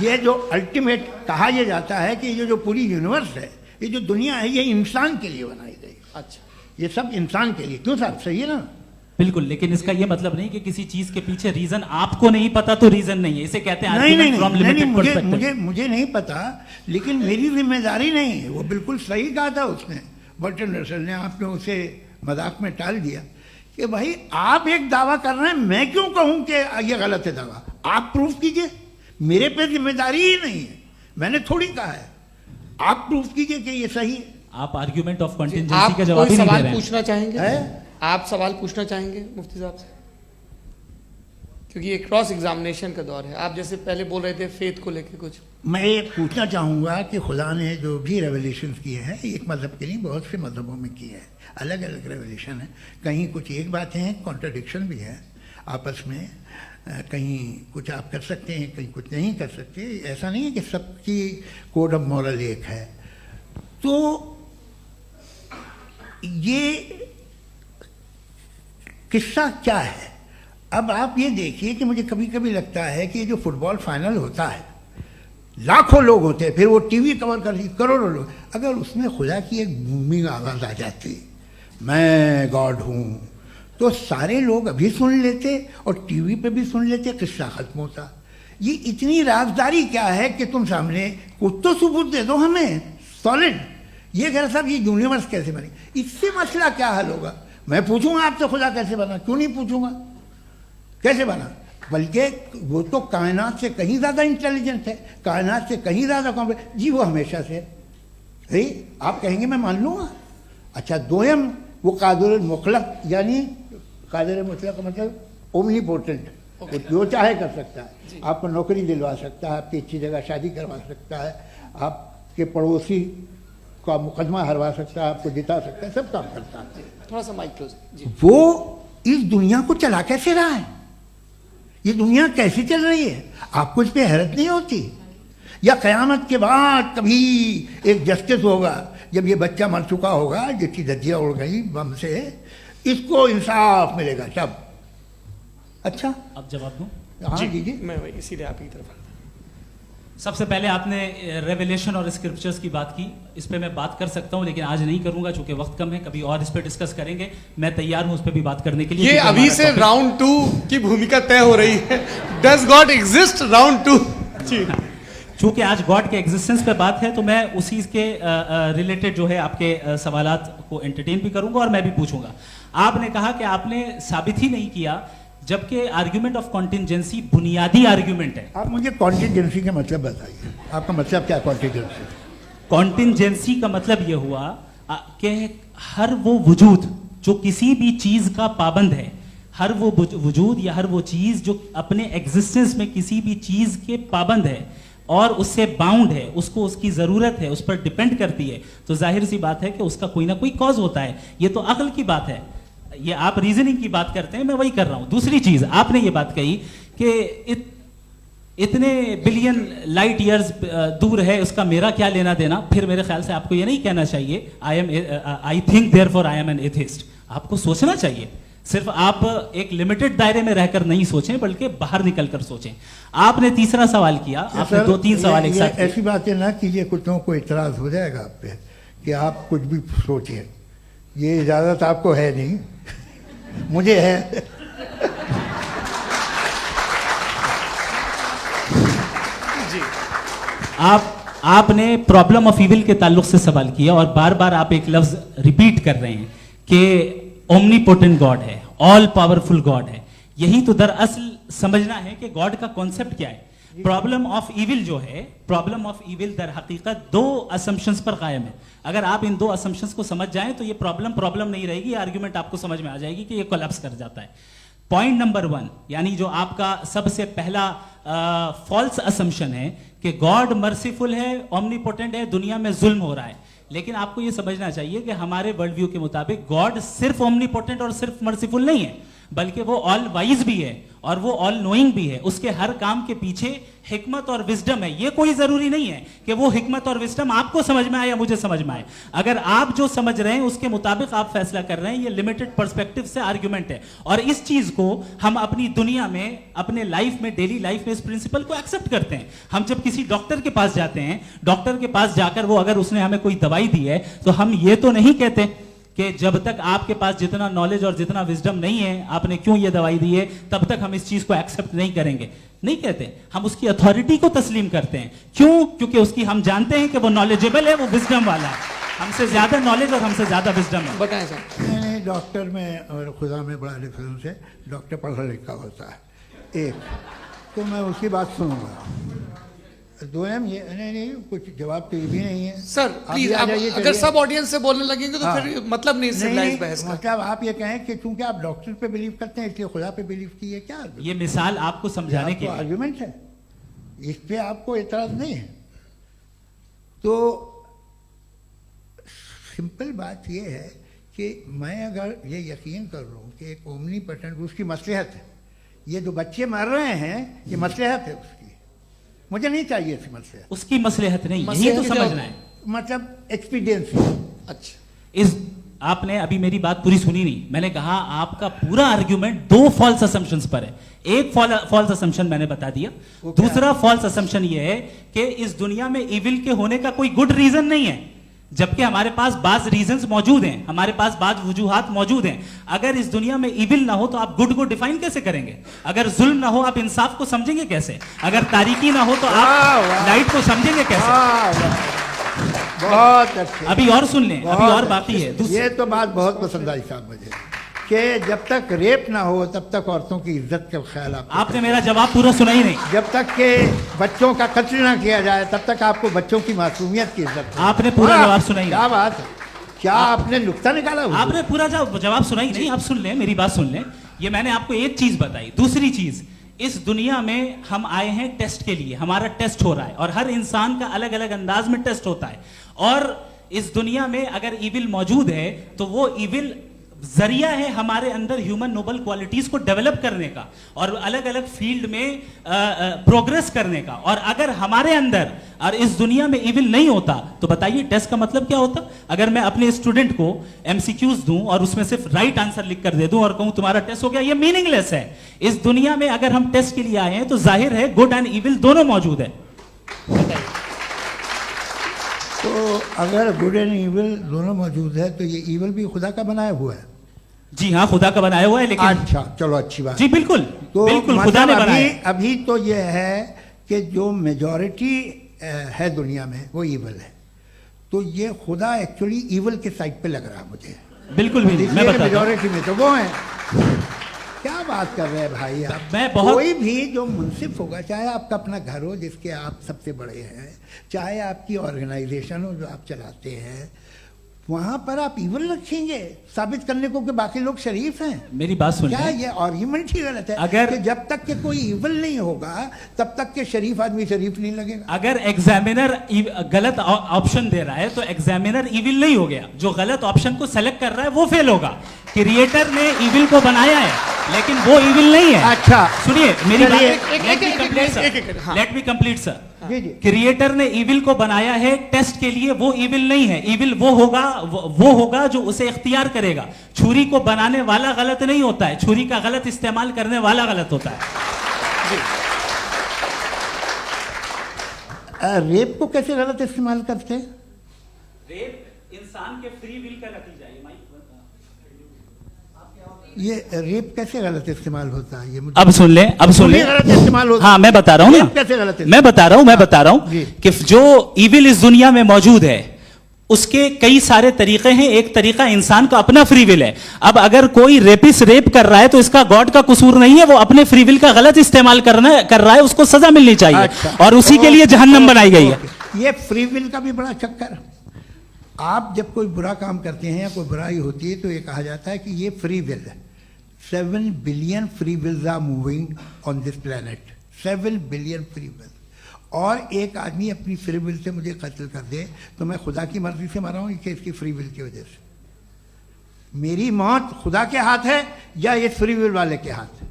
Speaker 3: ये जो अल्टीमेट कहा यह जाता है कि ये जो पूरी यूनिवर्स है, ये जो दुनिया है, ये इंसान के लिए बनाई गई।
Speaker 2: अच्छा,
Speaker 3: ये सब इंसान के लिए। क्यों साहब, सही है ना?
Speaker 1: बिल्कुल, लेकिन इसका ये मतलब नहीं कि किसी चीज के पीछे रीजन आपको नहीं पता तो रीजन नहीं है। इसे कहते हैं
Speaker 3: नहीं, मुझे नहीं पता, लेकिन मेरी जिम्मेदारी नहीं है। वो बिल्कुल सही कहा था उसने, बर्टन रसल ने। आपने उसे मजाक में टाल दिया कि भाई आप एक दावा कर रहे हैं, मैं क्यों कहूं कि ये गलत है दावा? आप प्रूफ कीजिए, मेरे पे जिम्मेदारी ही नहीं है, मैंने थोड़ी कहा है। आप प्रूफ कीजिए कि ये सही है।
Speaker 1: आप आर्ग्यूमेंट ऑफ कंटिजेंसी
Speaker 2: आप
Speaker 1: का जवाब
Speaker 2: कोई
Speaker 1: ही नहीं दे
Speaker 2: सवाल
Speaker 1: रहे हैं।
Speaker 2: पूछना चाहेंगे?
Speaker 3: है?
Speaker 2: आप सवाल पूछना चाहेंगे मुफ्ती साहब से? क्योंकि ये क्रॉस एग्जामिनेशन का दौर है। आप जैसे पहले बोल रहे थे फेथ को लेके कुछ।
Speaker 3: मैं ये पूछना चाहूँगा कि खुदा ने जो भी रेवोल्यूशन किए हैं, एक मज़हब के नहीं बहुत से मज़हबों में किए हैं, अलग अलग रेवोल्यूशन है। कहीं कुछ एक बातें हैं, कॉन्ट्रडिक्शन भी है आपस में, कहीं कुछ आप कर सकते हैं, कहीं कुछ नहीं कर सकते। ऐसा नहीं है कि सबकी कोड ऑफ मॉरल एक है। तो ये किस्सा क्या है? अब आप ये देखिए कि मुझे कभी कभी लगता है कि ये जो फुटबॉल फाइनल होता है, लाखों लोग होते हैं, फिर वो टीवी कवर कर करोड़ों लोग, अगर उसमें खुदा की एक बूमिंग आवाज़ आ जाती, मैं गॉड हूँ, तो सारे लोग अभी सुन लेते और टीवी पे भी सुन लेते, किस्सा खत्म होता। ये इतनी राजदारी क्या है कि तुम सामने कुछ तो सबूत दे दो हमें सॉलिड। ये कह साहब ये यूनिवर्स कैसे बनी, इससे मसला क्या हल होगा? मैं पूछूंगा आपसे खुदा कैसे बना? क्यों नहीं पूछूंगा कैसे बना? बल्कि वो तो कायनात से कहीं ज़्यादा इंटेलिजेंट है, कायनात से कहीं ज़्यादा कॉम्प्लेक्स। जी वो हमेशा से है। आप कहेंगे मैं मान लूँगा। अच्छा, दोयम वो कादिर मुतलक, यानी कादिर मुतलक का मतलब ओमनीपोटेंट, वो जो चाहे कर सकता है। आपको नौकरी दिलवा सकता है, आपकी अच्छी जगह शादी करवा सकता है, आपके पड़ोसी का मुकदमा हरवा सकता है, आपको जिता सकता है, सब काम करता है।
Speaker 2: थोड़ा सा माइक क्लोज जी।
Speaker 3: वो इस दुनिया को चला कैसे रहा है? ये दुनिया कैसे चल रही है? आपको इस पर हैरत नहीं होती? या क़यामत के बाद कभी एक जस्टिस होगा, जब ये बच्चा मर चुका होगा, जिसकी धज्जियाँ उड़ गई बम से, इसको इंसाफ मिलेगा तब? अच्छा,
Speaker 1: अब जवाब दूं?
Speaker 3: हाँ जी जी।
Speaker 2: मैं इसीलिए आपकी तरफ
Speaker 1: सबसे पहले आपने रेवलेशन और स्क्रिप्चर्स की बात की, इस पे मैं बात कर सकता हूं लेकिन आज नहीं करूंगा चूंकि वक्त कम है, कभी और इस पे डिस्कस करेंगे। मैं तैयार हूं उस पे भी बात करने के लिए।
Speaker 2: ये
Speaker 1: क्योंकि
Speaker 2: अभी
Speaker 1: हमारा
Speaker 2: से
Speaker 1: topic-
Speaker 2: राउंड 2 की भूमिका तय हो रही है। Does God exist round 2? जी,
Speaker 1: चूंकि आज गॉड के एग्जिस्टेंस पे बात है तो मैं उसी के रिलेटेड जो है आपके सवालात को एंटरटेन भी करूंगा और मैं भी पूछूंगा। आपने कहा कि आपने साबित ही नहीं किया, जबकि आर्ग्यूमेंट ऑफ कॉन्टिजेंसी बुनियादी आर्ग्यूमेंट है।
Speaker 3: आप मुझे कॉन्टीजेंसी का मतलब बताइए, आपका मतलब क्या कॉन्टीजेंसी?
Speaker 1: कॉन्टिजेंसी का मतलब यह हुआ कि हर वो वजूद जो किसी भी चीज का पाबंद है, हर वो वजूद या हर वो चीज जो अपने एग्जिस्टेंस में किसी भी चीज के पाबंद है और उससे बाउंड है, उसको उसकी जरूरत है, उस पर डिपेंड करती है, तो जाहिर सी बात है कि उसका कोई ना कोई कॉज होता है। ये तो अक्ल की बात है, ये आप रीजनिंग की बात करते हैं, मैं वही कर रहा हूं। दूसरी चीज आपने ये बात कही कि इतने बिलियन लाइट ईयर्स दूर है, उसका मेरा क्या लेना देना। फिर मेरे ख्याल से आपको ये नहीं कहना चाहिए I think therefore I am an atheist. आपको सोचना चाहिए, सिर्फ आप एक लिमिटेड दायरे में रहकर नहीं सोचें बल्कि बाहर निकलकर सोचें। आपने तीसरा सवाल किया, आपने
Speaker 3: सर,
Speaker 1: 2-3 सवाल एक साथ किए।
Speaker 3: ऐसी बातें ना कीजिए, कुछ लोगों को इतराज हो जाएगा आप पे कि आप कुछ भी सोचिए। ये इजाजत आपको है नहीं, मुझे है।
Speaker 1: आपने प्रॉब्लम ऑफ इविल के ताल्लुक से सवाल किया और बार बार आप एक लफ्ज रिपीट कर रहे हैं कि ओमनीपोटेंट गॉड है, ऑल पावरफुल गॉड है। यही तो दरअसल समझना है कि गॉड का कॉन्सेप्ट क्या है। प्रॉब्लम ऑफ इविल जो है, प्रॉब्लम ऑफ इविल दर हकीकत 2 असम्पशंस पर कायम है। अगर आप इन 2 असम्पशंस को समझ जाएं तो ये प्रॉब्लम नहीं रहेगी, आर्ग्यूमेंट आपको समझ में आ जाएगी कि ये कोलैप्स कर जाता है। पॉइंट नंबर 1, यानी जो आपका सबसे पहला फॉल्स असम्पशन है कि गॉड मर्सीफुल है, ओमनीपोटेंट है, दुनिया में जुल्म हो रहा है। लेकिन आपको यह समझना चाहिए कि हमारे वर्ल्ड व्यू के मुताबिक गॉड सिर्फ ओमनीपोटेंट और सिर्फ मर्सीफुल नहीं है, बल्कि वो ऑल वाइज भी है और वो ऑल नोइंग भी है। उसके हर काम के पीछे हिकमत और विजडम है। ये कोई जरूरी नहीं है कि वो हिकमत और विजडम आपको समझ में आए या मुझे समझ में आए। अगर आप जो समझ रहे हैं उसके मुताबिक आप फैसला कर रहे हैं, ये लिमिटेड पर्सपेक्टिव से आर्ग्यूमेंट है। और इस चीज को हम अपनी दुनिया में, अपने लाइफ में, डेली लाइफ में इस प्रिंसिपल को एक्सेप्ट करते हैं। हम जब किसी डॉक्टर के पास जाते हैं, डॉक्टर के पास जाकर वो अगर उसने हमें कोई दवाई दी है तो हम ये तो नहीं कहते कि जब तक आपके पास जितना नॉलेज और जितना विजडम नहीं है, आपने क्यों ये दवाई दी है, तब तक हम इस चीज को एक्सेप्ट नहीं करेंगे। नहीं कहते, हम उसकी अथॉरिटी को तस्लीम करते हैं। क्यों? क्योंकि उसकी हम जानते हैं कि वो नॉलेजेबल है, वो विजडम वाला है, हमसे ज्यादा नॉलेज और हमसे ज्यादा विजडम है।
Speaker 2: बताएं सर।
Speaker 3: नहीं, डॉक्टर में और खुदा में बड़ा डिफरेंस है। डॉक्टर पढ़ा लिखा होता है एक, तो मैं उसकी बात सुनूंगा। 2 ये नहीं, कुछ जवाब तो ये भी नहीं है
Speaker 2: सर प्लीज,
Speaker 3: ये आ
Speaker 2: आप
Speaker 3: जाइए,
Speaker 2: अगर
Speaker 3: चलिए।
Speaker 2: सब ऑडियंस से बोलने लगेंगे तो
Speaker 3: हाँ।
Speaker 2: फिर मतलब नहीं सिविलाइज्ड बहस का।
Speaker 3: मतलब आप ये कहें कि चूंकि आप डॉक्टर पे बिलीव करते हैं इसलिए खुदा पे बिलीव कीजिए, क्या
Speaker 1: ये मिसाल आपको समझाने के लिए।
Speaker 3: आर्ग्यूमेंट है, इस पे आपको एतराज नहीं है। तो सिंपल बात ये है कि मैं अगर ये यकीन कर लूँ कि एक ओमनीपोटेंट, उसकी मसलहत है, ये जो बच्चे मर रहे हैं ये मसलहत है उसकी, मुझे नहीं चाहिए इसकी मसलहत।
Speaker 1: उसकी मसलहत नहीं, यही तो समझना है।
Speaker 3: मतलब एक्सपीडियंसी।
Speaker 2: अच्छा,
Speaker 1: इस आपने अभी मेरी बात पूरी सुनी नहीं। मैंने कहा आपका पूरा आर्ग्यूमेंट 2 फॉल्स असम्पशंस पर है। एक फॉल्स असम्पशन मैंने बता दिया, दूसरा फॉल्स असम्पशन ये है कि इस दुनिया में इविल के होने का कोई गुड रीजन नहीं है, जबकि हमारे पास बाज रीजंस मौजूद हैं, हमारे पास बाज वजूहात मौजूद हैं। अगर इस दुनिया में इविल ना हो तो आप गुड को डिफाइन कैसे करेंगे? अगर जुल्म ना हो आप इंसाफ को समझेंगे कैसे? अगर तारीकी ना हो तो आप लाइट को समझेंगे कैसे?
Speaker 3: बहुत अच्छे।
Speaker 1: अभी और सुन लें, अभी और बाकी है।
Speaker 3: ये तो बात बहुत पसंद आई साहब मुझे, कि जब तक रेप ना हो तब तक औरतों की इज्जत का ख्याल
Speaker 1: आपने मेरा जवाब पूरा सुना ही नहीं।
Speaker 3: जब तक के बच्चों का कत्ल ना किया जाए तब तक आपको बच्चों की मासूमियत की इज्जत।
Speaker 1: आपने पूरा जवाब सुना ही नहीं।
Speaker 3: क्या बात है, क्या आपने नुक्ता निकाला?
Speaker 1: आपने पूरा जवाब सुना ही नहीं। आप सुन लें, मेरी बात सुन लें। ये मैंने आपको एक चीज बताई। दूसरी चीज, इस दुनिया में हम आए हैं टेस्ट के लिए, हमारा टेस्ट हो रहा है और हर इंसान का अलग अलग अंदाज में टेस्ट होता है। और इस दुनिया में अगर इविल मौजूद है तो वो इविल जरिया है हमारे अंदर ह्यूमन नोबल क्वालिटीज को डेवलप करने का और अलग अलग फील्ड में प्रोग्रेस करने का। और अगर हमारे अंदर और इस दुनिया में इविल नहीं होता तो बताइए टेस्ट का मतलब क्या होता? अगर मैं अपने स्टूडेंट को एमसीक्यूज दूं और उसमें सिर्फ राइट आंसर लिख कर दे दूं और कहूं तुम्हारा टेस्ट हो गया, ये मीनिंगलेस है। इस दुनिया में अगर हम टेस्ट के लिए आए हैं तो जाहिर है गुड एंड इविल दोनों मौजूद है।
Speaker 3: तो अगर गुड एंड इविल दोनों मौजूद है तो ये इविल भी खुदा का बनाया हुआ है।
Speaker 1: जी हाँ, खुदा का बनाया हुआ है, लेकिन
Speaker 3: अच्छा चलो अच्छी बात।
Speaker 1: जी बिल्कुल,
Speaker 3: तो
Speaker 1: बिल्कुल
Speaker 3: मतलब
Speaker 1: खुदा ने बनाया है।
Speaker 3: अभी तो ये है कि जो मेजॉरिटी है दुनिया में वो इविल है, तो ये खुदा एक्चुअली इविल के साइड पे लग रहा है मुझे।
Speaker 1: बिल्कुल भी नहीं, मैं बताता हूं।
Speaker 3: मेजॉरिटी में तो वो है। क्या बात कर रहे हैं भाई आप?
Speaker 1: मैं बहुत
Speaker 3: कोई भी जो मुंसिफ होगा, चाहे आपका अपना घर हो जिसके आप सबसे बड़े हैं, चाहे आपकी ऑर्गेनाइजेशन हो जो आप चलाते हैं, वहां पर आप इविल रखेंगे साबित करने को कि बाकी लोग शरीफ हैं।
Speaker 1: मेरी बात सुन
Speaker 3: क्या
Speaker 1: लें।
Speaker 3: ये आर्ग्यूमेंट ही गलत है?
Speaker 1: अगर-
Speaker 3: कि जब तक के कोई इविल नहीं होगा तब तक के शरीफ आदमी शरीफ नहीं लगेगा।
Speaker 1: अगर एग्जामिनर गलत ऑप्शन दे रहा है तो एग्जामिनर इविल नहीं हो गया, जो गलत ऑप्शन को सेलेक्ट कर रहा है वो फेल होगा। क्रिएटर ने इविल को बनाया है लेकिन वो इविल नहीं है।
Speaker 3: अच्छा
Speaker 1: सुनिए मेरी बात,
Speaker 3: चलिए,
Speaker 1: लेट मी कंप्लीट सर।
Speaker 3: जी जी।
Speaker 1: क्रिएटर ने इविल को बनाया है टेस्ट के लिए, वो इविल नहीं है। इविल वो होगा जो उसे इख्तियार करेगा। छुरी को बनाने वाला गलत नहीं होता है, छुरी का गलत इस्तेमाल करने वाला गलत होता है।
Speaker 3: रेप को कैसे गलत इस्तेमाल करते हैं?
Speaker 1: रेप इंसान के फ्री विल का नतीजा है।
Speaker 3: ये रेप कैसे गलत इस्तेमाल होता है? ये मुझे
Speaker 1: अब सुन ले, अब सुन ले।
Speaker 3: गलत इस्तेमाल होता
Speaker 1: हाँ मैं बता रहा हूँ
Speaker 3: रेप
Speaker 1: ना,
Speaker 3: कैसे गलत
Speaker 1: मैं बता रहा हूँ
Speaker 3: जी।
Speaker 1: कि जो इविल इस दुनिया में मौजूद है उसके कई सारे तरीके हैं। एक तरीका इंसान का अपना फ्री विल है। अब अगर कोई रेपिस्ट रेप कर रहा है तो इसका गॉड का कसूर नहीं है, वो अपने फ्री विल का गलत इस्तेमाल कर रहा है, उसको सजा मिलनी चाहिए।
Speaker 3: अच्छा।
Speaker 1: और उसी के लिए जहन्नम बनाई गई है।
Speaker 3: ये फ्री विल का भी बड़ा चक्कर। आप जब कोई बुरा काम करते हैं या कोई बुराई होती है तो ये कहा जाता है कि ये फ्री विल है। 7 billion free wills are moving on this planet. 7 billion free will. और एक आदमी अपनी फ्री विल से मुझे कत्ल कर दे तो मैं खुदा की मर्जी से मरा हूं कि इसकी फ्री विल की वजह से? मेरी मौत खुदा के हाथ है या ये फ्री विल वाले के हाथ है?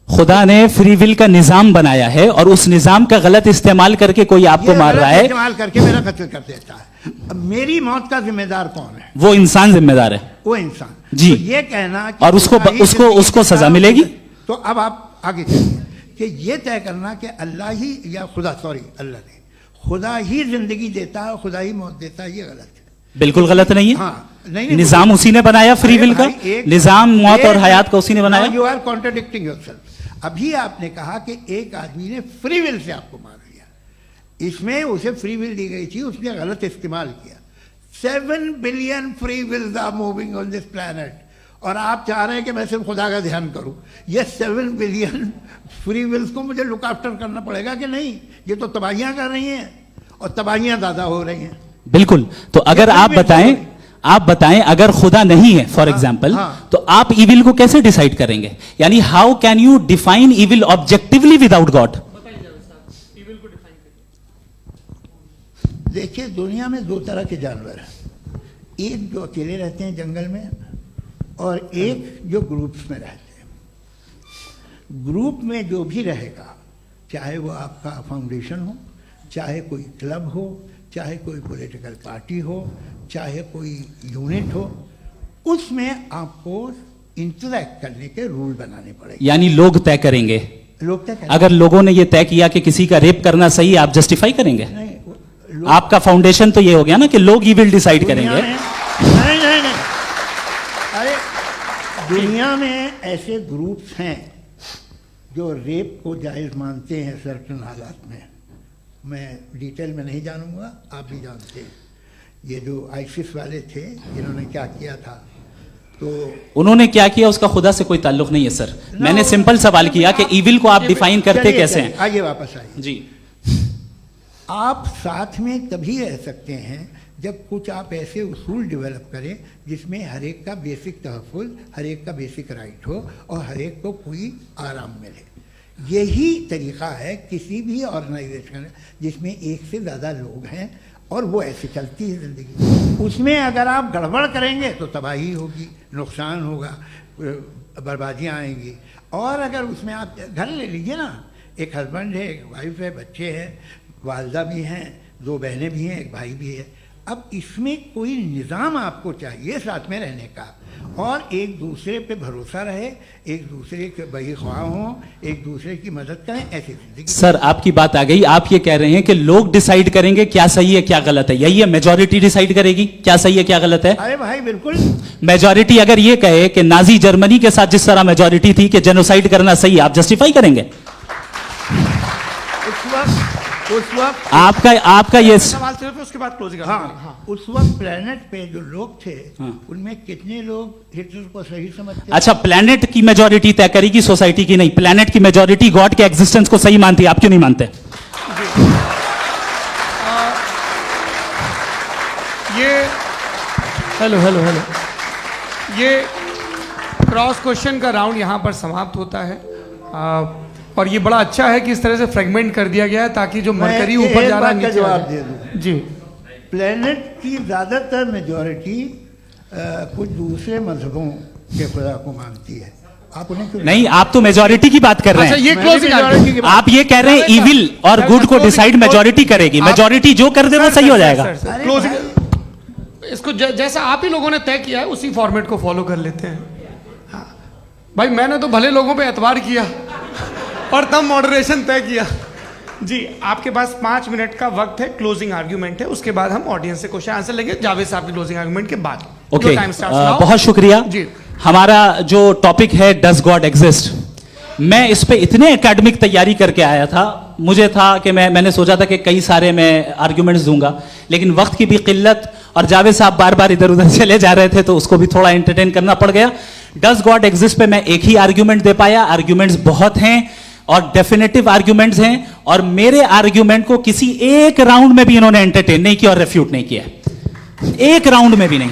Speaker 1: खुदा ने फ्री विल का निजाम बनाया है और उस निजाम का गलत इस्तेमाल करके कोई आपको मार रहा है,
Speaker 3: इस्तेमाल करके मेरा कत्ल कर देता है। अब मेरी मौत का जिम्मेदार कौन है?
Speaker 1: वो इंसान जिम्मेदार है।
Speaker 3: वो इंसान।
Speaker 1: जी।
Speaker 3: तो ये कहना कि
Speaker 1: और उसको
Speaker 3: खुदा ही जिंदगी
Speaker 1: सजा
Speaker 3: देता,
Speaker 1: मिलेगी।
Speaker 3: तो अब आप आगे चलिए कि ये तय करना कि अल्लाह ही या खुदा, सॉरी अल्लाह ने, खुदा ही जिंदगी देता है, खुदा ही मौत देता है, ये गलत है।
Speaker 1: बिल्कुल गलत नहीं है।
Speaker 3: हाँ नहीं,
Speaker 1: निजाम उसी ने बनाया फ्री विल का। निजाम मौत और हयात का उसी ने बनाया।
Speaker 3: You are contradicting yourself. अभी आपने कहा कि एक आदमी ने फ्री विल से आपको मार दिया, इसमें उसे फ्री विल दी गई थी, उसने गलत इस्तेमाल किया। 7 billion free wills are moving on this planet और आप चाह रहे हैं कि मैं सिर्फ खुदा का ध्यान करूं। ये 7 बिलियन फ्री विल्स को मुझे लुक आफ्टर करना पड़ेगा कि नहीं? ये तो तबाहियां कर रही हैं और तबाहियां ज़्यादा हो रही हैं।
Speaker 1: बिल्कुल। तो अगर आप बताएं अगर खुदा नहीं है फॉर एग्जाम्पल, तो आप इविल को कैसे डिसाइड करेंगे? यानी how can you define evil objectively without God?
Speaker 3: देखिए दुनिया में 2 तरह के जानवर हैं। एक जो अकेले रहते हैं जंगल में और एक जो ग्रुप्स में रहते हैं। ग्रुप में जो भी रहेगा, चाहे वो आपका फाउंडेशन हो, चाहे कोई क्लब हो, चाहे कोई पॉलिटिकल पार्टी हो, चाहे कोई यूनिट हो, उसमें आपको इंटरैक्ट करने के रूल बनाने पड़ेंगे।
Speaker 1: यानी लोग तय करेंगे।
Speaker 3: लोग तय करेंगे।
Speaker 1: अगर लोगों ने यह तय किया कि किसी का रेप करना सही है, आप जस्टिफाई करेंगे?
Speaker 3: नहीं,
Speaker 1: आपका फाउंडेशन तो ये हो गया ना कि लोग ही विल डिसाइड करेंगे।
Speaker 3: नहीं नहीं नहीं, अरे दुनिया में ऐसे ग्रुप्स हैं जो रेप को जायज़ मानते हैं सर्टेन हालात में। मैं डिटेल में नहीं जानूंगा, आप भी जानते हैं। ये जो आईसिस वाले थे इन्होंने क्या किया था, तो
Speaker 1: उन्होंने क्या किया उसका खुदा से कोई ताल्लुक नहीं है सर। मैंने सिंपल सवाल किया कि इविल को आप डिफाइन करते कैसे हैं?
Speaker 3: आइए वापस आइए
Speaker 1: जी।
Speaker 3: आप साथ में तभी रह सकते हैं जब कुछ आप ऐसे उसूल डेवलप करें जिसमें हर एक का बेसिक तहफ़्फ़ुज़, हर एक का बेसिक राइट हो और हर एक को कोई आराम मिले। यही तरीक़ा है किसी भी ऑर्गेनाइजेशन जिसमें एक से ज़्यादा लोग हैं और वो ऐसे चलती है ज़िंदगी। उसमें अगर आप गड़बड़ करेंगे तो तबाही होगी, नुकसान होगा, बर्बादियाँ आएंगी। और अगर उसमें आप घर ले लीजिए ना, एक हस्बैंड है, एक वाइफ है, बच्चे हैं, वालदा भी हैं, 2 बहनें भी हैं, एक भाई भी है। अब इसमें कोई निज़ाम आपको चाहिए साथ में रहने का, और एक दूसरे पे भरोसा रहे, एक दूसरे के बहीख्वाह हों, एक दूसरे की मदद करें, ऐसी जिंदगी।
Speaker 1: सर आपकी बात आ गई, आप ये कह रहे हैं कि लोग डिसाइड करेंगे क्या सही है क्या गलत है, यही है मेजॉरिटी डिसाइड करेगी क्या सही है क्या गलत है?
Speaker 3: अरे भाई बिल्कुल।
Speaker 1: मेजॉरिटी अगर ये कहे कि नाजी जर्मनी के साथ जिस तरह मेजॉरिटी थी कि जेनोसाइड करना सही है, आप जस्टिफाई करेंगे?
Speaker 3: उस वक्त
Speaker 1: आपका ये
Speaker 2: सवाल सिर्फ उसके बाद क्लोजिंग।
Speaker 3: हाँ, उस वक्त प्लेनेट पे जो लोग थे उनमें कितने लोग हिटलर को सही समझते?
Speaker 1: अच्छा, प्लेनेट की मेजॉरिटी तय करेगी, सोसाइटी की नहीं। प्लेनेट की मेजॉरिटी गॉड के एग्जिस्टेंस को सही मानती है, आप क्यों नहीं मानते?
Speaker 2: ये हेलो ये क्रॉस क्वेश्चन का राउंड यहाँ पर समाप्त होता है। और ये बड़ा अच्छा है कि इस तरह से फ्रेगमेंट कर दिया गया है ताकि जो मरकरी ऊपर जा रहा है नीचे
Speaker 3: जवाब
Speaker 2: आ
Speaker 3: दे
Speaker 2: जाए।
Speaker 3: दूं।
Speaker 2: जी,
Speaker 3: प्लेनेट की ज़्यादातर मेजॉरिटी कुछ दूसरे मजहबों के खुदा को मानती है। आप उन्हें क्यों
Speaker 1: नहीं, आप तो मेजॉरिटी की बात कर रहे
Speaker 2: अच्छा,
Speaker 1: हैं।
Speaker 2: ये
Speaker 3: मैंने
Speaker 2: क्लोजिंग
Speaker 3: majority की बात-
Speaker 1: आप ये कह रहे हैं इविल और गुड को डिसाइड मेजॉरिटी करेगी, मेजॉरिटी जो कर दे वो सही हो जाएगा।
Speaker 3: अरे
Speaker 2: क्लोजिंग इसको जैसा आप ही लोगों ने तय किया है उसी फॉर्मेट को फॉलो कर लेते हैं। हाँ। भाई मैंने तो भले लोगों पे एतबार किया और तब मॉडरेशन तय किया। जी, आपके पास 5 मिनट का वक्त है, क्लोजिंग आर्ग्यूमेंट है, उसके बाद हम ऑडियंस से क्वेश्चन आंसर लेंगे जावेद साहब के क्लोजिंग आर्ग्यूमेंट के बाद।
Speaker 1: Okay,
Speaker 2: time start.
Speaker 1: बहुत शुक्रिया
Speaker 2: जी।
Speaker 1: हमारा जो टॉपिक है डज गॉड एग्जिस्ट, मैं इस पे इतने एकेडमिक तैयारी करके आया था, मुझे था कि मैंने सोचा था कि कई सारे मैं आर्ग्यूमेंट्स दूंगा, लेकिन वक्त की भी किल्लत और जावेद साहब बार बार इधर उधर चले जा रहे थे तो उसको भी थोड़ा एंटरटेन करना पड़ गया। डज गॉड एग्जिस्ट पे मैं एक ही आर्ग्यूमेंट दे पाया, आर्ग्यूमेंट्स बहुत हैं और डेफिनेटिव आर्ग्यूमेंट्स हैं, और मेरे आर्ग्यूमेंट को किसी एक राउंड में भी इन्होंने एंटरटेन नहीं किया और रेफ्यूट नहीं किया, एक राउंड में भी नहीं,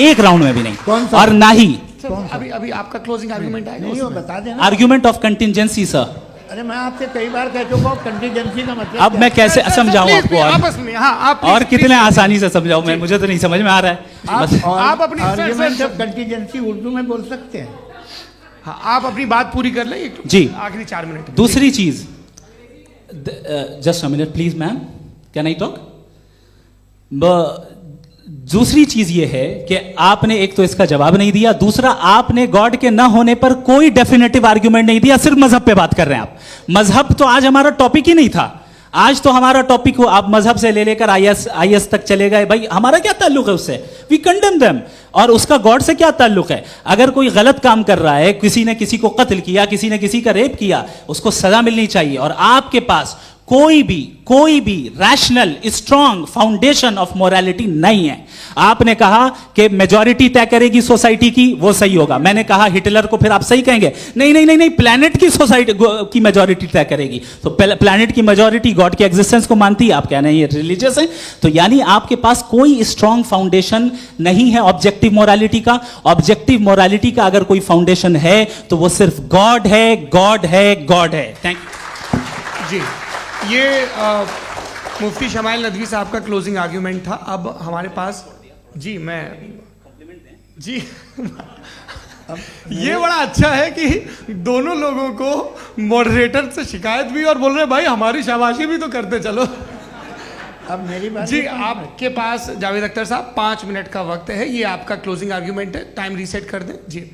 Speaker 1: एक राउंड में भी नहीं।
Speaker 3: कौन सा?
Speaker 1: और ना ही
Speaker 2: अभी आपका क्लोजिंग आर्ग्यूमेंट आएगा
Speaker 3: नहीं, वो
Speaker 2: उसमें।
Speaker 3: बता देना।
Speaker 1: Argument of contingency sir.
Speaker 3: अरे मैं आपसे कई बार कह चुका हूँ कंटीजेंसी का मतलब
Speaker 1: अब मैं कैसे समझाऊं
Speaker 2: प्लीज,
Speaker 1: आपको?
Speaker 2: प्लीज,
Speaker 1: और
Speaker 2: आपस में, हाँ, आप
Speaker 1: और
Speaker 2: प्लीज,
Speaker 1: कितने
Speaker 2: प्लीज,
Speaker 1: आसानी से समझाऊं मैं, मुझे तो नहीं समझ में आ रहा है। बस
Speaker 2: आप अपनी-
Speaker 3: argument
Speaker 2: sir,
Speaker 3: of contingency Urdu में बोल सकते हैं।
Speaker 2: हाँ, आप अपनी बात पूरी कर लें
Speaker 1: जी।
Speaker 2: आखिरी 4 मिनट।
Speaker 1: दूसरी चीज, just a minute please ma'am, can I talk? दूसरी चीज ये है कि आपने एक तो इसका जवाब नहीं दिया, दूसरा आपने गॉड के ना होने पर कोई डेफिनेटिव आर्ग्यूमेंट नहीं दिया, सिर्फ मजहब पे बात कर रहे हैं आप। मजहब तो आज हमारा टॉपिक ही नहीं था, आज तो हमारा टॉपिक हो, आप मजहब से ले लेकर आईएस तक चले गए। भाई हमारा क्या ताल्लुक है उससे? We condemn them. और उसका गॉड से क्या ताल्लुक है? अगर कोई गलत काम कर रहा है, किसी ने किसी को कत्ल किया, किसी ने किसी का रेप किया, उसको सजा मिलनी चाहिए। और आपके पास कोई भी rational strong foundation of morality नहीं है। आपने कहा कि मेजॉरिटी तय करेगी सोसाइटी की, वो सही होगा। मैंने कहा हिटलर को फिर आप सही कहेंगे, नहीं, प्लैनेट की सोसाइटी की मेजॉरिटी तय करेगी। तो प्लैनेट की मेजॉरिटी गॉड के एग्जिस्टेंस को मानती है, आप कह रहे हैं ये रिलीजियस है। तो यानी आपके पास कोई स्ट्रॉन्ग फाउंडेशन नहीं है ऑब्जेक्टिव मोरालिटी का। ऑब्जेक्टिव मोरालिटी का अगर कोई फाउंडेशन है तो वो सिर्फ गॉड है, गॉड है, गॉड है। थैंक यू
Speaker 2: जी, ये मुफ्ती शमाइल नदवी साहब का क्लोजिंग आर्ग्यूमेंट था। अब हमारे पास जी ये बड़ा अच्छा है कि दोनों लोगों को मॉडरेटर से शिकायत भी और बोल रहे भाई हमारी शाबाशी भी तो करते चलो।
Speaker 3: अब मेरी बात
Speaker 2: जी, आपके पास जावेद अख्तर साहब 5 मिनट का वक्त है, ये आपका क्लोजिंग आर्ग्यूमेंट है, टाइम रीसेट कर दें। जी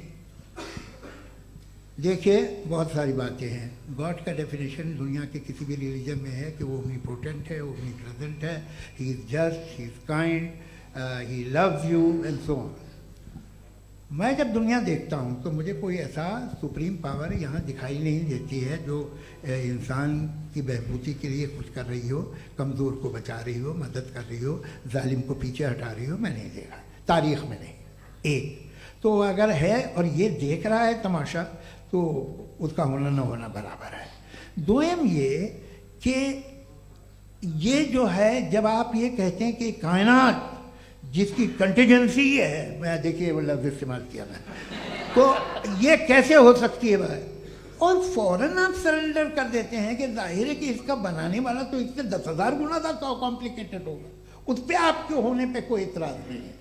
Speaker 3: देखिए, बहुत सारी बातें हैं। गॉड का डेफिनेशन दुनिया के किसी भी रिलीजन में है कि वो ओमनीपोटेंट है, ओमनीप्रेजेंट है, he is just, he is kind, he loves you and so on. मैं जब दुनिया देखता हूँ तो मुझे कोई ऐसा सुप्रीम पावर यहाँ दिखाई नहीं देती है जो इंसान की बहबूदी के लिए कुछ कर रही हो, कमज़ोर को बचा रही हो, मदद कर रही हो, जालिम को पीछे हटा रही हो। मैं नहीं देखा, तारीख़ में नहीं। एक तो अगर है और ये देख रहा है तमाशा, तो उसका होना न होना बराबर है। दोयम ये कि ये जो है, जब आप ये कहते हैं कि कायनात जिसकी कंटीजेंसी है, मैं देखिए वो लफ्ज़ इस्तेमाल किया मैं, तो ये कैसे हो सकती है भाई? और फौरन आप सरेंडर कर देते हैं कि जाहिर है कि इसका बनाने वाला तो इससे 10,000 गुना ज़्यादा कॉम्प्लिकेटेड होगा। उस पर आपके होने पे कोई इतराज़ नहीं है।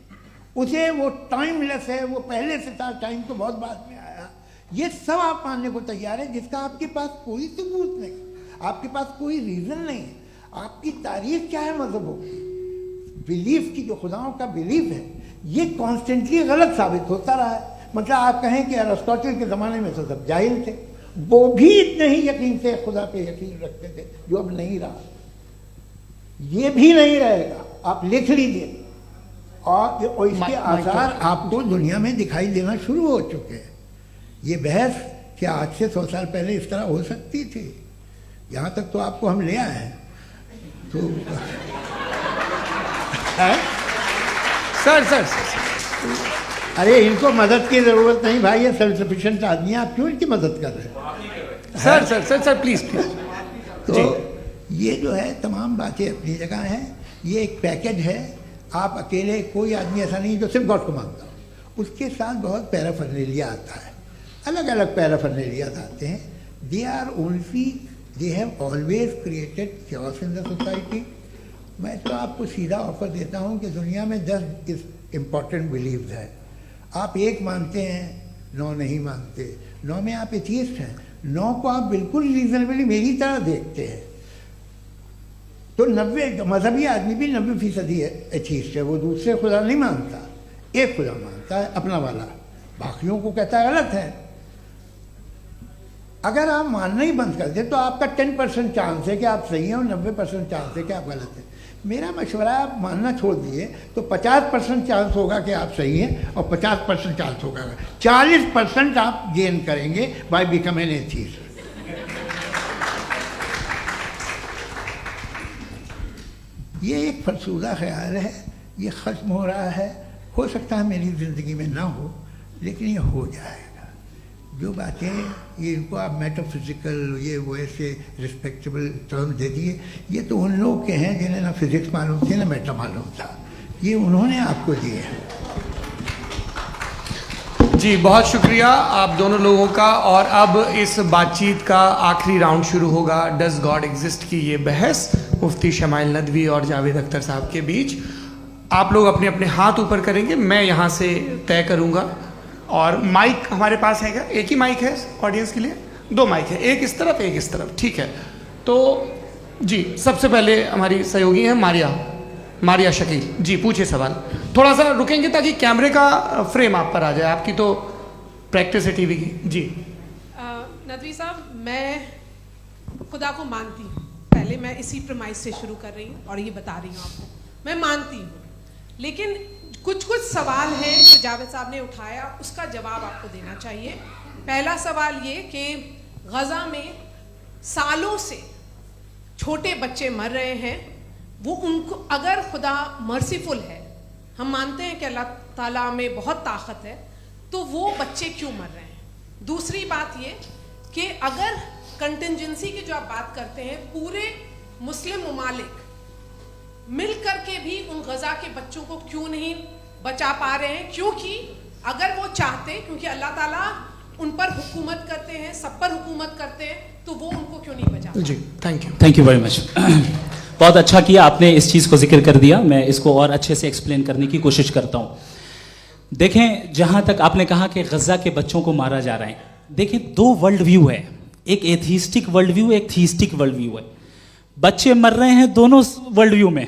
Speaker 3: उसे वो टाइमलेस है, वो पहले से था, टाइम तो बहुत बाद में आया। ये सब आप मानने को तैयार है जिसका आपके पास कोई सबूत नहीं, आपके पास कोई रीज़न नहीं है। आपकी तारीख क्या है मजहबों की? बिलीफ की जो खुदाओं का बिलीफ है ये कॉन्स्टेंटली गलत साबित होता रहा है। मतलब आप कहें कि अरिस्टोटल के ज़माने में तो सब जाहिल थे, वो भी इतने ही यकीन से खुदा पे यकीन रखते थे जो अब नहीं रहा, ये भी नहीं रहेगा, आप लिख लीजिए। और इसके आसार आपको दुनिया में दिखाई देना शुरू हो चुके हैं। ये बहस क्या आज से 100 साल पहले इस तरह हो सकती थी? यहाँ तक तो आपको हम ले आए हैं। तो
Speaker 2: सर
Speaker 3: अरे इनको मदद की जरूरत नहीं भाई, ये सेल्फ सफिशिएंट आदमी है, आप क्यों इनकी मदद कर रहे हैं?
Speaker 2: Sir please.
Speaker 3: तो ये जो है तमाम बातें अपनी जगह हैं। ये एक पैकेज है। आप अकेले, कोई आदमी ऐसा नहीं जो सिर्फ गॉड को मानता हो, उसके साथ बहुत पैराफर्नेलिया आता है, अलग अलग पैराफर्नेलिया आते हैं। They have always created chaos in the society. मैं तो आपको सीधा ऑफर देता हूँ कि दुनिया में 10 इम्पॉर्टेंट बिलीव्स है। आप 1 मानते हैं, 9 नहीं मानते, 9 में आप एथियस्ट हैं, 9 को आप बिल्कुल रीजनेबली मेरी तरह देखते हैं। तो 90 मजहबी आदमी भी 90% एथियस्ट है, वो दूसरे खुदा नहीं मानता, एक खुदा मानता है अपना वाला, बाकियों को कहता है गलत है। अगर आप मानना ही बंद कर दें तो आपका 10% चांस है कि आप सही हैं और 90% चांस है कि आप गलत हैं। मेरा मशवरा है आप मानना छोड़ दिए तो 50% चांस होगा कि आप सही हैं और 50% चांस होगा, 40% आप गेन करेंगे बाय बिकमिंग एन एथियस्ट। ये एक फरसूदा ख्याल है, ये ख़त्म हो रहा है। हो सकता है मेरी ज़िंदगी में ना हो, लेकिन ये हो जाएगा। जो बातें ये इनको आप मेटाफिजिकल ये वो ऐसे रिस्पेक्टेबल टर्म दे दिए, ये तो उन लोग के हैं जिन्हें ना फिजिक्स मालूम थी ना मेटा मालूम था, ये उन्होंने आपको दिए हैं।
Speaker 2: जी बहुत शुक्रिया आप दोनों लोगों का। और अब इस बातचीत का आखिरी राउंड शुरू होगा, डज गॉड एग्जिस्ट की ये बहस मुफ्ती शमाइल नदवी और जावेद अख्तर साहब के बीच। आप लोग अपने अपने हाथ ऊपर करेंगे, मैं यहाँ से तय करूँगा। और माइक हमारे पास है क्या? एक ही माइक है ऑडियंस के लिए? 2 माइक है, एक इस तरफ एक इस तरफ, ठीक है। तो जी सबसे पहले हमारी सहयोगी है मारिया शकील जी, पूछिए सवाल। थोड़ा सा रुकेंगे ताकि कैमरे का फ्रेम आप पर आ जाए, आपकी तो प्रैक्टिस है टीवी की। जी
Speaker 4: नदवी साहब, मैं खुदा को मानती हूँ, पहले मैं इसी प्रमाइस से शुरू कर रही हूँ और ये बता रही हूँ आपको, मैं मानती हूँ। लेकिन कुछ सवाल हैं जो जावेद साहब ने उठाया, उसका जवाब आपको देना चाहिए। पहला सवाल ये कि गज़ा में सालों से छोटे बच्चे मर रहे हैं, वो उनको, अगर खुदा मर्सीफुल है, हम मानते हैं कि अल्लाह ताला में बहुत ताकत है, तो वो बच्चे क्यों मर रहे हैं? दूसरी बात ये कि अगर कंटिजेंसी की जो आप बात करते हैं, पूरे मुस्लिम ममालिक मिल करके भी उन गज़ा के बच्चों को क्यों नहीं बचा पा रहे हैं? क्योंकि अगर वो चाहते, क्योंकि अल्लाह ताला उन पर हुकूमत करते हैं, सब पर हुकूमत करते हैं, तो वो उनको क्यों नहीं बचा?
Speaker 2: जी थैंक यू
Speaker 1: वेरी मच। बहुत अच्छा किया आपने इस चीज़ को जिक्र कर दिया, मैं इसको और अच्छे से एक्सप्लेन करने की कोशिश करता हूँ। देखें, जहाँ तक आपने कहा कि गज़ा के बच्चों को मारा जा रहा है, देखिए 2 वर्ल्ड व्यू है, एक एथिस्टिक वर्ल्ड व्यू, एक थीस्टिक वर्ल्ड व्यू है। बच्चे मर रहे हैं दोनों वर्ल्ड व्यू में,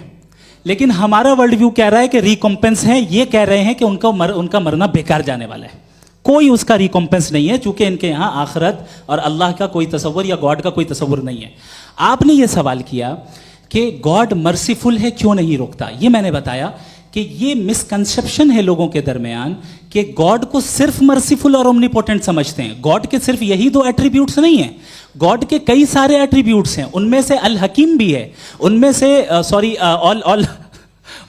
Speaker 1: लेकिन हमारा वर्ल्ड व्यू कह रहा है कि रिकॉम्पेंस है, ये कह रहे हैं कि उनका मरना बेकार जाने वाला है, कोई उसका रिकॉम्पेंस नहीं है, चूंकि इनके यहाँ आखिरत और अल्लाह का कोई तसव्वुर या गॉड का कोई तसव्वुर नहीं है। आपने ये सवाल किया कि गॉड मर्सीफुल है, क्यों नहीं रोकता? ये मैंने बताया कि ये मिसकंसेप्शन है लोगों के दरमियान कि गॉड को सिर्फ मर्सीफुल और ओमनीपोटेंट समझते हैं। गॉड के सिर्फ यही 2 एट्रीब्यूट्स नहीं हैं, गॉड के कई सारे एट्रीब्यूट्स हैं, उनमें से अल हकीम भी है, उनमें से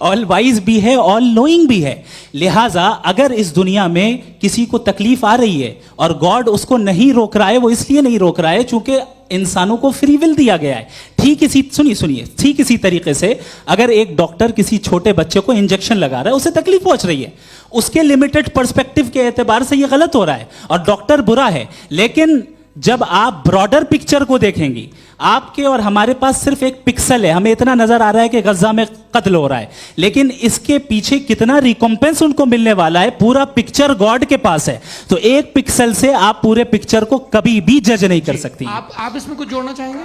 Speaker 1: ऑल वाइज भी है, ऑल नोइंग भी है। लिहाजा अगर इस दुनिया में किसी को तकलीफ आ रही है और गॉड उसको नहीं रोक रहा है, वो इसलिए नहीं रोक रहा है चूंकि इंसानों को फ्री विल दिया गया है। ठीक इसी तरीके से अगर एक डॉक्टर किसी छोटे बच्चे को इंजेक्शन लगा रहा है, उसे तकलीफ पहुंच रही है, उसके लिमिटेड पर्सपेक्टिव के एतबार से यह गलत हो रहा है और डॉक्टर बुरा है। लेकिन जब आप ब्रॉडर पिक्चर को देखेंगी, आपके और हमारे पास सिर्फ एक पिक्सल है, हमें इतना नजर आ रहा है कि गजा में कत्ल हो रहा है, लेकिन इसके पीछे कितना रिकॉम्पेंस उनको मिलने वाला है, पूरा पिक्चर गॉड के पास है। तो एक पिक्सल से आप पूरे पिक्चर को कभी भी जज नहीं कर सकती।
Speaker 2: आप इसमें कुछ जोड़ना चाहेंगे?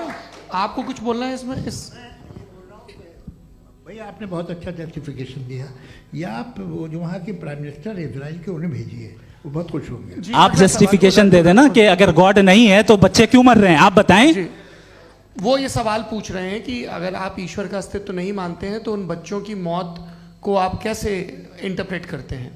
Speaker 2: आपको कुछ बोलना है इसमें?
Speaker 3: भैया आपने बहुत अच्छा जस्टिफिकेशन दिया। या आप वो जो वहाँ के प्राइम मिनिस्टर इजराइल के उन्हें भेजिए, वो बहुत खुश होंगे।
Speaker 1: आप जस्टिफिकेशन दे देना कि अगर गॉड नहीं है तो बच्चे क्यों मर रहे हैं, आप बताएं।
Speaker 2: जी, वो ये सवाल पूछ रहे हैं कि अगर आप ईश्वर का अस्तित्व नहीं मानते हैं तो उन बच्चों की मौत को आप कैसे इंटरप्रेट करते हैं?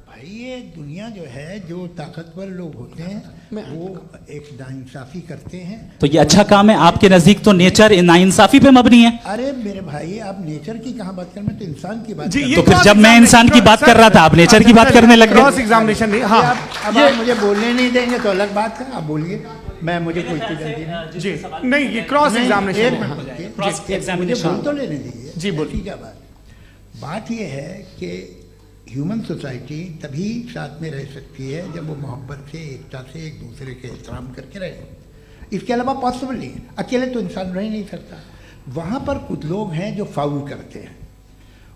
Speaker 3: भाई ये दुनिया जो है, जो ताकतवर लोग होते हैं वो एक नाइंसाफी करते हैं।
Speaker 1: तो ये अच्छा काम है आपके नजदीक, तो नेचर नाइंसाफी पे मबनी है।
Speaker 3: अरे मेरे भाई, आप नेचर की कहाँ बात कर रहे हैं, तो इंसान की बात
Speaker 2: जी,
Speaker 3: कर
Speaker 2: ये
Speaker 3: रहे
Speaker 1: तो फिर जब मैं इंसान की बात कर रहा था आप नेचर की बात करने लग
Speaker 2: क्रॉस
Speaker 1: गए।
Speaker 2: एग्जामिनेशन नहीं।
Speaker 3: हैं।
Speaker 2: हाँ,
Speaker 3: अब आप मुझे बोलने नहीं देंगे तो अलग बात है, आप बोलिए, मुझे कोई इतनी जल्दी नहीं।
Speaker 2: जी नहीं, ये क्रॉस
Speaker 3: नहीं,
Speaker 2: एग्जामिनेशन
Speaker 3: एक
Speaker 2: है।
Speaker 3: मिनट
Speaker 2: हाँ।
Speaker 3: रुकिए।
Speaker 1: Cross
Speaker 3: मुझे
Speaker 1: examination।
Speaker 3: बोल तो लेने दीजिए।
Speaker 2: जी, बोलिए।
Speaker 3: ऐसी क्या बात ये है कि ह्यूमन सोसाइटी तभी साथ में रह सकती है जब वो मोहब्बत से, एकता से, एक दूसरे के एहतराम करके रहे। इसके अलावा पॉसिबल नहीं है, अकेले तो इंसान रह ही नहीं सकता। वहाँ पर कुछ लोग हैं जो फाउल करते हैं।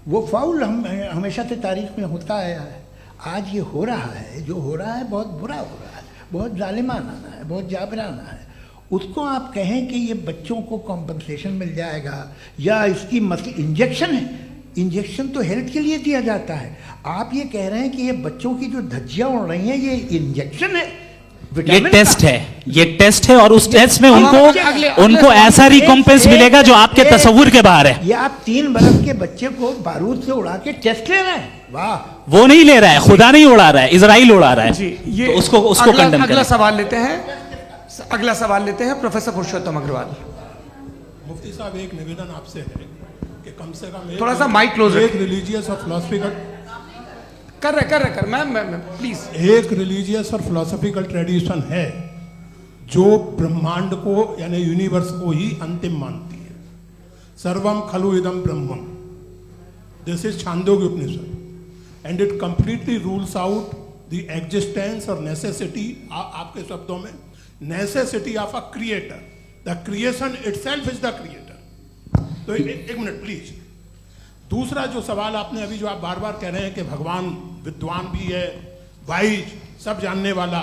Speaker 3: वो फाउल हम हमेशा से तारीख में होता आया है। आज ये हो रहा है, जो हो रहा है बहुत बुरा हो रहा है, बहुत जालिमाना है, बहुत जाबराना है। उसको आप कहें कि ये बच्चों को कॉम्पनसेशन मिल जाएगा या इसकी इंजेक्शन है, इंजेक्शन तो हेल्थ के लिए दिया जाता है। आप ये कह रहे हैं कि ये बच्चों की जो धज्जियां उड़ रही हैं ये इंजेक्शन है,
Speaker 1: ये
Speaker 3: विटामिन
Speaker 1: टेस्ट
Speaker 3: का।
Speaker 1: है, ये टेस्ट है, और उस टेस्ट में
Speaker 2: अगले
Speaker 1: उनको ऐसा रिकॉम्पेंस मिलेगा जो आपके तस्वुर के बाहर है।
Speaker 3: ये आप 3 बरस के बच्चे को बारूद से उड़ा के टेस्ट ले रहे हैं। वाह,
Speaker 1: वो नहीं ले रहा है, खुदा नहीं उड़ा रहा है, इजराइल उड़ा रहा है।
Speaker 2: जी, ये
Speaker 1: तो उसको कंडम
Speaker 2: अगला
Speaker 1: करें।
Speaker 2: सवाल लेते हैं। अगला सवाल लेते हैं प्रोफेसर पुरुषोत्तम अग्रवाल।
Speaker 5: मुफ्ती साहब, एक निवेदन आपसे है कि कम से कम
Speaker 2: थोड़ा सा माइक क्लोज
Speaker 5: एक
Speaker 2: रखें।
Speaker 5: रिलीजियस और फिलोसफिकल
Speaker 2: कर रहे मैम प्लीज।
Speaker 5: एक रिलीजियस और फिलोसफिकल ट्रेडिशन है जो ब्रह्मांड को यानी यूनिवर्स को ही अंतिम मानती है। सर्वम खलु इदम ब्रह्मम, this is Chandogya Upanishad, and it completely rules out the existence और नेसेसिटी, आपके शब्दों में necessity of a creator. The creation itself is the creator. तो एक मिनट प्लीज। दूसरा जो सवाल आपने अभी, जो आप बार बार कह रहे हैं कि भगवान विद्वान भी है, वाइज, सब जानने वाला,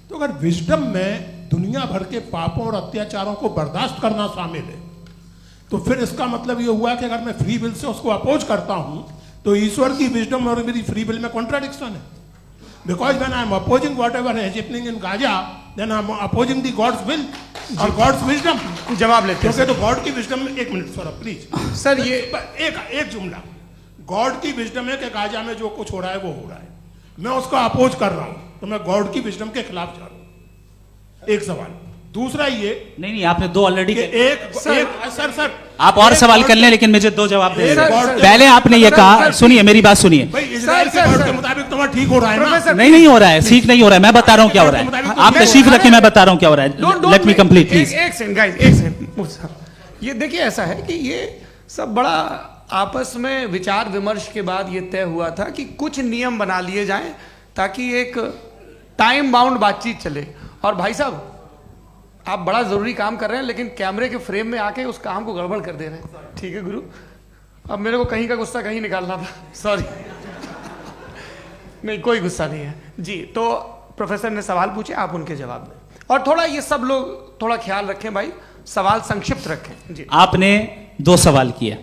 Speaker 5: तो अगर विजडम में दुनिया भर के पापों और अत्याचारों को बर्दाश्त करना शामिल है, तो फिर इसका मतलब ये हुआ कि अगर मैं फ्री विल से उसको अपोज करता हूं तो ईश्वर की विजडम और मेरी फ्री विल में कॉन्ट्राडिक्शन है। Because when I am opposing whatever is happening in Gaza, then I am opposing the God's will और गॉड्स विजडम।
Speaker 2: जवाब लेते हैं
Speaker 5: क्योंकि तो गॉड की विजडम में, एक मिनट सौरभ प्लीज
Speaker 2: सर, ये
Speaker 5: एक जुमला, गॉड की विजडम है कि गाजा में जो कुछ हो रहा है वो हो रहा है, मैं उसको अपोज कर रहा हूं, तो मैं गॉड की विजडम के खिलाफ जा रहा हूं। एक सवाल। दूसरा ये
Speaker 1: नहीं, आपने 2 ऑलरेडी।
Speaker 5: सर
Speaker 1: आप और सवाल कर लें, लेकिन मुझे 2 जवाब दे
Speaker 5: सर,
Speaker 1: दें।
Speaker 5: सर,
Speaker 1: पहले आपने ये कहा, सुनिए मेरी बात सुनिए।
Speaker 5: भाई इजराइल के गॉड के मुताबिक तुम्हारा ठीक हो रहा है ना?
Speaker 1: नहीं हो रहा है, ठीक नहीं हो रहा है, मैं बता रहा हूं क्या हो रहा है। आप तशरीफ रखें, मैं बता रहा हूं क्या हो रहा है। Let me complete please.
Speaker 2: एक सेकंड गाइस, एक सेकंड। ये देखिए, ऐसा है कि ये सब बड़ा आपस में विचार विमर्श के बाद ये तय हुआ था कि कुछ नियम बना लिए जाएं ताकि एक टाइम बाउंड बातचीत चले। और भाई साहब, आप बड़ा जरूरी काम कर रहे हैं लेकिन कैमरे के फ्रेम में आके उस काम को गड़बड़ कर दे रहे हैं। ठीक है गुरु, अब मेरे को कहीं का गुस्सा कहीं निकालना था, सॉरी। नहीं, कोई गुस्सा नहीं है जी। तो प्रोफेसर ने सवाल पूछे, आप उनके जवाब दें, और थोड़ा ये सब लोग थोड़ा ख्याल रखें भाई, सवाल संक्षिप्त रखें जी।
Speaker 1: आपने 2 सवाल किए।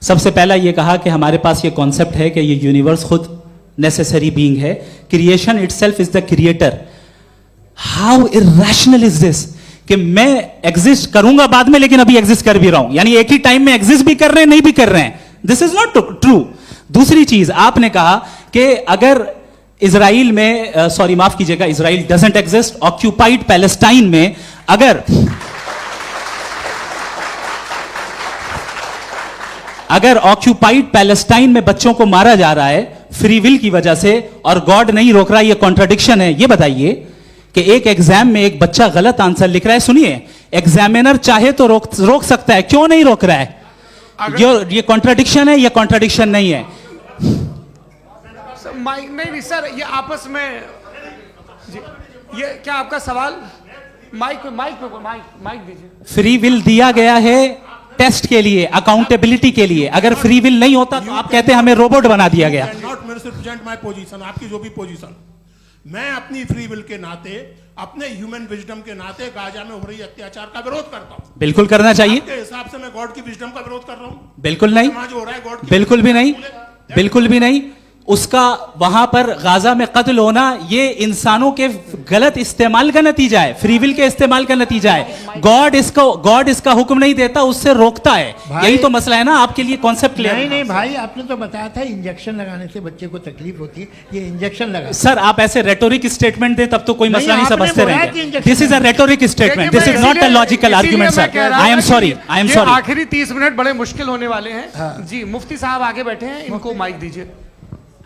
Speaker 1: सबसे पहला ये कहा कि हमारे पास ये कॉन्सेप्ट है कि ये यूनिवर्स खुद नेसेसरी बीइंग है, creation itself is the creator. How irrational is this कि मैं एग्जिस्ट करूंगा बाद में, लेकिन अभी एग्जिस्ट कर भी रहा हूं, यानी एक ही टाइम में एग्जिस्ट भी कर रहे हैं, नहीं भी कर रहे हैं। This is not true. दूसरी चीज, आपने कहा कि अगर इजराइल में, सॉरी माफ कीजिएगा, Israel doesn't exist, occupied Palestine में अगर ऑक्यूपाइड पैलेस्टाइन में बच्चों को मारा जा रहा है फ्री विल की वजह से और गॉड नहीं रोक रहा, ये कॉन्ट्रडिक्शन है। ये बताइए कि एक एग्जाम में एक बच्चा गलत आंसर लिख रहा है, सुनिए, एग्जामिनर चाहे तो रोक सकता है, क्यों नहीं रोक रहा है? ये कॉन्ट्रडिक्शन है, ये कॉन्ट्रडिक्शन नहीं है।
Speaker 2: माइक नहीं सर, ये आपस में जी, ये क्या आपका सवाल? माइक दीजिए।
Speaker 1: फ्री विल दिया गया है टेस्ट के लिए, अकाउंटेबिलिटी के लिए। अगर फ्री विल नहीं होता तो आप कहते हैं हमें रोबोट बना दिया गया।
Speaker 5: नॉट मिसरिप्रेजेंट माय पोजीशन, आपकी जो भी पोजीशन, मैं अपनी फ्री विल के नाते, अपने ह्यूमन विजडम के नाते गाजा में हो रही अत्याचार का विरोध करता हूं।
Speaker 1: बिल्कुल करना चाहिए।
Speaker 5: आपके हिसाब से मैं गॉड की विजडम का विरोध कर रहा हूं?
Speaker 1: बिल्कुल नहीं,
Speaker 5: समाज हो रहा है गॉड की
Speaker 1: बिल्कुल भी नहीं, बिल्कुल भी नहीं। उसका वहां पर गाजा में कत्ल होना ये इंसानों के गलत इस्तेमाल का नतीजा है, फ्री विल के इस्तेमाल का नतीजा है। गॉड इसका हुक्म नहीं देता, उससे रोकता है। यही तो मसला है ना, आपके लिए कॉन्सेप्ट क्लियर
Speaker 3: नहीं नहीं भाई, आपने तो बताया था इंजेक्शन लगाने से बच्चे को तकलीफ होती है, ये इंजेक्शन लगा।
Speaker 1: सर आप ऐसे रेटोरिक स्टेटमेंट दे तब तो कोई मसला नहीं
Speaker 3: आपने
Speaker 1: समझते
Speaker 3: बोला कि
Speaker 1: रहेंगे।
Speaker 3: Injection
Speaker 1: this is a rhetoric statement, this is not a logical argument sir. I am sorry, I am sorry.
Speaker 2: आखिरी 30 मिनट बड़े मुश्किल होने वाले हैं। जी मुफ्ती साहब आगे बैठे हैं, इनको माइक दीजिए।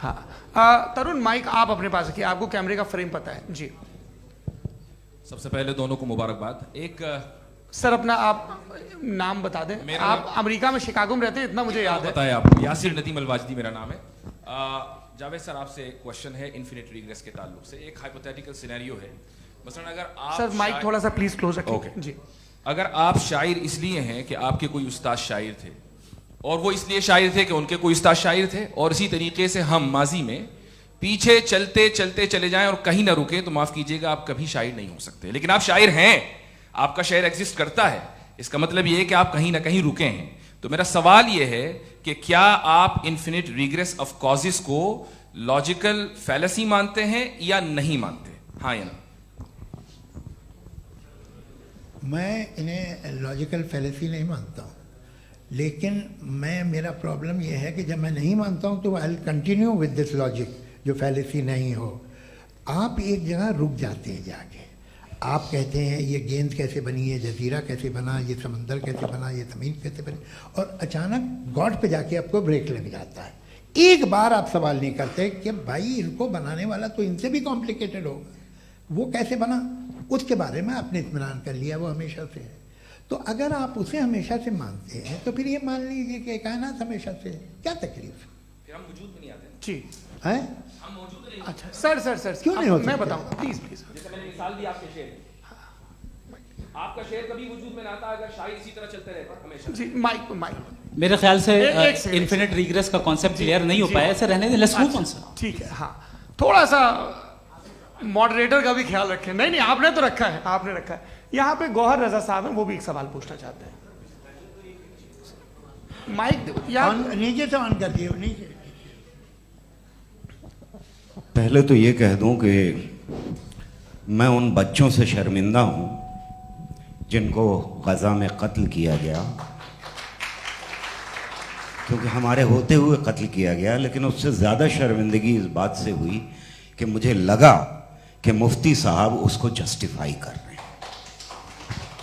Speaker 2: हाँ तरुण, माइक आप अपने पास रखिए, आपको कैमरे का फ्रेम पता है जी।
Speaker 6: सबसे पहले दोनों को मुबारकबाद। एक
Speaker 2: सर अपना आप नाम बता दें।
Speaker 6: मेरा
Speaker 2: आप अमेरिका में शिकागो में रहते हैं, इतना मुझे याद है।
Speaker 6: बताया आपको, यासिर नदीम अलवाजदी मेरा नाम है। जावेद सर आपसे एक क्वेश्चन है इन्फिनिट रिग्रेस के ताल्लुक से। एक हाइपोथेटिकल सिनेरियो है, मसलन अगर आप
Speaker 2: सर माइक थोड़ा सा प्लीज क्लोज रखिए।
Speaker 6: ओके
Speaker 2: जी।
Speaker 6: अगर आप शायर इसलिए हैं कि आपके कोई उस्ताद शायर थे, और वो इसलिए शायर थे कि उनके कोई उस्ताद शायर थे, और इसी तरीके से हम माजी में पीछे चलते चलते चले जाएं और कहीं ना रुके, तो माफ कीजिएगा आप कभी शायर नहीं हो सकते। लेकिन आप शायर हैं, आपका शायर एग्जिस्ट करता है, इसका मतलब ये है कि आप कहीं ना कहीं रुके हैं। तो मेरा सवाल ये है कि क्या आप इन्फिनिट रिग्रेस ऑफ कॉजेस को लॉजिकल फैलेसी मानते हैं या नहीं मानते? हाँ या ना?
Speaker 3: मैं इन्हें लॉजिकल फैलेसी नहीं मानता हूँ, लेकिन मेरा प्रॉब्लम यह है कि जब मैं नहीं मानता हूँ तो I will continue with this logic जो फैलेसी नहीं हो। आप एक जगह रुक जाते हैं जाके, आप कहते हैं ये गेंद कैसे बनी, ये जजीरा कैसे बना, ये समंदर कैसे बना, ये ज़मीन कैसे बनी, और अचानक गॉड पे जाके आपको ब्रेक लग जाता है। एक बार आप सवाल नहीं करते कि भाई इनको बनाने वाला तो इनसे भी कॉम्प्लिकेटेड होगा, वो कैसे बना, उसके बारे में आपने इत्मीनान कर लिया, वो हमेशा से है। तो अगर आप उसे हमेशा से मानते हैं तो फिर ये मान लीजिए कि कायनात हमेशा से है, क्या तकलीफ?
Speaker 6: फिर हम वजूद में नहीं आते
Speaker 2: जी
Speaker 3: है?
Speaker 6: हम मौजूद नहीं।
Speaker 2: अच्छा सर
Speaker 3: क्यों नहीं हो
Speaker 2: मैं
Speaker 3: सकते?
Speaker 2: बताऊंगा प्लीज प्लीज।
Speaker 6: जैसे मैंने मिसाल दी आपके शेर, आपका शेर कभी वजूद में ना आता अगर शायर इसी तरह चलते रहते हमेशा।
Speaker 2: जी माइक
Speaker 1: मेरे ख्याल से
Speaker 2: एक सेकंड,
Speaker 1: इन्फिनिट रिग्रेस का कॉन्सेप्ट क्लियर नहीं हो पाया, ऐसे रहने दें, लेट्स मूव ऑन सर।
Speaker 2: ठीक है। हाँ थोड़ा सा मॉडरेटर का भी ख्याल रखें। नहीं आपने तो रखा है, आपने रखा है। यहाँ पे गौहर रजा साहब हैं, वो भी एक सवाल पूछना चाहते हैं। माइक
Speaker 3: नीचे से ऑन कर दिए नीचे।
Speaker 7: पहले तो ये कह दूं कि मैं उन बच्चों से शर्मिंदा हूं जिनको गजा में कत्ल किया गया, क्योंकि हमारे होते हुए कत्ल किया गया। लेकिन उससे ज़्यादा शर्मिंदगी इस बात से हुई कि मुझे लगा कि मुफ्ती साहब उसको जस्टिफाई कर रहे हैं।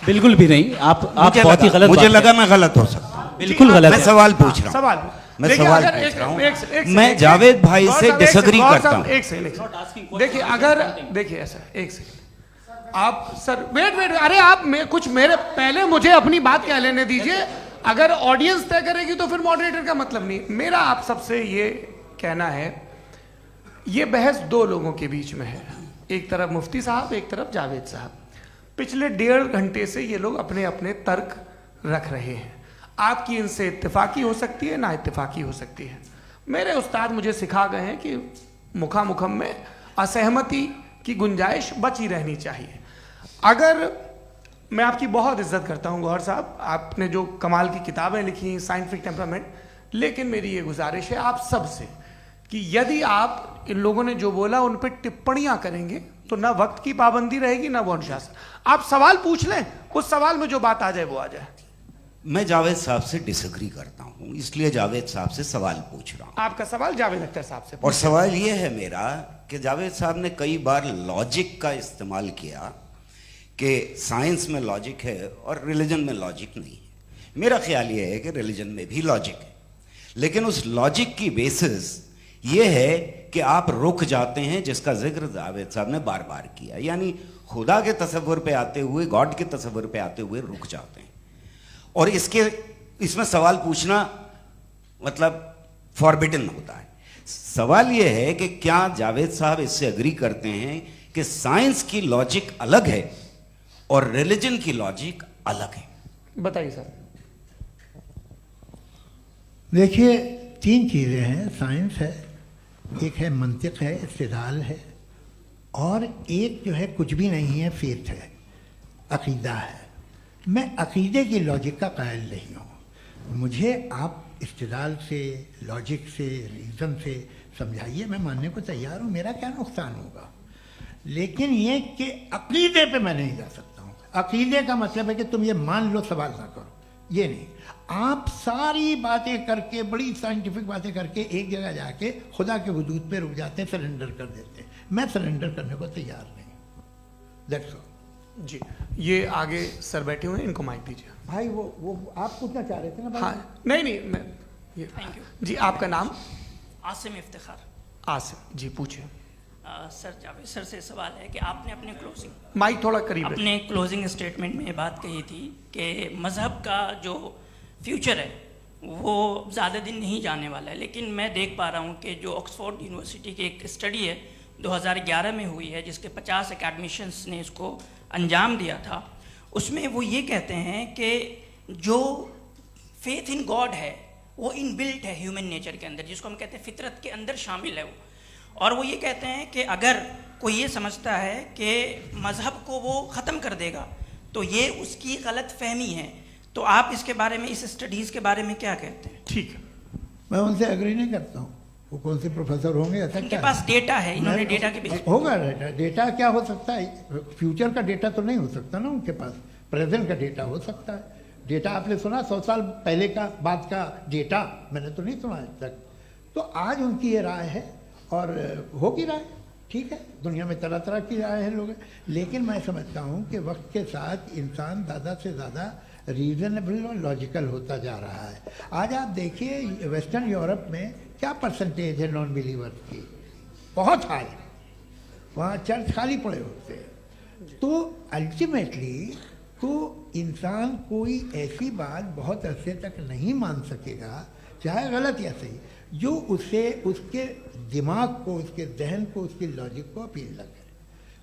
Speaker 1: बिल्कुल भी नहीं, आप बहुत ही गलत।
Speaker 7: मुझे लगा मैं गलत हो सकता हूं।
Speaker 1: बिल्कुल गलत
Speaker 7: मैं
Speaker 1: है।
Speaker 7: सवाल पूछ रहा हूं,
Speaker 2: सवाल
Speaker 7: मैं
Speaker 2: देखिए,
Speaker 7: सवाल
Speaker 2: अगर
Speaker 7: पूछ रहा हूं।
Speaker 2: एक
Speaker 7: मैं जावेद भाई से डिसएग्री करता हूं।
Speaker 2: एक सेकंड देखिए, अगर देखिए ऐसा एक सेकंड आप सर वेट अरे आप कुछ मेरे पहले मुझे अपनी बात कह लेने दीजिए। अगर ऑडियंस तय करेगी तो फिर मॉडरेटर का मतलब नहीं। मेरा आप सबसे ये कहना है, ये बहस दो लोगों के बीच में है, एक तरफ मुफ्ती साहब, एक तरफ जावेद साहब। पिछले 1.5 घंटे से ये लोग अपने अपने तर्क रख रहे हैं। आपकी इनसे इत्तेफाकी हो सकती है, ना इत्तेफाकी हो सकती है। मेरे उस्ताद मुझे सिखा गए हैं कि मुखामुखम में असहमति की गुंजाइश बची रहनी चाहिए। अगर मैं आपकी बहुत इज्जत करता हूं गौहर साहब, आपने जो कमाल की किताबें लिखी हैं साइंटिफिक टेम्परामेंट, लेकिन मेरी ये गुजारिश है आप सबसे कि यदि आप इन लोगों ने जो बोला उन पर टिप्पणियां करेंगे तो ना वक्त की पाबंदी रहेगी ना वो अनुशासन। आप सवाल पूछ लें, उस सवाल में जो बात आ जाए वो आ जाए।
Speaker 7: मैं जावेद साहब से डिसएग्री करता हूं, इसलिए जावेद साहब से सवाल पूछ रहा हूं।
Speaker 2: आपका सवाल जावेद अख्तर साहब से।
Speaker 7: और सवाल यह है मेरा कि जावेद साहब ने कई बार लॉजिक का इस्तेमाल किया कि साइंस में लॉजिक है और रिलीजन में लॉजिक नहीं है। मेरा ख्याल यह है कि रिलीजन में भी लॉजिक है, लेकिन उस लॉजिक की बेसिस यह है कि आप रुक जाते हैं, जिसका जिक्र जावेद साहब ने बार बार किया, यानी खुदा के तसव्वुर पे आते हुए, गॉड के तसव्वुर पे आते हुए रुक जाते हैं। और इसमें सवाल पूछना मतलब फॉरबिडन होता है। सवाल यह है कि क्या जावेद साहब इससे एग्री करते हैं कि साइंस की लॉजिक अलग है और रिलीजन की लॉजिक अलग है?
Speaker 2: बताइए सर।
Speaker 3: देखिए 3 चीज़ें हैं, साइंस है, एक है मंतिक है, इस्तिदलाल है, और एक जो है कुछ भी नहीं है, फेथ है, अकीदा है। मैं अकीदे की लॉजिक का कायल नहीं हूँ। मुझे आप इस्तिदलाल से, लॉजिक से, रीज़न से समझाइए, मैं मानने को तैयार हूँ, मेरा क्या नुकसान होगा। लेकिन ये कि अकीदे पे मैं नहीं जा सकता हूँ। अकीदे का मतलब है कि तुम ये मान लो, सवाल ना करो, ये नहीं। आप सारी बातें करके, बड़ी साइंटिफिक बातें करके एक जगह जाके खुदा के वजूद पे रुक जाते हैं, सरेंडर कर देते हैं। मैं सरेंडर करने को तैयार नहीं। That's all.
Speaker 2: जी, ये आगे सर बैठे हुए हैं, इनको माइक दीजिए।
Speaker 3: भाई वो आप पूछना चाह रहे थे ना भाई?
Speaker 2: हाँ, नहीं मैं ये
Speaker 8: थैंक यू।
Speaker 2: जी, आपका नाम?
Speaker 8: आसिम इफ्तिखार।
Speaker 2: आसिम जी, पूछिए।
Speaker 8: सर, जावेद सर से सवाल है कि आपने अपने क्लोजिंग
Speaker 2: माइक थोड़ा करीब रखिए।
Speaker 8: अपने क्लोजिंग स्टेटमेंट में ये बात कही थी कि मज़हब का जो फ्यूचर है वो ज़्यादा दिन नहीं जाने वाला है, लेकिन मैं देख पा रहा हूँ कि जो ऑक्सफोर्ड यूनिवर्सिटी की एक स्टडी है 2011 में हुई है, जिसके 50 एकेडमिशियंस ने इसको अंजाम दिया था, उसमें वो ये कहते हैं कि जो फेथ इन गॉड है वो इनबिल्ट है ह्यूमन नेचर के अंदर, जिसको हम कहते हैं फितरत के अंदर शामिल है वो। और वो ये कहते हैं कि अगर कोई ये समझता है कि मज़हब को वो ख़त्म कर देगा तो ये उसकी गलत फहमी है। तो आप इसके बारे में, इस स्टडीज़ के बारे में क्या कहते हैं?
Speaker 2: ठीक है,
Speaker 3: मैं उनसे एग्री नहीं करता हूँ। वो कौन से प्रोफेसर होंगे, ऐसा
Speaker 8: उनके
Speaker 3: क्या
Speaker 8: पास डेटा है, इन्होंने डेटा के बेस
Speaker 3: होगा। डेटा क्या हो सकता है? फ्यूचर का डेटा तो नहीं हो सकता ना उनके पास, प्रेजेंट का डेटा हो सकता है। डेटा आपने सुना 100 साल पहले का बाद का डेटा? मैंने तो नहीं सुना आज तक। तो आज उनकी ये राय है और होगी राय, ठीक है। दुनिया में तरह तरह की राय है लोग, लेकिन मैं समझता हूँ कि वक्त के साथ इंसान ज़्यादा से ज़्यादा रीजनेबल और लॉजिकल होता जा रहा है। आज आप देखिए वेस्टर्न यूरोप में क्या परसेंटेज है नॉन बिलीवर्स की, बहुत हाई। वहाँ चर्च खाली पड़े होते हैं। तो अल्टीमेटली तो इंसान कोई ऐसी बात बहुत अरसे तक नहीं मान सकेगा, चाहे गलत या सही, जो उसे, उसके दिमाग को, उसके जहन को, उसकी लॉजिक को अपील लगे।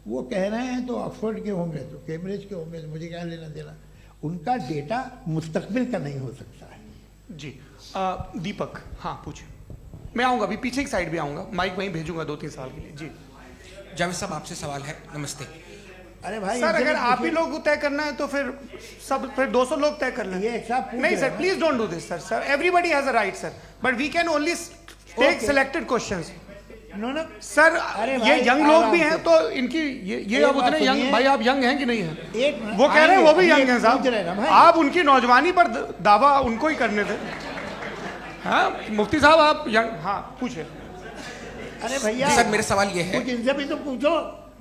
Speaker 3: वो कह रहे हैं तो ऑक्सफोर्ड के होंगे तो कैम्ब्रिज के होंगे, तो मुझे क्या लेना देना। उनका डेटा मुस्तकबिल का नहीं हो सकता है।
Speaker 2: जी। दीपक, हाँ पूछिए। मैं आऊँगा, अभी पीछे की साइड भी आऊँगा, माइक वहीं भेजूंगा 2-3 साल के लिए। जी
Speaker 9: जावेद साहब, आपसे सवाल है। नमस्ते।
Speaker 3: अरे भाई
Speaker 2: सर, अगर आप ही लोग तय करना है तो फिर 200 लोग तय कर लें।
Speaker 3: ये एक साहब पूछ
Speaker 2: नहीं
Speaker 3: रहे
Speaker 2: सर,
Speaker 3: हैं।
Speaker 2: Please don't do this sir. Everybody has a right sir, but we can only take
Speaker 3: Okay.
Speaker 2: Selected questions.
Speaker 3: No no
Speaker 2: sir,
Speaker 3: अरे
Speaker 2: ये
Speaker 3: भाई,
Speaker 2: यंग लोग भी
Speaker 3: आराम
Speaker 2: हैं
Speaker 3: से।
Speaker 2: तो इनकी ये
Speaker 3: एक
Speaker 2: अब
Speaker 3: बात
Speaker 2: उतने यंग,
Speaker 3: सुनिए।
Speaker 2: भाई आप यंग हैं कि नहीं हैं?
Speaker 3: एक मिनट,
Speaker 2: वो कह रहे हैं वो भी
Speaker 3: आइए,
Speaker 2: यंग हैं
Speaker 3: पूछ रहे हैं ना
Speaker 2: साहब,
Speaker 3: भाई।
Speaker 2: आप उनकी नौजवानी पर दावा उनको ही करने थे। हाँ मुफ्ती साहब, आप यंग, हाँ पूछे।
Speaker 3: अरे भैया
Speaker 9: सर, मेरा सवाल ये है।
Speaker 3: कुछ इनसे भी तो पूछो।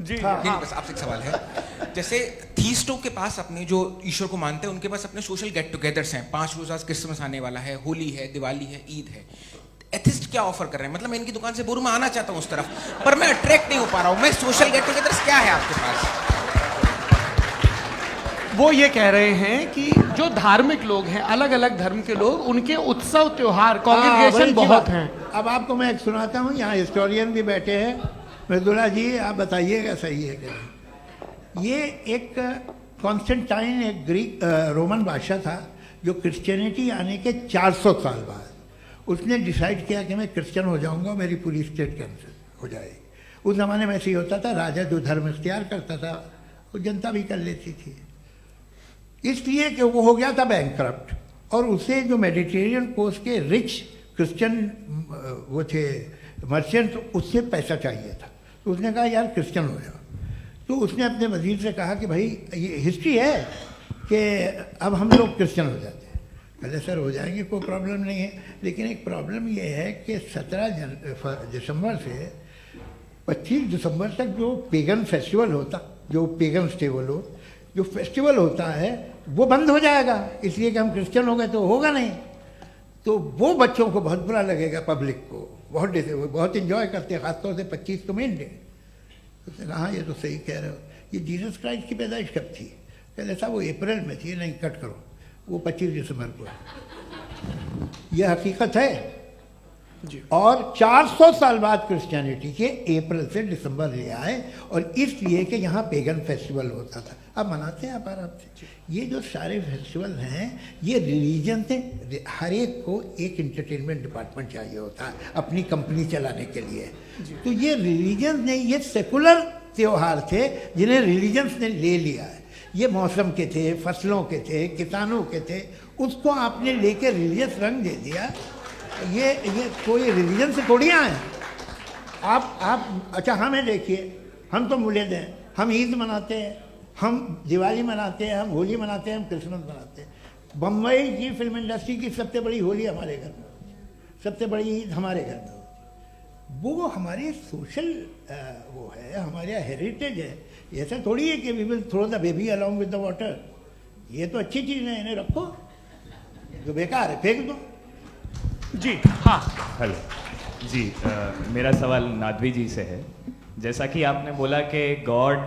Speaker 2: जी
Speaker 3: हाँ।
Speaker 9: नहीं, बस आपसे एक सवाल है। जैसे थीस्टों के पास, अपने जो ईश्वर को मानते हैं, उनके पास अपने सोशल गेट टुगेदर्स हैं। 5 रोज़ क्रिसमस आने वाला है, होली है, दिवाली है, ईद है। एथिस्ट क्या ऑफर कर रहे हैं? मतलब मैं इनकी दुकान से बोलूं, मैं आना चाहता हूं उस तरफ, पर मैं अट्रैक्ट नहीं हो पा रहा हूं। मैं सोशल गेट टुगेदर्स क्या है आपके पास?
Speaker 2: वो ये कह रहे हैं कि जो धार्मिक लोग हैं, अलग अलग धर्म के लोग, उनके उत्सव त्योहार, कॉन्ग्रीगेशन
Speaker 3: बड़ी
Speaker 2: बहुत
Speaker 3: बात।
Speaker 2: हैं।
Speaker 3: अब आपको मैं एक सुनाता हूँ, यहाँ हिस्टोरियन भी बैठे हैं। मृदुला जी, आप बताइएगा सही है क्या? ये एक कॉन्स्टेंटाइन, एक ग्रीक रोमन बादशाह था, जो क्रिश्चियनिटी आने के 400 साल बाद उसने डिसाइड किया कि मैं क्रिश्चियन हो जाऊंगा, मेरी पूरी स्टेट कैंसिल हो जाएगी। उस ज़माने में ऐसे ही होता था, राजा जो धर्म इख्तियार करता था वो जनता भी कर लेती थी। इसलिए कि वो हो गया था बैंकक्रप्ट, और उसे जो मेडिटेरियन कोस्ट के रिच क्रिश्चियन वो थे मर्चेंट, उससे पैसा चाहिए था। तो उसने कहा यार क्रिश्चियन हो जाओ। तो उसने अपने वजीर से कहा कि भाई ये हिस्ट्री है कि अब हम लोग क्रिश्चियन हो जाते हैं। कहते सर हो जाएंगे, कोई प्रॉब्लम नहीं है, लेकिन एक प्रॉब्लम ये है कि 17 दिसंबर से 25 दिसंबर तक जो पेगन फेस्टिवल होता, जो पेगन जो फेस्टिवल होता है वो बंद हो जाएगा, इसलिए कि हम क्रिश्चियन हो गए तो होगा नहीं। तो वो बच्चों को बहुत बुरा लगेगा, पब्लिक को बहुत इंजॉय करते हैं, खासतौर से 25 को मेन डे। उसने कहा हाँ ये तो सही कह रहे हो, ये जीसस क्राइस्ट की पैदाइश कब थी? कहते साहब वो अप्रैल में थी। नहीं, कट करो, वो 25 दिसंबर को है। यह हकीकत है।
Speaker 2: जी।
Speaker 3: और 400 साल बाद क्रिश्चियनिटी के अप्रैल से दिसंबर ले आए, और इसलिए कि यहाँ पेगन फेस्टिवल होता था। अब मनाते हैं आप आराम से। ये जो सारे फेस्टिवल हैं ये रिलीजन से, हर एक को एक इंटरटेनमेंट डिपार्टमेंट चाहिए होता है अपनी कंपनी चलाने के लिए। तो ये रिलीजन ने, ये सेकुलर त्योहार थे जिन्हें रिलीजन्स ने ले लिया है। ये मौसम के थे, फसलों के थे, किसानों के थे, उसको आपने लेके रिलीजियस रंग दे दिया। ये कोई रिलीजन से थोड़ी आए हैं। आप अच्छा हमें देखिए, हम तो मुल्द हैं, हम ईद मनाते हैं, हम दिवाली मनाते हैं, हम होली मनाते हैं, हम क्रिसमस मनाते हैं। बम्बई की फिल्म इंडस्ट्री की सबसे बड़ी होली हमारे घर में होती है, सबसे बड़ी ईद हमारे घर में होती है। वो हमारे सोशल वो है, हमारा हेरिटेज है। ऐसा थोड़ी है कि we will throw the baby along with the water. ये तो अच्छी चीज़ है, इन्हें रखो, जो बेकार है फेंक दो।
Speaker 2: जी हाँ।
Speaker 10: हेलो जी, मेरा सवाल नादवी जी से है। जैसा कि आपने बोला कि गॉड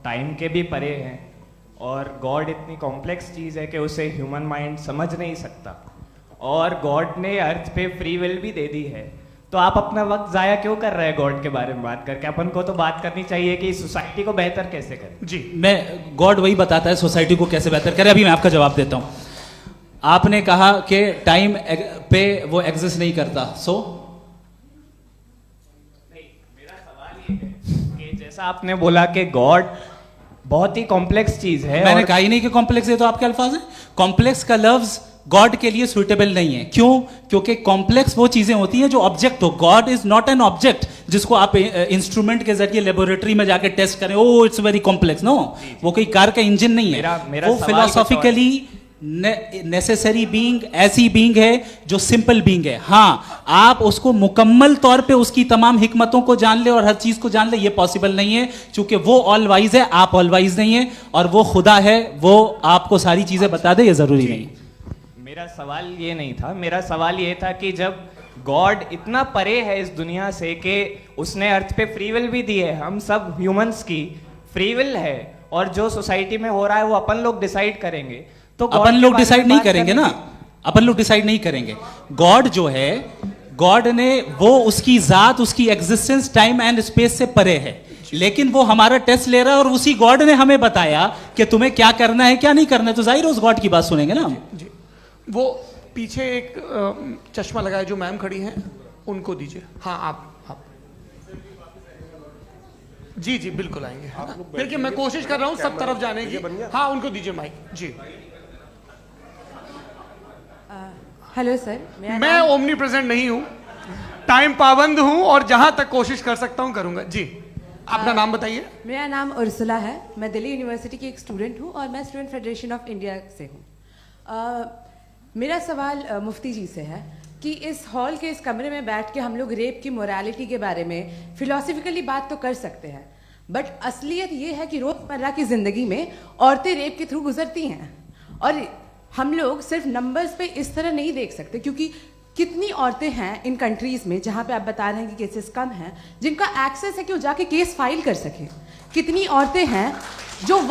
Speaker 10: टाइम के भी परे हैं और गॉड इतनी कॉम्प्लेक्स चीज़ है कि उसे ह्यूमन माइंड समझ नहीं सकता, और गॉड ने अर्थ पे फ्री विल भी दे दी है, तो आप अपना वक्त ज़ाया क्यों कर रहे हैं गॉड के बारे में बात करके? अपन को तो बात करनी चाहिए कि सोसाइटी को बेहतर कैसे करें।
Speaker 1: जी, मैं गॉड वही बताता है सोसाइटी को कैसे बेहतर करे। अभी मैं आपका जवाब देता हूँ। आपने कहा कि टाइम पे वो एग्जिस्ट नहीं करता, सो
Speaker 10: मेरा सवाल ये है कि जैसा आपने बोला कि गॉड बहुत ही कॉम्प्लेक्स चीज है,
Speaker 1: मैंने
Speaker 10: और
Speaker 1: कहा ही नहीं कि कॉम्प्लेक्स है, तो आपके अल्फाज हैं। कॉम्प्लेक्स का लफ्ज गॉड के लिए सुइटेबल नहीं है। क्यों? क्योंकि कॉम्प्लेक्स वो चीजें होती हैं जो ऑब्जेक्ट हो। God is not an object जिसको आप इंस्ट्रूमेंट के जरिए लेबोरेटरी में जाके टेस्ट करें, oh it's very complex. No, वो कोई कार का इंजन नहीं है।
Speaker 10: मेरा
Speaker 1: वो
Speaker 10: सवाल
Speaker 1: फिलोसॉफिकली नेसेसरी बीइंग ऐसी बीइंग है जो सिंपल बीइंग है। हाँ, आप उसको मुकम्मल तौर पे उसकी तमाम हिकमतों को जान ले और हर चीज को जान ले, ये पॉसिबल नहीं है, क्योंकि वो ऑल वाइज है, आप ऑल वाइज नहीं है, और वो खुदा है, वो आपको सारी चीजें बता दे, ये जरूरी नहीं।
Speaker 10: मेरा सवाल ये नहीं था। मेरा सवाल ये था कि जब गॉड इतना परे है इस दुनिया से कि उसने अर्थ पे फ्री विल भी दी है, हम सब ह्यूमंस की फ्री विल है, और जो सोसाइटी में हो रहा है वो अपन लोग डिसाइड करेंगे, तो
Speaker 1: अपन लोग डिसाइड नहीं करेंगे ना, अपन लोग डिसाइड नहीं करेंगे। गॉड जो है, गॉड ने वो उसकी जात, उसकी एग्जिस्टेंस टाइम एंड स्पेस से परे है, लेकिन वो हमारा टेस्ट ले रहा है, और उसी गॉड ने हमें बताया कि तुम्हें क्या करना है क्या नहीं करना है, तो जाहिर है उस गॉड की बात सुनेंगे ना हम।
Speaker 2: जी, वो पीछे एक चश्मा लगाया जो मैम खड़ी हैं, उनको दीजिए। हाँ, आप जी जी बिल्कुल आएंगे। देखिए, मैं कोशिश कर रहा हूँ सब तरफ जाने की। हाँ, उनको दीजिए माइक। जी,
Speaker 11: हेलो सर,
Speaker 2: मैं ओमनी प्रेजेंट नहीं हूँ, टाइम पाबंद हूँ, और जहां तक कोशिश कर सकता हूँ करूंगा। जी, अपना नाम बताइए।
Speaker 11: मेरा नाम उर्सुला है, मैं दिल्ली यूनिवर्सिटी की एक स्टूडेंट हूँ, और मैं स्टूडेंट फेडरेशन ऑफ इंडिया से हूँ। मेरा सवाल मुफ्ती जी से है कि इस हॉल के इस कमरे में बैठ के हम लोग रेप की मोरालिटी के बारे में फिलोसफिकली बात तो कर सकते हैं, बट असलियत ये है कि रोज़मर्रा की ज़िंदगी में औरतें रेप के थ्रू गुजरती हैं, और हम लोग सिर्फ नंबर्स पे इस तरह नहीं देख सकते, क्योंकि कितनी औरतें हैं इन कंट्रीज़ में जहाँ पे आप बता रहे हैं कि केसेस कम हैं, जिनका एक्सेस है कि वो जाके केस फाइल कर सकें। कितनी औरतें हैं जो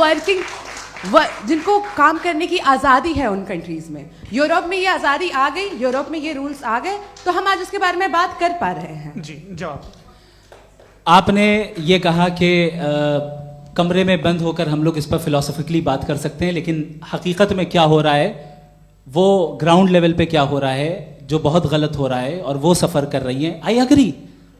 Speaker 11: जिनको काम करने की आज़ादी है उन कंट्रीज़ में। यूरोप में ये आज़ादी आ गई, यूरोप में ये रूल्स आ गए, तो हम आज उसके बारे में बात कर पा रहे हैं।
Speaker 2: जी, जवाब।
Speaker 1: आपने ये कहा कि कमरे में बंद होकर हम लोग इस पर फिलोसफिकली बात कर सकते हैं, लेकिन हकीकत में क्या हो रहा है, वो ग्राउंड लेवल पे क्या हो रहा है, जो बहुत गलत हो रहा है, और वो सफ़र कर रही हैं। आई अग्री,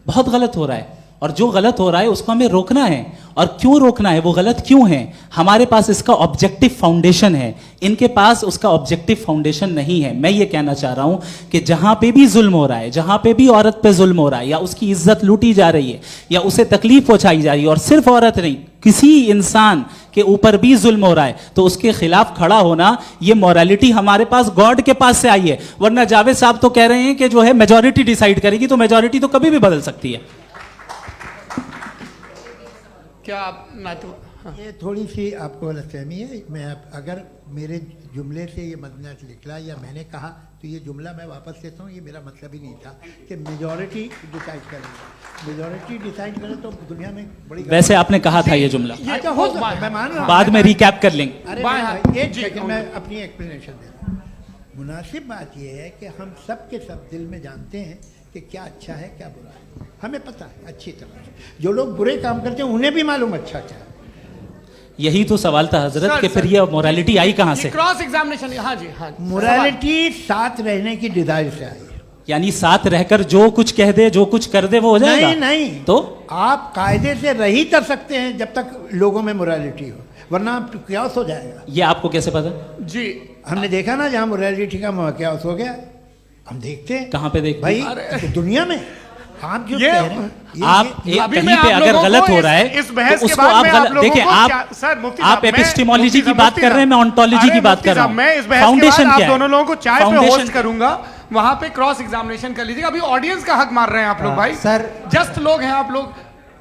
Speaker 1: बहुत गलत हो रहा है, और जो गलत हो रहा है उसको हमें रोकना है। और क्यों रोकना है, वो गलत क्यों है? हमारे पास इसका ऑब्जेक्टिव फाउंडेशन है, इनके पास उसका ऑब्जेक्टिव फाउंडेशन नहीं है। मैं ये कहना चाह रहा हूं कि जहां पे भी जुल्म हो रहा है, जहां पे भी औरत पे जुल्म हो रहा है, या उसकी इज्जत लूटी जा रही है, या उसे तकलीफ पहुंचाई जा रही है, और सिर्फ औरत नहीं, किसी इंसान के ऊपर भी जुल्म हो रहा है, तो उसके खिलाफ खड़ा होना, ये मॉरलिटी हमारे पास गॉड के पास से आई है। वरना जावेद साहब तो कह रहे हैं कि जो है मेजॉरिटी डिसाइड करेगी, तो मेजॉरिटी तो कभी भी बदल सकती है।
Speaker 2: क्या आप
Speaker 3: ये थोड़ी सी आपको गलतफहमी है। मैं अगर मेरे जुमले से ये मदना निकला या मैंने कहा, तो ये जुमला मैं वापस लेता हूँ। ये मेरा मतलब ही नहीं था कि मेजॉरिटी डिसाइड करे। मेजॉरिटी डिसाइड करे तो दुनिया में बड़ी, वैसे
Speaker 1: आपने कहा था ये जुमला।
Speaker 3: अच्छा, हो सकता है, मैं मान रहा हूँ,
Speaker 1: बाद में रिकैप कर लेंगे।
Speaker 3: अरे एक सेकंड, मैं अपनी एक्सप्लेनेशन देता हूँ। मुनासिब बात यह है कि हम सब के सब दिल में जानते हैं कि क्या अच्छा है क्या बुरा है, हमें पता है अच्छी तरह से। जो लोग बुरे काम करते हैं उन्हें भी मालूम अच्छा क्या है।
Speaker 1: यही तो सवाल था हजरत कि फिर ये मोरालिटी आई कहाँ से?
Speaker 2: Cross examination. हाँ जी, हाँ।
Speaker 3: मोरालिटी साथ रहने की डिजायर से आई है,
Speaker 1: यानी साथ रहकर जो कुछ कह दे, जो कुछ कर दे, वो हो जाएगा?
Speaker 3: नहीं नहीं,
Speaker 1: तो
Speaker 3: आप कायदे से रह ही कर सकते हैं जब तक लोगों में मोरालिटी हो, वरना क्यास हो जाएगा।
Speaker 1: ये आपको कैसे पता?
Speaker 2: जी
Speaker 3: हमने देखा ना, जहाँ मोरालिटी का क्यास हो गया, हम देखते हैं।
Speaker 1: कहाँ पे देखते
Speaker 3: भाई
Speaker 1: हैं?
Speaker 3: तो दुनिया में आप जो
Speaker 2: ये-
Speaker 3: कह रहे हैं,
Speaker 1: आप एक
Speaker 2: अभी
Speaker 1: कहीं
Speaker 2: मैं
Speaker 1: पे
Speaker 2: आप
Speaker 1: अगर
Speaker 2: लोगों
Speaker 1: गलत
Speaker 2: को
Speaker 1: हो रहा है
Speaker 2: इस बहस
Speaker 1: तो
Speaker 2: के
Speaker 1: उसको
Speaker 2: बाद
Speaker 1: आप
Speaker 2: मैं
Speaker 1: गलत
Speaker 2: लोगों
Speaker 1: देखिए।
Speaker 2: को
Speaker 1: आप
Speaker 2: सर, मुफ्ती
Speaker 1: आप
Speaker 2: साहब, मैं-
Speaker 1: एपिस्टेमोलॉजी की
Speaker 2: मुफ्ती
Speaker 1: बात कर रहे हैं, मैं ऑन्टोलॉजी की बात
Speaker 2: मुफ्ती
Speaker 1: कर रहा
Speaker 2: साहब, मैं इस
Speaker 1: हूँ।
Speaker 2: बहस के
Speaker 1: फाउंडेशन
Speaker 2: बाद आप
Speaker 1: क्या है?
Speaker 2: दोनों लोगों को चाय पे
Speaker 1: फाउंडेशन
Speaker 2: होस्ट करूंगा, वहां पे क्रॉस एग्जामिनेशन कर लीजिएगा। अभी ऑडियंस का हक मार रहे हैं आप लोग भाई,
Speaker 12: सर।
Speaker 2: जस्ट लोग हैं आप लोग।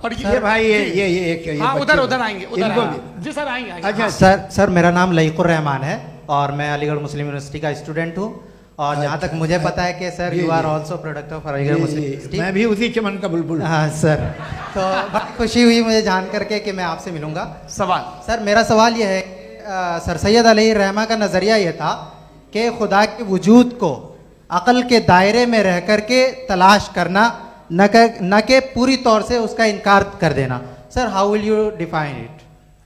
Speaker 2: और
Speaker 3: ये भाई ये
Speaker 2: हाँ,
Speaker 3: बच्चे
Speaker 2: उधर
Speaker 3: लोग।
Speaker 2: उधर आएंगे, उधर
Speaker 3: इनको
Speaker 2: आएंगे।
Speaker 3: भी।
Speaker 2: जी सर, आएंगे आएंगे।
Speaker 3: अच्छा
Speaker 12: सर मेरा नाम लईकुर रहमान है और मैं अलीगढ़ मुस्लिम यूनिवर्सिटी का स्टूडेंट हूँ। और जहाँ तक मुझे पता है कि sir you are also product of Aligarh Muslim University.
Speaker 3: मैं भी उसी चमन का बुलबुल।
Speaker 12: हाँ सर, तो बड़ी खुशी हुई मुझे जान करके कि मैं आपसे मिलूंगा।
Speaker 2: सवाल
Speaker 12: सर मेरा सवाल यह है, सर सैयद अलैहिर्रहमा का नज़रिया ये था कि खुदा के वजूद को अक़ल के दायरे में रह कर के तलाश करना, न कि पूरी तौर से उसका इनकार कर देना। Sir how will you define it?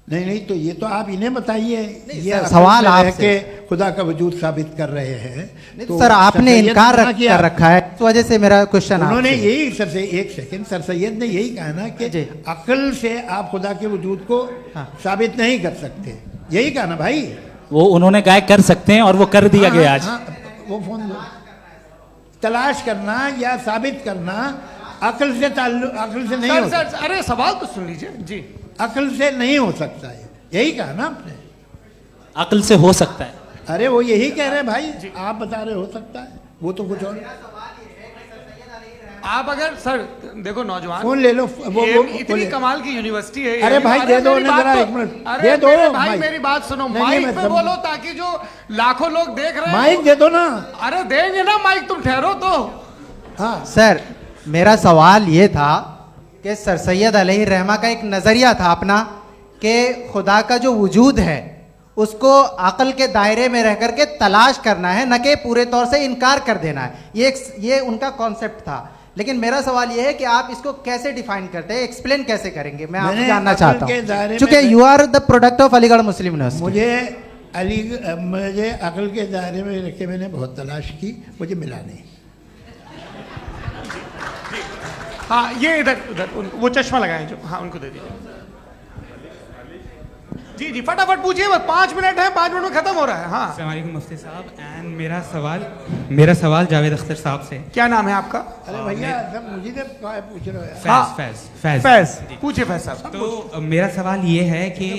Speaker 3: नहीं तो ये तो आप इन्हें बताइए। ये
Speaker 12: सर, सवाल आपसे
Speaker 3: के खुदा का वजूद साबित कर रहे हैं
Speaker 12: तो सर आपने इनकार कर रखा है, इस वजह से मेरा क्वेश्चन
Speaker 3: उन्होंने यही सर से एक सेकंड, सर सैयद ने यही कहा ना कि अक्ल से आप खुदा के वजूद को साबित नहीं कर सकते, यही कहा ना भाई।
Speaker 1: वो उन्होंने कहा कर सकते हैं और वो कर दिया गया आज।
Speaker 3: वो फोन दो। तलाश करना या साबित करना अक्ल से अक्ल से नहीं हो सकता।
Speaker 2: सर, अरे सवाल तो सुन लीजिए जी।
Speaker 3: अक्ल से नहीं हो सकता है, यही कहा ना आपने।
Speaker 1: अक्ल से हो सकता है।
Speaker 3: अरे वो यही कह रहे हैं भाई, आप बता रहे हो सकता है, वो तो कुछ और।
Speaker 2: आप अगर सर देखो नौजवान,
Speaker 3: फोन ले लो, वो
Speaker 2: इतनी कमाल की यूनिवर्सिटी है।
Speaker 3: अरे भाई दे दो ना जरा, एक मिनट दे दो
Speaker 2: भाई, मेरी बात सुनो, माइक पे बोलो ताकि जो लाखों लोग देख रहे हैं।
Speaker 3: माइक दे दो ना।
Speaker 2: अरे देंगे ना माइक, तुम ठहरो तो।
Speaker 3: हाँ
Speaker 12: सर मेरा सवाल ये था कि सर सैयद अलैहिर्रहमा का एक नज़रिया था अपना कि खुदा का जो वजूद है उसको अक़ल के दायरे में रह करके तलाश करना है, न कि पूरे तौर से इनकार कर देना है। ये उनका कॉन्सेप्ट था। लेकिन मेरा सवाल ये है कि आप इसको कैसे डिफाइन करते हैं, एक्सप्लेन कैसे करेंगे, मैं आपसे जानना चाहता हूँ, क्योंकि you are the product of Aligarh Muslim University.
Speaker 3: मुझे अक़ल के दायरे में रख के मैंने बहुत तलाश की, मुझे मिला नहीं।
Speaker 2: हाँ ये इधर उधर वो चश्मा लगाए जो, हाँ उनको दे दीजिए। जी जी फटाफट पूछिए, बस 5 मिनट है, 5 मिनट में खत्म हो रहा है। हाँ
Speaker 13: अस्सलाम वालेकुम मुफ्ती साहब। एंड मेरा सवाल जावेद अख्तर साहब से।
Speaker 2: क्या नाम है आपका?
Speaker 3: अरे भैया सब मुझे पूछ रहे हो।
Speaker 13: फैज
Speaker 2: पूछिए फैज साहब।
Speaker 13: तो मेरा सवाल ये है कि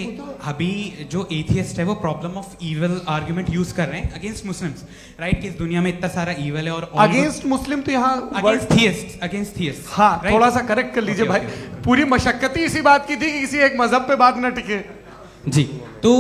Speaker 13: अभी जो एथियस्ट है वो problem of evil argument use कर रहे हैं अगेंस्ट मुस्लिम्स, राइट? कि इस दुनिया में इतना सारा इविल है और
Speaker 2: अगेंस्ट मुस्लिम तो यहाँ
Speaker 13: अगेंस्ट थियस्ट।
Speaker 2: हाँ थोड़ा सा करेक्ट कर लीजिए भाई, पूरी मशक्कत ही इसी बात की थी कि किसी एक मजहब पे बात न टिके।
Speaker 13: जी तो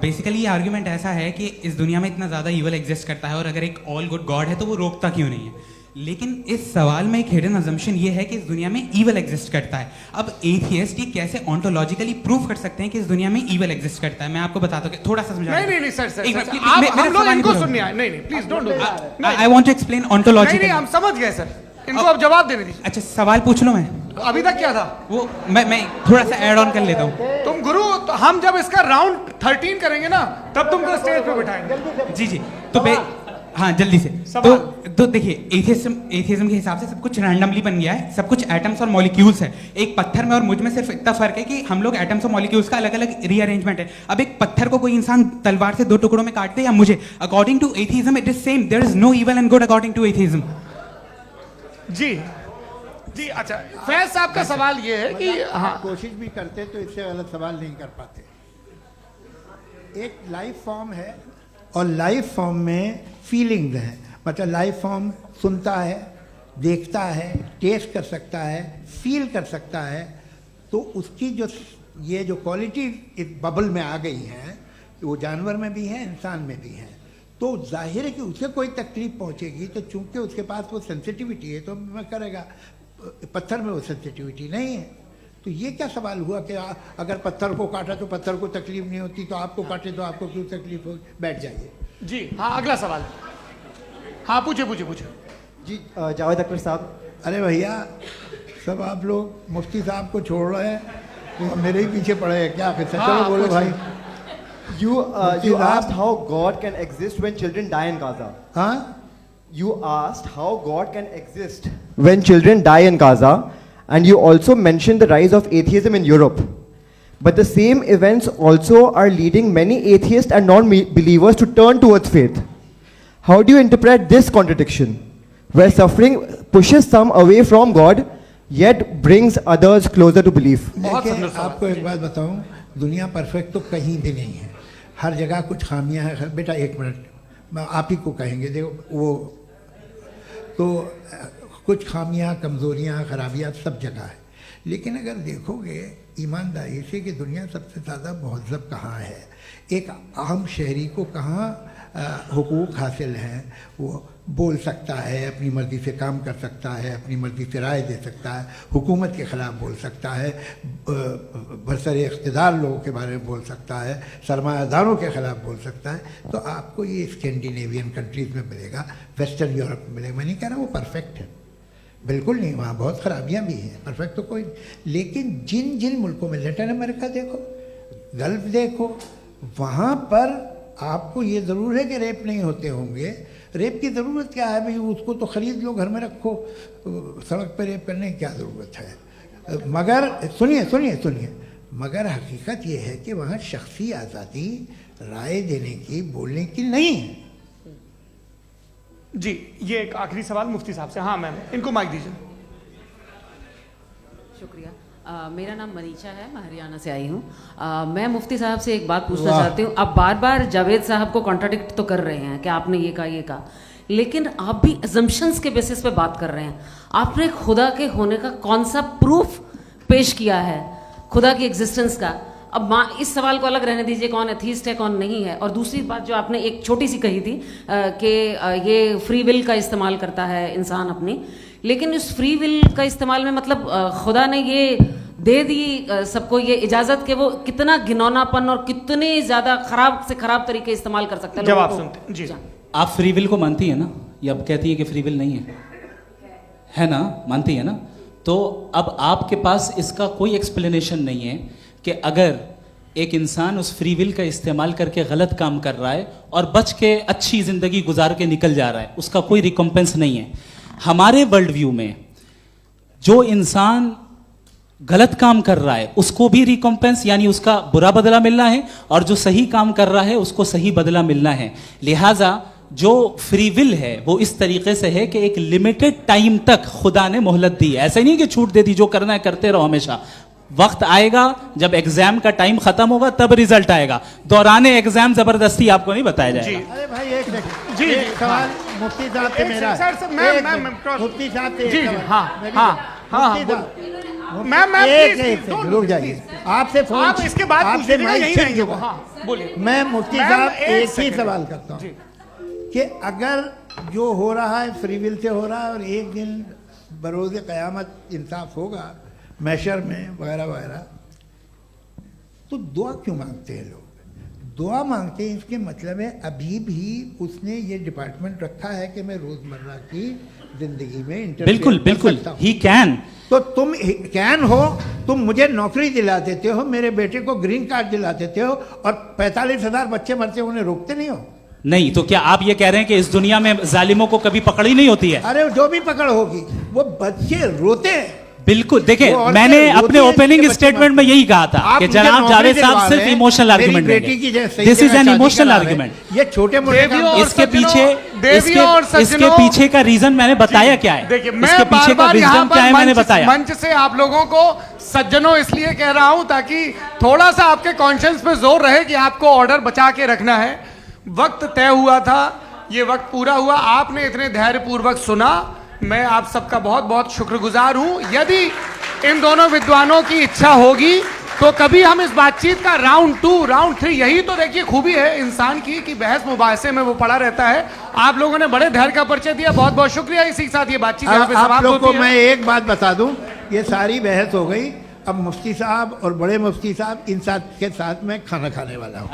Speaker 13: बेसिकली ये आर्ग्यूमेंट ऐसा है कि इस दुनिया में इतना ज़्यादा ईवल एग्जिस्ट करता है और अगर एक ऑल गुड गॉड है तो वो रोकता क्यों नहीं है? लेकिन इस सवाल में एक हिडन अजम्पशन ये है कि इस दुनिया में ईवल एग्जिस्ट करता है। अब एथियस्ट ये कैसे ऑन्टोलॉजिकली प्रूव कर सकते हैं कि इस दुनिया में ईवल एग्जिस्ट करता है? मैं आपको बताता हूँ, थोड़ा सा समझा।
Speaker 2: नहीं सर, हम लोग इनको सुनने आए। नहीं please don't do.
Speaker 13: I want to explain ontologically.
Speaker 2: नहीं हम समझ गए सर, इनको अब जवाब देने दीजिए।
Speaker 13: अच्छा सवाल पूछ लो। मैं
Speaker 2: अभी तक क्या था
Speaker 13: वो मैं थोड़ा सा ऐड ऑन कर लेता हूँ।
Speaker 2: तुम गुरु, तो हम जब इसका राउंड 13 करेंगे ना तब तुमको स्टेज पे बिठाएंगे।
Speaker 13: जी तो हाँ जल्दी से। तो देखिए एथियज्म के हिसाब से सब कुछ रैंडमली बन गया है, सब कुछ एटम्स और मॉलिक्यूल्स है। एक पत्थर में और मुझ में सिर्फ इतना फर्क है कि हम लोग एटम्स और मॉलिक्यूल्स का अलग अलग रीअरेंजमेंट है। अब एक पत्थर को कोई इंसान तलवार से 2 टुकड़ों में काट दे या मुझे, according to atheism it is same. There is no evil and good according to atheism.
Speaker 2: जी अच्छा फैज साहब का सवाल ये है कि हाँ
Speaker 3: कोशिश भी करते तो इससे गलत सवाल नहीं कर पाते। एक लाइफ फॉर्म है और लाइफ फॉर्म में फीलिंग्स हैं, मतलब लाइफ फॉर्म सुनता है, देखता है, टेस्ट कर सकता है, फील कर सकता है। तो उसकी जो क्वालिटी इस बबल में आ गई है, वो जानवर में भी है, इंसान में भी है। तो जाहिर है कि उसे कोई तकलीफ पहुंचेगी, तो चूंकि उसके पास वो सेंसिटिविटी है तो मैं करेगा। पत्थर में वो सेंसिटिविटी नहीं है। तो ये क्या सवाल हुआ कि अगर पत्थर को काटा तो पत्थर को तकलीफ नहीं होती, तो आपको काटे तो आपको क्यों तकलीफ हो? बैठ जाइए।
Speaker 2: जी हाँ अगला सवाल। हाँ पूछे
Speaker 12: जी जावेद अख्तर साहब।
Speaker 3: अरे भैया सब आप लोग मुफ्ती साहब को छोड़ रहे हैं, तो मेरे ही पीछे पड़े हैं क्या? फिर चलो बोलो भाई।
Speaker 14: You asked how God can exist when children die in Gaza.
Speaker 3: हाँ
Speaker 14: you asked how God can exist when children die in Gaza, and you also mentioned the rise of atheism in Europe. But the same events also are leading many atheists and non-believers to turn towards faith. How do you interpret this contradiction, where suffering pushes some away from God, yet brings others closer to belief?
Speaker 3: देखिए, आपको एक बात बताऊं, दुनिया परफेक्ट तो कहीं भी नहीं है, हर जगह कुछ खामियां हैं। बेटा एक मिनट, मैं आप ही को कहेंगे, देखो वो तो कुछ खामियां, कमज़ोरियां, खराबियां सब जगह है। लेकिन अगर देखोगे ईमानदारी से कि दुनिया सबसे ज़्यादा महज़ब कहाँ है, एक आम शहरी को कहाँ हुकूक हासिल हैं, वो बोल सकता है, अपनी मर्ज़ी से काम कर सकता है, अपनी मर्ज़ी से राय दे सकता है, हुकूमत के ख़िलाफ़ बोल सकता है, बरसर इक़्तिदार लोगों के बारे में बोल सकता है, सरमायादारों के ख़िलाफ़ बोल सकता है। तो आपको ये स्कैंडिनेवियन कंट्रीज़ में मिलेगा, वेस्टर्न यूरोप में मिलेगा। मैं नहीं कह रहा वो परफेक्ट है, बिल्कुल नहीं, वहाँ बहुत ख़राबियाँ भी हैं, परफेक्ट तो कोई। लेकिन जिन जिन मुल्कों में, लैटिन अमेरिका देखो, गल्फ़ देखो, वहाँ पर आपको ये ज़रूर है कि रेप नहीं होते होंगे। रेप की ज़रूरत क्या है भाई, उसको तो ख़रीद लो, घर में रखो, सड़क पर रेप करने की क्या ज़रूरत है। मगर सुनिए सुनिए सुनिए, मगर हकीकत ये है कि वहाँ शख्सी आज़ादी राय देने की, बोलने की नहीं है।
Speaker 2: जी, ये एक आखिरी सवाल मुफ्ती साहब से। हाँ मैम, इनको माइक दीजिए।
Speaker 11: शुक्रिया। मेरा नाम मनीषा है, मैं हरियाणा से आई हूँ। मैं मुफ्ती साहब से एक बात पूछना चाहती हूँ। आप बार बार जावेद साहब को कॉन्ट्राडिक्ट तो कर रहे हैं कि आपने ये कहा, लेकिन आप भी अजम्पशंस के बेसिस पे बात कर रहे हैं। आपने खुदा के होने का कौन सा प्रूफ पेश किया है, खुदा की एग्जिस्टेंस का? अब इस सवाल को अलग रहने दीजिए, कौन एथीस्ट है कौन नहीं है। और दूसरी बात जो आपने एक छोटी सी कही थी कि ये फ्री विल का इस्तेमाल करता है इंसान अपनी, लेकिन उस फ्री विल का इस्तेमाल में मतलब खुदा ने ये दे दी सबको ये इजाज़त कि वो कितना घिनौनापन और कितने ज़्यादा ख़राब से ख़राब तरीके इस्तेमाल कर सकते हैं।
Speaker 2: जवाब सुनते जी।
Speaker 1: आप फ्री विल को मानती है ना, या आप कहती है कि फ्री विल नहीं है ना, मानती है ना? तो अब आपके पास इसका कोई एक्सप्लेनेशन नहीं है कि अगर एक इंसान उस फ्री विल का इस्तेमाल करके गलत काम कर रहा है और बच के अच्छी ज़िंदगी गुजार के निकल जा रहा है, उसका कोई रिकम्पेंस नहीं है। हमारे वर्ल्ड व्यू में जो इंसान गलत काम कर रहा है उसको भी रिकम्पेंस यानी उसका बुरा बदला मिलना है, और जो सही काम कर रहा है उसको सही बदला मिलना है। लिहाजा जो फ्री विल है वो इस तरीके से है कि एक लिमिटेड टाइम तक खुदा ने मोहलत दी है। ऐसा नहीं कि छूट दे दी, जो करना है करते रहो हमेशा। वक्त आएगा जब एग्जाम का टाइम खत्म होगा तब रिजल्ट आएगा, दौराने एग्जाम जबरदस्ती आपको नहीं बताया जाएगा।
Speaker 3: अरे भाई एक सेकंड, जी सवाल मुफ्ती साहब से मेरा, मुफ्ती साहब से, रुक जाइए, आपसे फोन, आप इसके बाद आपसे मैं मुफ्ती साहब एक ही सवाल करता हूँ कि अगर जो हो रहा है फ्री विल से हो रहा है और एक दिन बरोज़ क़यामत इंसाफ होगा मैशर में वगैरह वगैरह, तो दुआ क्यों मांगते हैं लोग? दुआ मांगते हैं इसके मतलब है अभी भी उसने ये डिपार्टमेंट रखा है कि मैं रोज़मर्रा की ज़िंदगी में
Speaker 1: बिल्कुल बिल्कुल ही कैन।
Speaker 3: तो तुम कैन हो, तुम मुझे नौकरी दिला देते हो, मेरे बेटे को ग्रीन कार्ड दिला देते हो, और 45,000 बच्चे मरते उन्हें रोकते नहीं हो।
Speaker 1: नहीं तो क्या आप ये कह रहे हैं कि इस दुनिया में जालिमों को कभी पकड़ ही नहीं होती है?
Speaker 3: अरे जो भी पकड़ होगी वो बच्चे रोते हैं।
Speaker 1: बिल्कुल, देखें मैंने अपने ओपनिंग स्टेटमेंट में यही कहा था कि जनाब जावेद साहब सिर्फ इमोशनल आर्गुमेंट देंगे। This is an emotional argument.
Speaker 3: ये छोटे मोटे
Speaker 1: इसके पीछे का रीजन मैंने बताया क्या है, इसके पीछे का रीजन क्या है मैंने बताया।
Speaker 15: मंच से आप लोगों को सज्जनों इसलिए कह रहा हूं ताकि थोड़ा सा आपके कॉन्शियंस पे जोर रहे कि आपको ऑर्डर बचा के रखना है। वक्त तय हुआ था, ये वक्त पूरा हुआ, आपने इतने धैर्यपूर्वक सुना, मैं आप सबका बहुत बहुत शुक्रगुजार हूं। यदि इन दोनों विद्वानों की इच्छा होगी तो कभी हम इस बातचीत का राउंड 2, राउंड 3, यही तो देखिए खूबी है इंसान की कि बहस मुबाहसे में वो पड़ा रहता है। आप लोगों ने बड़े धैर्य का परिचय दिया, बहुत बहुत शुक्रिया। इसी के साथ ये बातचीत यहाँ पे समाप्त होती है।
Speaker 3: आप लोग को मैं एक बात बता दूं, ये सारी बहस हो गई, अब मुफ्ती साहब और बड़े मुफ्ती साहब इन साथ के साथ मैं खाना खाने वाला हूँ।